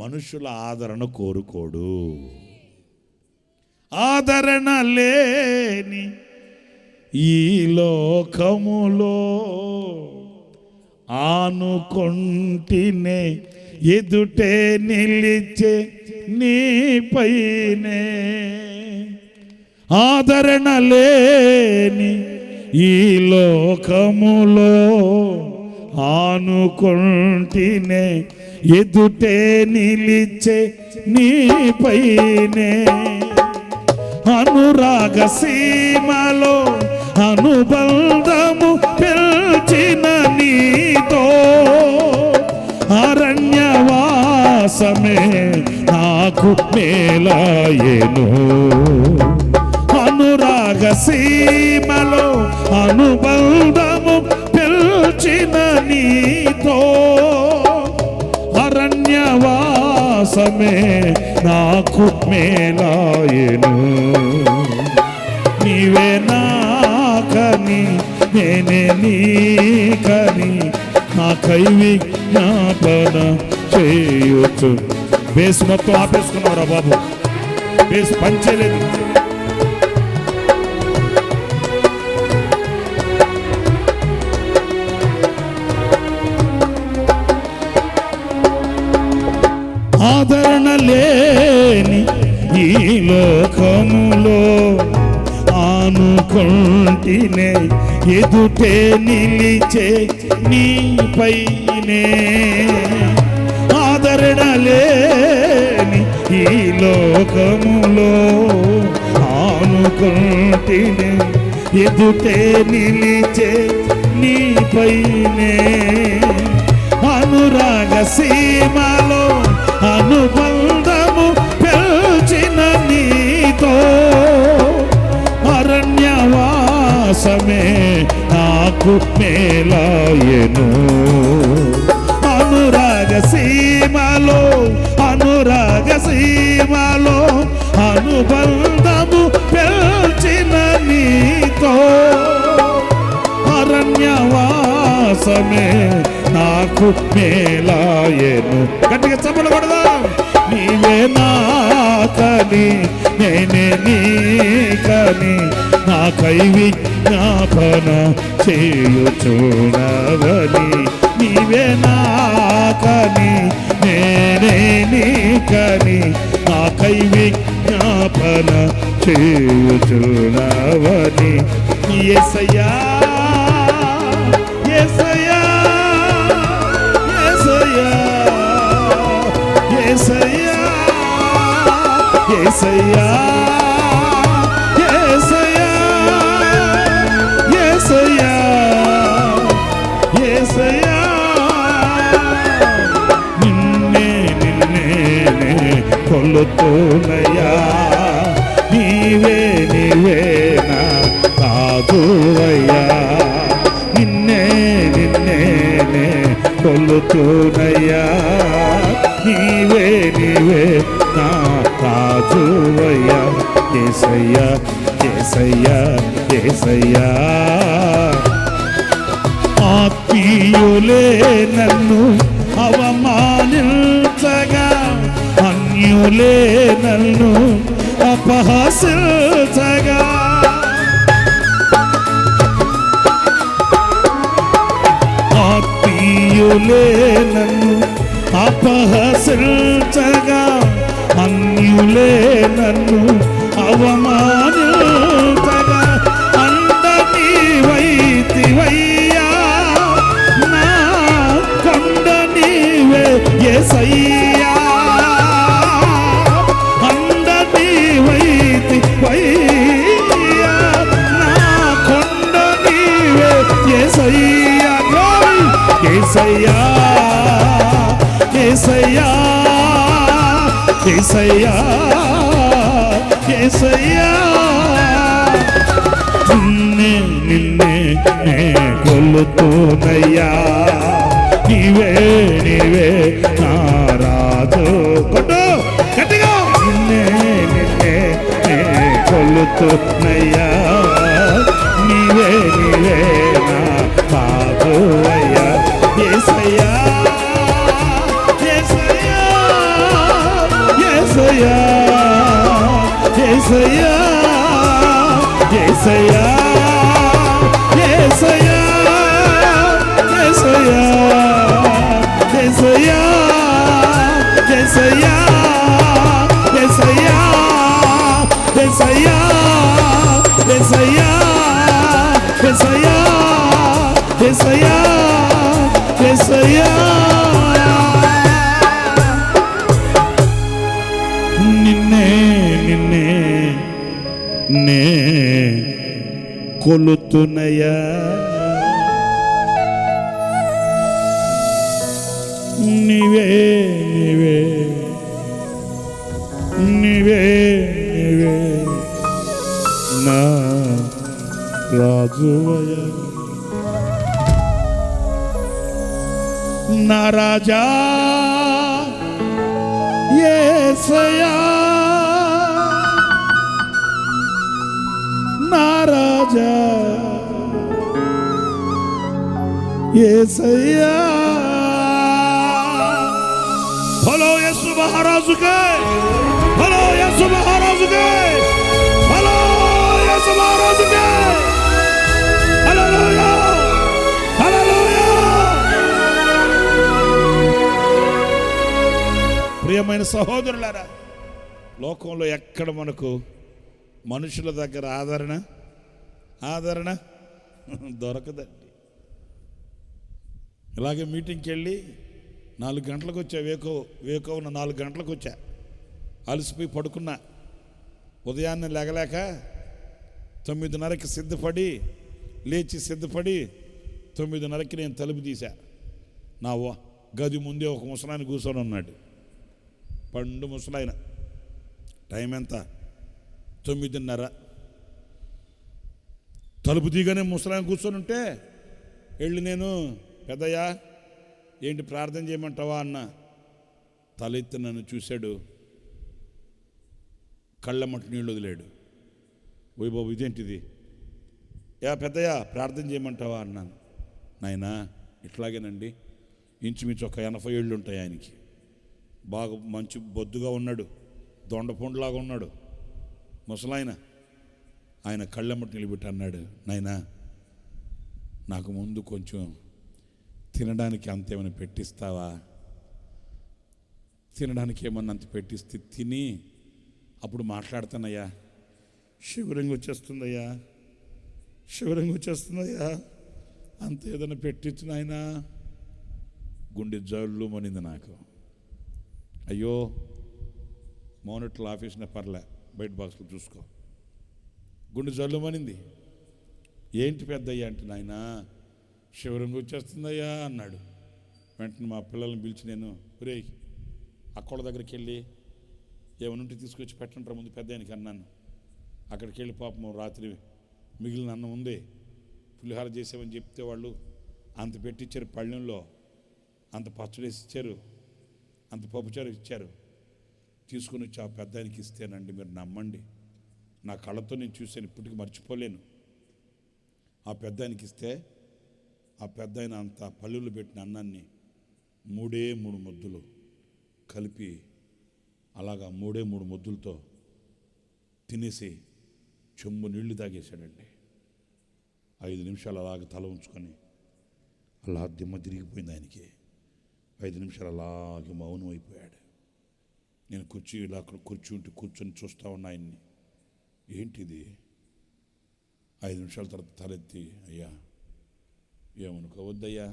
మనుషుల ఆదరణ కోరుకోడు. ఆదరణ లేని ఈ లోకములో ఆనుకొంటినే ఎదుటే నిలిచే నీపైనే. ఆదరణ లేని ఈ లోకములో ఆనుకొంటినే ఎదుటే నిలిచే నీపైనే. అనురాగ సీమలో అనుబంధము పెంచిన నీతో అరణ్యవాసమే నాకు మేలాయెను. అనురాగ సీమలో అనుబంధము పెంచిన నీతో అరణ్యవాసమే నాకు మేలాయెను. నీవే నాకని నేనే నీకని నాకై విజ్ఞాపన చేయొచ్చు. బేస్ మొత్తం ఆపేసుకున్నారా బాబు? బేస్ పంచలేదు. ఆదరణ లేని ఈ లోకములో ఆనుకొంటినే ఎదుటే నిలిచే నీపైనే. ఆదరణ లేని ఈ లోకములో ఆనుకొంటినే ఎదుటే నిలిచే నీపైనే. అనురాగ సీమలో అనుబంధము పెంచిన నీతో అరణ్యవాసమే నాకు మేలాయెను. అనురాగ సీమలో అనుబంధము పెంచిన నీతో నాకు మేలాయను. గట్టిగా చప్పలు కొడదాం. నీవే నాకని నేనే నీకని నాకై విజ్ఞాపన చేయుచున్నవని. నీవే నాకని నేనే నీకని నాకై విజ్ఞాపన చేయుచున్నవని. యేసయ్యా యేసయ్యా యేసయ్యా యేసయ్యా యేసయ్యా యేసయ్యా యేసయ్యా నిన్నే నిన్నే కొలుతున్నయ్యా. నీవే నీవే నా రాజువయ్యా. నిన్నే నిన్నే కొలుతున్నయ్యా. నీవే నీవే నా రాజువయ్యా. యేసయ్యా యేసయ్యా యేసయ్యా. ఆత్మీయులే నన్ను అవమానించగా అన్యులే నన్ను అపహసించగా ఆత్మీయులే నన్ను అపహసించగా అన్యులే నన్ను అవమానించగా అండ నీవైతివయ్యా నా కొండ నీవే యేసయ్యా. అండ నీవైతివయ్యా నా కొండ నీవే యేసయ్యా. యేసయ్యా యేసయ్యా యేసయ్యా యేసయ్యా. నిన్నే నిన్నే కొలుతున్నయ్యా. నీవే నీవే నా రాజు. కొట్టు గట్టిగా. నిన్నే నిన్నే కొలుతున్నయ్యా. నీవే నీవే నా రాజువయ్యా. యేసయ్యా యేసయ్యా యేసయ్యా యేసయ్యా యేసయ్యా యేసయ్యా యేసయ్యా యేసయ్యా యేసయ్యా యేసయ్యా యేసయ్యా యేసయ్యా యేసయ్యా యేసయ్యా యేసయ్యా. నిన్నే నిన్నే నే కొలుతున్నయ్యా. నీవే నీవే నీవే నీవే నా రాజువయ్యా. నా రాజా యేసయ్యా. నా రాజా యేసయ్యా. హలో యేసు మహారాజుకే. హలో యేసు మహారాజుకే. హలో యేసు మహారాజుకే. హల్లెలూయా హల్లెలూయా. ప్రియమైన సహోదరులారా, లోకంలో ఎక్కడ మనకు మనుషుల దగ్గర ఆదరణ దొరకదండి. ఇలాగే మీటింగ్కి వెళ్ళి 4 గంటలకు వచ్చా. వేకోవున 4 గంటలకు వచ్చా. అలసిపోయి పడుకున్నా. ఉదయాన్నే లేగలేక 9:30కి లేచి సిద్ధపడి 9:30కి నేను తలుపు తీశా. నా గది ముందే ఒక ముసలాయన కూర్చొని ఉన్నాడు. పండు ముసలాయన. టైం ఎంత? 9:30. తలుపు తీగానే ముసలాయన కూర్చొని ఉంటే వెళ్ళి నేను, పెద్దయ్యా ఏంటి ప్రార్థన చేయమంటావా అన్న. తలెత్తి నన్ను చూశాడు. కళ్ళమ్మటి నీళ్ళు వదిలాడు. ఓయ్ బాబు ఇదేంటిది? పెద్దయ్యా ప్రార్థన చేయమంటావా అన్నాను. నాయనా ఇట్లాగేనండి, ఇంచుమించు ఒక 80 ఏళ్ళు ఉంటాయి ఆయనకి. బాగా మంచి బొద్దుగా ఉన్నాడు, దొండపొండులాగా ఉన్నాడు ముసలాయన. ఆయన కళ్ళెమ్మటి నిలబెట్టి అన్నాడు, నాయనా నాకు ముందు కొంచెం తినడానికి అంతేమైనా పెట్టిస్తావా? తినడానికి ఏమన్నా అంత పెట్టిస్తే తిని అప్పుడు మాట్లాడతానయ్యా. శివరంగా వచ్చేస్తుందయ్యా, శివరంగా వచ్చేస్తుందయ్యా, అంత ఏదైనా పెట్టించు నాయనా. గుండె జల్లు మనింది నాకు. అయ్యో మోనిటర్ ఆఫీస్నే పర్లే, బయట బాక్స్లో చూసుకో. గుండె జల్లు మనింది. ఏంటి పెద్దయ్యా అంటే, నాయనా శివరంగా వచ్చేస్తుందయ్యా అన్నాడు. వెంటనే మా పిల్లల్ని పిలిచి నేను, ఒరేయ్ అక్కోళ్ళ దగ్గరికి వెళ్ళి ఏమనుంటే తీసుకొచ్చి పెట్టంటారా ముందు పెద్ద ఆయనకి అన్నాను. అక్కడికి వెళ్ళి పాపం రాత్రి మిగిలిన అన్నం ఉంది, పులిహార చేసామని చెప్తే వాళ్ళు అంత పెట్టించారు. పళ్ళెంలో అంత పచ్చడేసి ఇచ్చారు, అంత పప్పుచారు ఇచ్చారు. తీసుకుని వచ్చి ఆ పెద్ద ఆయనకి ఇస్తేనండి, మీరు నమ్మండి, నా కళ్ళతో నేను చూశాను, ఇప్పటికి మర్చిపోలేను. ఆ పెద్ద ఆయనకి ఇస్తే ఆ పెద్ద ఆయన అంత పళ్ళులు పెట్టిన అన్నాన్ని 3 ముద్దలు కలిపి అలాగా 3 ముద్దలతో తినేసి చెంబు నీళ్లు తాగేశాడండి. 5 నిమిషాలు అలాగ తల ఉంచుకొని అలా దిమ్మ తిరిగిపోయింది ఆయనకి. 5 నిమిషాలు అలాగే మౌనం అయిపోయాడు. నేను ఇలా అక్కడ కూర్చొని చూస్తూ ఉన్నా ఆయన్ని. ఏంటిది? 5 నిమిషాల తర్వాత తలెత్తి, అయ్యా ఏమనుకోవద్దయ్యా,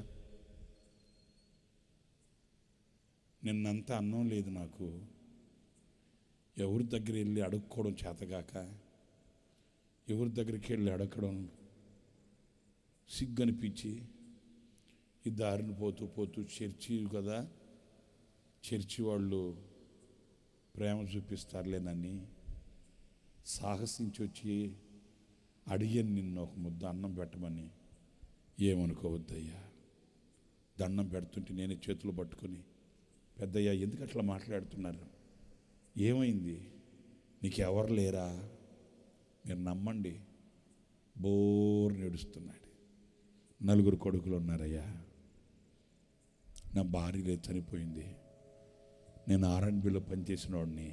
నిన్నంతా అన్నం లేదు నాకు, ఎవరి దగ్గర వెళ్ళి అడుక్కోవడం చేతగాక, ఎవరి దగ్గరికి వెళ్ళి అడగడం సిగ్గనిపించి ఈ దారిని పోతూ చర్చి కదా, చర్చి వాళ్ళు ప్రేమ చూపిస్తారులేనని సాహసించి వచ్చి అడిగాను నిన్ను ఒక ముద్ద అన్నం పెట్టమని. ఏమనుకోవద్దయ్యా, దండం పెడుతుంటే నేనే చేతులు పట్టుకొని, పెద్దయ్యా ఎందుకు అట్లా మాట్లాడుతున్నారు, ఏమైంది, నీకు ఎవరు లేరా? మీరు నమ్మండి, బోర్ని ఏడుస్తున్నాడు. 4 కొడుకులు ఉన్నారయ్యా, నా భార్య లేదు, చనిపోయింది. నేను R&Bలో పనిచేసిన వాడిని.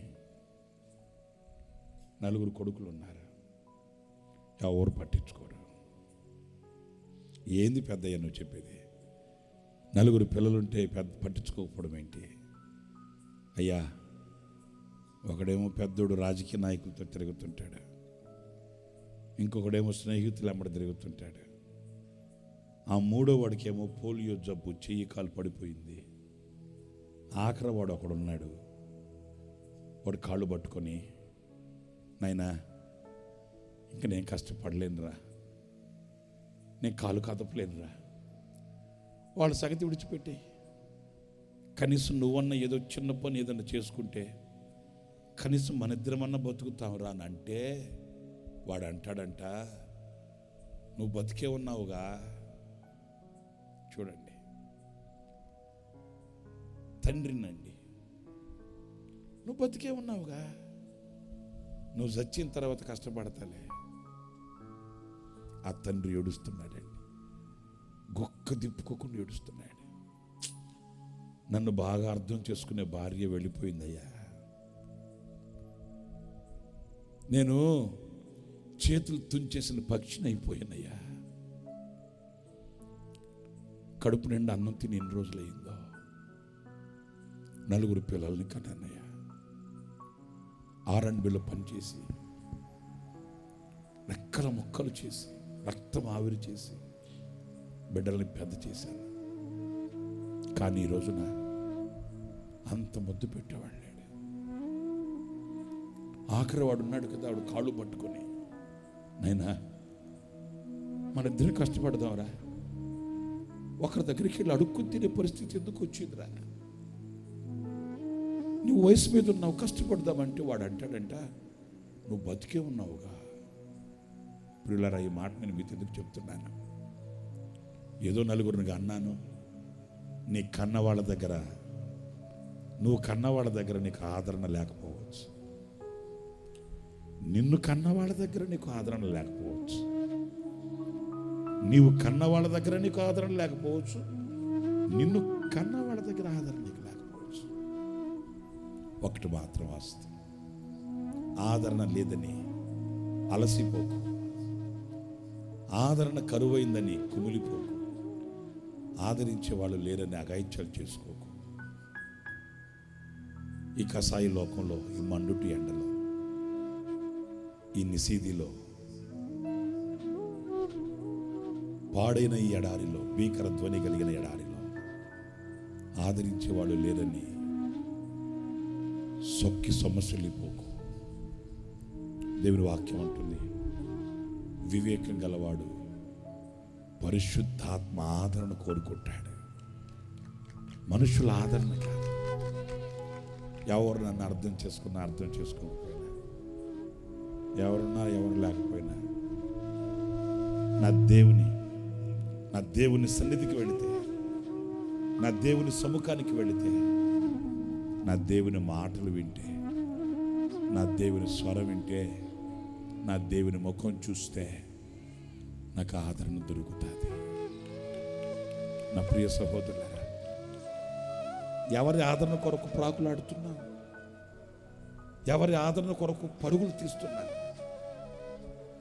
4 కొడుకులు ఉన్నారు, ఎవరు పట్టించుకోరు. ఏంది పెద్దయ్య నువ్వు చెప్పేది? 4 పిల్లలుంటే పట్టించుకోకపోవడం ఏంటి? అయ్యా, ఒకడేమో పెద్దోడు రాజకీయ నాయకులతో తిరుగుతుంటాడు, ఇంకొకడేమో స్నేహితులు అమ్మడ తిరుగుతుంటాడు. ఆ 3వ వాడికేమో పోలియో జబ్బు, చెయ్యి కాలు పడిపోయింది. ఆఖరి వాడు ఒకడున్నాడు, వాడు కాళ్ళు పట్టుకొని, నాయనా ఇంకా నేను కష్టపడలేనురా, నేను కాలు కదపలేనురా, వాళ్ళ సంగతి విడిచిపెట్టి కనీసం నువ్వన్నా ఏదో చిన్న పని ఏదన్నా చేసుకుంటే కనీసం మన ఇద్దరమన్నా బతుకుతావురా అని అంటే, వాడు అంటాడంట, నువ్వు బతికే ఉన్నావుగా. చూడండి, తండ్రినండి, నువ్వు బతికే ఉన్నావుగా, నువ్వు చచ్చిన తర్వాత కష్టపడతాలే. ఆ తండ్రి ఏడుస్తున్నాడండి, గొక్క దిప్పుకోకుండా ఏడుస్తున్నాడు. నన్ను బాగా అర్థం చేసుకునే భార్య వెళ్ళిపోయిందయ్యా. నేను చేతులు తుంచేసిన పక్షిని అయిపోయానయ్యా. కడుపు నిండా అన్నం తిని ఎన్ని రోజులయ్యిందో. 4 పిల్లల్ని కన్నానయ్యా. R&Bలో పనిచేసి రెక్కల ముక్కలు చేసి రక్తం ఆవిరి చేసి బిడ్డల్ని పెద్ద చేశాను. కానీ ఈ రోజున అంత ముద్దు పెట్టేవాడు లేడు. ఆఖరి వాడు ఉన్నాడు కదా, వాడు కాళ్ళు పట్టుకొని, నైనా మన ఇద్దరు కష్టపడదాంరా, ఒకరి దగ్గరికి వెళ్ళి అడుక్కుని తినే పరిస్థితి ఎందుకు వచ్చిందిరా, నువ్వు వయసు మీద ఉన్నావు, కష్టపడదామంటే వాడు అంటాడంట, నువ్వు బతికే ఉన్నావుగా. ప్రియులారా, ఈ మాట నేను మీతో ఎందుకు చెప్తున్నాను? ఏదో 4 అన్నాను. నీ కన్నవాళ్ళ దగ్గర, నువ్వు కన్నవాళ్ళ దగ్గర నీకు ఆదరణ లేకపోవచ్చు, నిన్ను కన్నవాళ్ళ దగ్గర నీకు ఆదరణ లేకపోవచ్చు, నీవు కన్నవాళ్ళ దగ్గర నీకు ఆదరణ లేకపోవచ్చు, నిన్ను కన్నా వాళ్ళ దగ్గర ఆదరణ నీకు లేకపోవచ్చు. ఒకటి మాత్రం వాస్తవం, ఆదరణ లేదని అలసిపోకు, ఆదరణ కరువైందని కుమిలిపోకు, ఆదరించే వాళ్ళు లేరని అగాయిత్యాలు చేసుకోకు. ఈ కసాయి లోకంలో, ఈ మండుటి ఎండలో, ఈ నిశీదిలో, పాడైన ఈ ఎడారిలో, భీకర ధ్వని కలిగిన ఎడారిలో ఆదరించే వాళ్ళు లేరని సొక్కి సొమ్మసిల్లిపోకు. దేవుని వాక్యం అంటుంది, వివేకం గలవాడు పరిశుద్ధాత్మ ఆదరణ కోరుకుంటాడు, మనుషుల ఆదరణ కాదు. ఎవరు నన్ను అర్థం చేసుకున్నా అర్థం చేసుకోకపోయినా, ఎవరున్నా ఎవరు లేకపోయినా, నా దేవుని సన్నిధికి వెళితే, నా దేవుని సముఖానికి వెళితే, నా దేవుని మాటలు వింటే, నా దేవుని స్వరం వింటే, నా దేవుని ముఖం చూస్తే నాకు ఆదరణ దొరుకుతుంది. నా ప్రియ సహోదరులారా, ఎవరి ఆదరణ కొరకు ప్రాకులాడుతున్నావు? ఎవరి ఆదరణ కొరకు పరుగులు తీస్తున్నావు?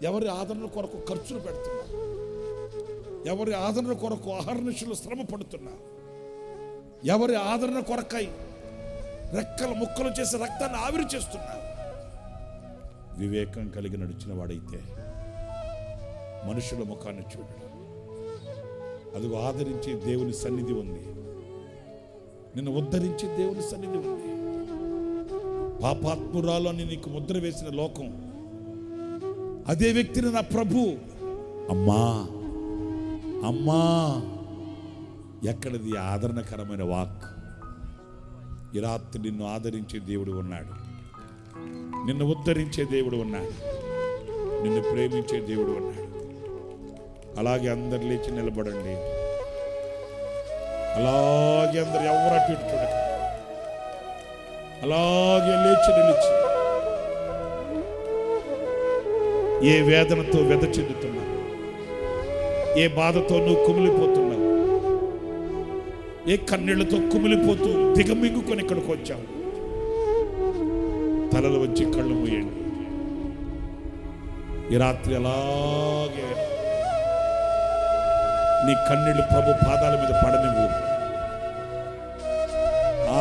ఎవరి ఆదరణ కొరకు ఖర్చులు పెడుతున్నావు? ఎవరి ఆదరణ కొరకు అహర్నిశలు శ్రమ పడుతున్నావు? ఎవరి ఆదరణ కొరకై రెక్కలు ముక్కలు చేసి రక్తాన్ని ఆవిరి చేస్తున్నావు? వివేకం కలిగి నడిచిన వాడైతే మనుషుల ముఖాన్ని చూడడు. అదిగో ఆదరించే దేవుని సన్నిధి ఉంది, నిన్ను ఉద్ధరించే దేవుని సన్నిధి ఉంది. పాపాత్మురాలు అని నీకు ముద్ర వేసిన లోకం, అదే వ్యక్తిని నా ప్రభు అమ్మా అమ్మా. ఎక్కడిది ఆదరణకరమైన వాక్? ఈ రాత్రి నిన్ను ఆదరించే దేవుడు ఉన్నాడు, నిన్ను ఉద్ధరించే దేవుడు ఉన్నాడు, నిన్ను ప్రేమించే దేవుడు ఉన్నాడు. అలాగే అందరు లేచి నిలబడండి. అలాగే అందరు ఎవరు అటు ఇటు చూడక, అలాగే లేచి నిలిచి, ఏ వేదనతో వెద చెందుతున్నావు, ఏ బాధతో నువ్వు కుమిలిపోతున్నావు, ఏ కన్నీళ్లతో కుమిలిపోతూ దిగమింగుకొని ఇక్కడికి వచ్చావు, తలలు వచ్చి కళ్ళు మూయండి. ఈ రాత్రి అలాగే నీ కన్నీళ్లు ప్రభు పాదాల మీద పడనివ్వు.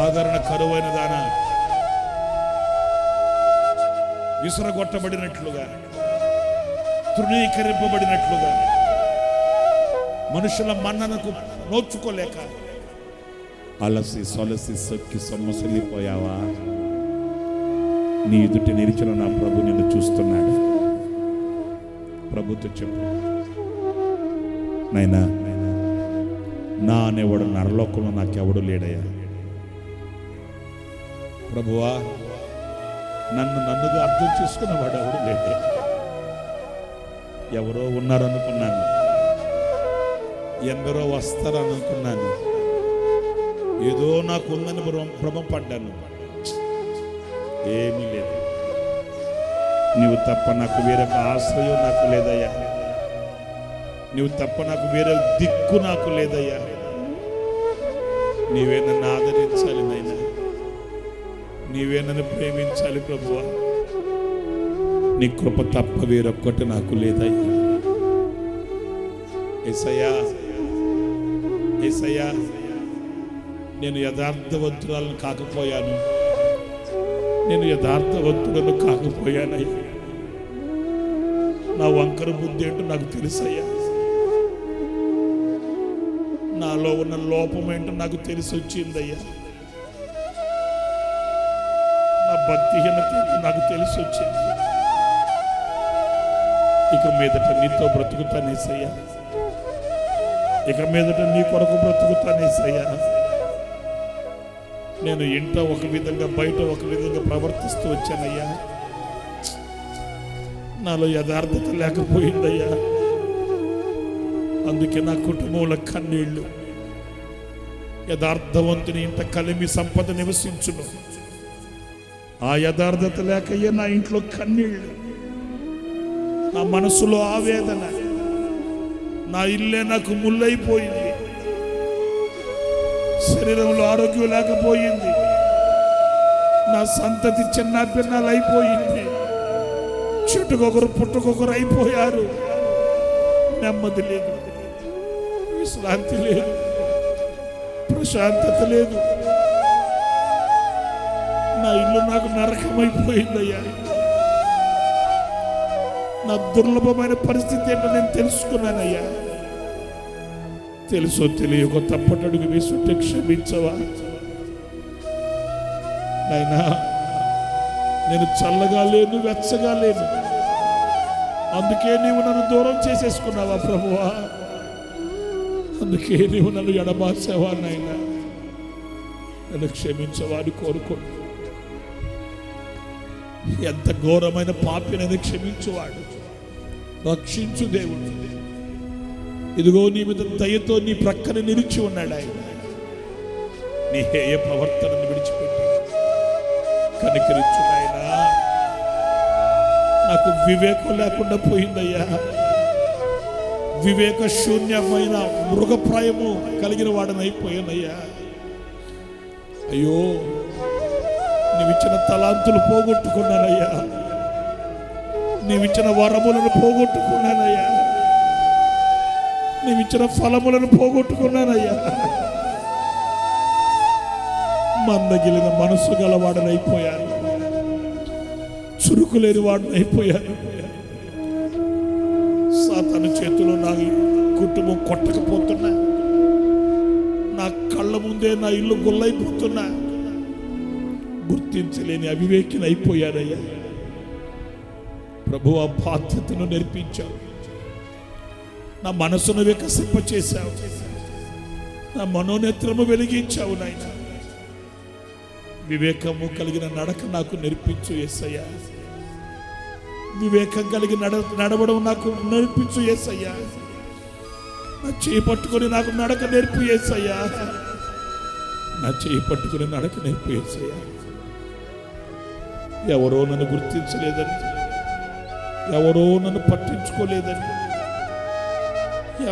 ఆదరణ కరువైన దాన, విసురగొట్టబడినట్లుగా, తృణీకరింపబడినట్లుగా, మనుషుల మన్ననకు నోచుకోలేక అలసి సొలసి సొక్కి సొమ్మసిల్లిపోయావా? నీ ఎదుట నిలిచిన నా ప్రభు నిన్ను చూస్తున్నాడు. ప్రభుతో చెప్పు, నైనా నా అనేవాడు నరలోకంలో నాకెవడు లేడయ్యా. ప్రభువా, నన్నుగా అర్థం చేసుకున్నవాడు ఎవడు లేడే. ఎవరో ఉన్నారనుకున్నాను, ఎందరో వస్తారనుకున్నాను, ఏదో నాకు ఉందని భ్రమం పడ్డాను. ఏమీ లేదు. నీవు తప్ప నాకు వేరొక ఆశ్రయం నాకు లేదయ్యా. నీవు తప్ప నాకు వేరే దిక్కు నాకు లేదయ్యా. నీవే నన్ను ఆదరించాలి నాయనా, నీవే నన్ను ప్రేమించాలి ప్రభువా. నీ కృప తప్ప వేరొక్కటి నాకు లేదయ్యా. యేసయ్యా, యేసయ్యా, నేను యథార్థవంతురాలను కాకపోయాను, నేను యథార్థవంతులను కాకపోయానయ్యా. నా వంకర బుద్ధి ఏంటో నాకు తెలుసయ్యా. నాలో ఉన్న లోపం ఏంటో నాకు తెలిసి వచ్చిందయ్యా. నా భక్తిహీనత ఏంటో నాకు తెలిసి వచ్చింది. ఇక మీదట నీతో బ్రతుకుతానేసయ్యా, ఇక మీదట నీ కొరకు బ్రతుకుతానేసయ్యా. నేను ఇంట ఒక విధంగా బయట ఒక విధంగా ప్రవర్తిస్తూ వచ్చానయ్యా. నాలో యథార్థత లేకపోయిందయ్యా. అందుకే నా కుటుంబంలో కన్నీళ్లు. యథార్థవంతుని ఇంట కలిమి సంపద నివసించును. ఆ యథార్థత లేకయ్యా నా ఇంట్లో కన్నీళ్లు, నా మనసులో ఆవేదన. నా ఇల్లే నాకు ముల్లైపోయింది. శరీరంలో ఆరోగ్యం లేకపోయింది, నా సంతతి చిన్న భిన్నాలు అయిపోయింది, చెట్టుకొకరు పుట్టుకొకరు అయిపోయారు. నెమ్మది లేదు, విశ్రాంతి లేదు, ప్రశాంతత లేదు. నా ఇల్లు నాకు నరకమైపోయిందయ్యా. నా దుర్లభమైన పరిస్థితి ఏంటో నేను తెలుసుకున్నానయ్యా. తెలుసో తెలియక తప్పటడుగు వేసుంటే క్షమించవా నాయనా. నేను చల్లగా లేను, వెచ్చగా లేను, అందుకే నీవు నన్ను దూరం చేసేసుకున్నావా ప్రభువా? అందుకే నీవు నన్ను ఎడబాసావా నాయనా? నన్ను క్షమించవా అని కోరుకోండి. ఎంత ఘోరమైన పాపినని క్షమించువాడు, రక్షించు దేవుడు. ఇదిగో నీ మీద దయతో నీ ప్రక్కన నిలిచి ఉన్నాడు ఆయన. నీ హేయ ప్రవర్తనను విడిచిపెట్టి కనికరించు నాయనా. నాకు వివేకం లేకుండా పోయిందయ్యా. వివేక శూన్యమైన మృగప్రాయము కలిగిన వాడని అయిపోయానయ్యా. అయ్యో, నీవిచ్చిన తలాంతులు పోగొట్టుకున్నానయ్యా, నీవిచ్చిన వరములను పోగొట్టుకున్నానయ్యా, నీవిచ్చిన ఫలములను పోగొట్టుకున్నానయ్యా. మందగిలిన మనసు గలవాడనైపోయాను, చురుకు లేని వాడనైపోయాను. సాతాను చేతిలో నా కుటుంబం కొట్టకపోతున్నా, నా కళ్ళ ముందే నా ఇల్లు గుల్లైపోతున్నా, గుర్తించలేని అవివేకిని అయిపోయానయ్యా. ప్రభు, ఆ బాధ్యతను నేర్పించావు, నా మనసును వికసింపచేశావు, నా మనోనేత్రము వెలిగించావు నాయన. వివేకము కలిగిన నడక నాకు నేర్పించు యేసయ్యా. వివేకం కలిగి నడవడం నాకు నేర్పించు యేసయ్యా. నా చేయి పట్టుకొని నాకు నడక నేర్పు యేసయ్యా. నా చేయి పట్టుకుని నడక నేర్పు యేసయ్యా. ఎవరో నన్ను గుర్తించలేదని, ఎవరో నన్ను పట్టించుకోలేదని,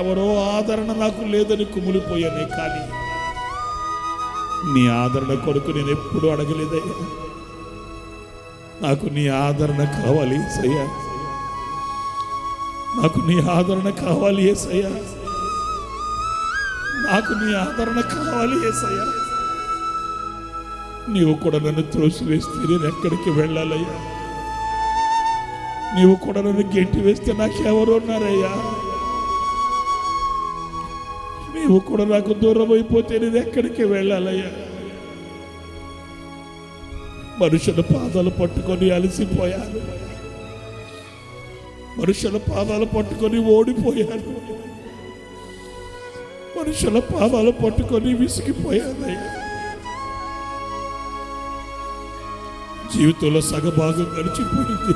ఎవరో ఆదరణ నాకు లేదని కుమిలిపోయానే, కానీ నీ ఆదరణ కొరకు నేను ఎప్పుడు అడగలేదయ్యా. నాకు నీ ఆదరణ కావాలి యేసయ్యా, నాకు నీ ఆదరణ కావాలి యేసయ్యా, నాకు నీ ఆదరణ కావాలి యేసయ్యా. నీవు కూడా నన్ను త్రోసివేస్తే నేను ఎక్కడికి వెళ్ళాలయ్యా? నీవు కూడా నన్ను గెంటి వేస్తే నాకెవరు ఉన్నారయ్యా? నీవు కూడా నాకు దూరం అయిపోతే నేను ఎక్కడికి వెళ్ళాలయ్యా? మనుషుల పాదాలు పట్టుకొని అలసిపోయాను, మనుషుల పాదాలు పట్టుకొని ఓడిపోయాను, మనుషుల పాదాలు పట్టుకొని విసిగిపోయానయ్యా. జీవితంలో సగభాగం గడిచిపోయింది.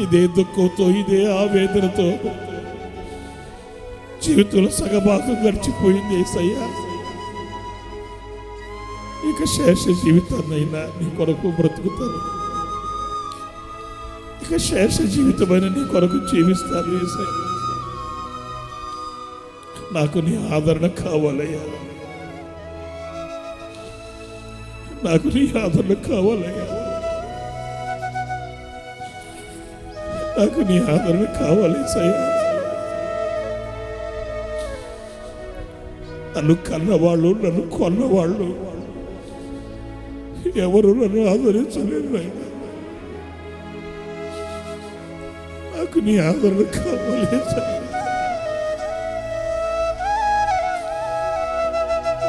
ఇదే దుఃఖంతో, ఇదే ఆవేదనతో జీవితంలో సగభాగం గడిచిపోయింది యేసయ్యా. ఇక శేష జీవితాన్నైనా నీ కొరకు బ్రతుకుతాను, ఇక శేష జీవితమైన నీ కొరకు జీవిస్తాను యేసయ్యా. నాకు నీ ఆదరణ కావాలయ్యా, నాకు నీ ఆదరణ కావాలయ్యా, నాకు నీ ఆదరణ కావాలి యేసయ్యా. నన్ను కన్నవాళ్ళు, నన్ను కొన్నవాళ్ళు ఎవరు నన్ను ఆదరించలేరు నాయనా. నాకు నీ ఆదరణ కావాలి యేసయ్యా.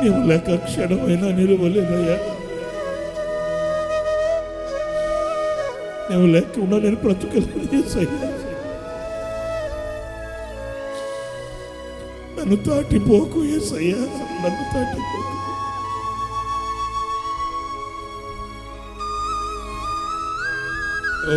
నీవు లేక క్షణమైనా నిలవలేనయ్యా, నువ్వు లేకుండా నేను బ్రతుకలేను యేసయ్యా. నన్ను దాటిపోకు యేసయ్యా, నన్ను దాటిపోకు. ఓ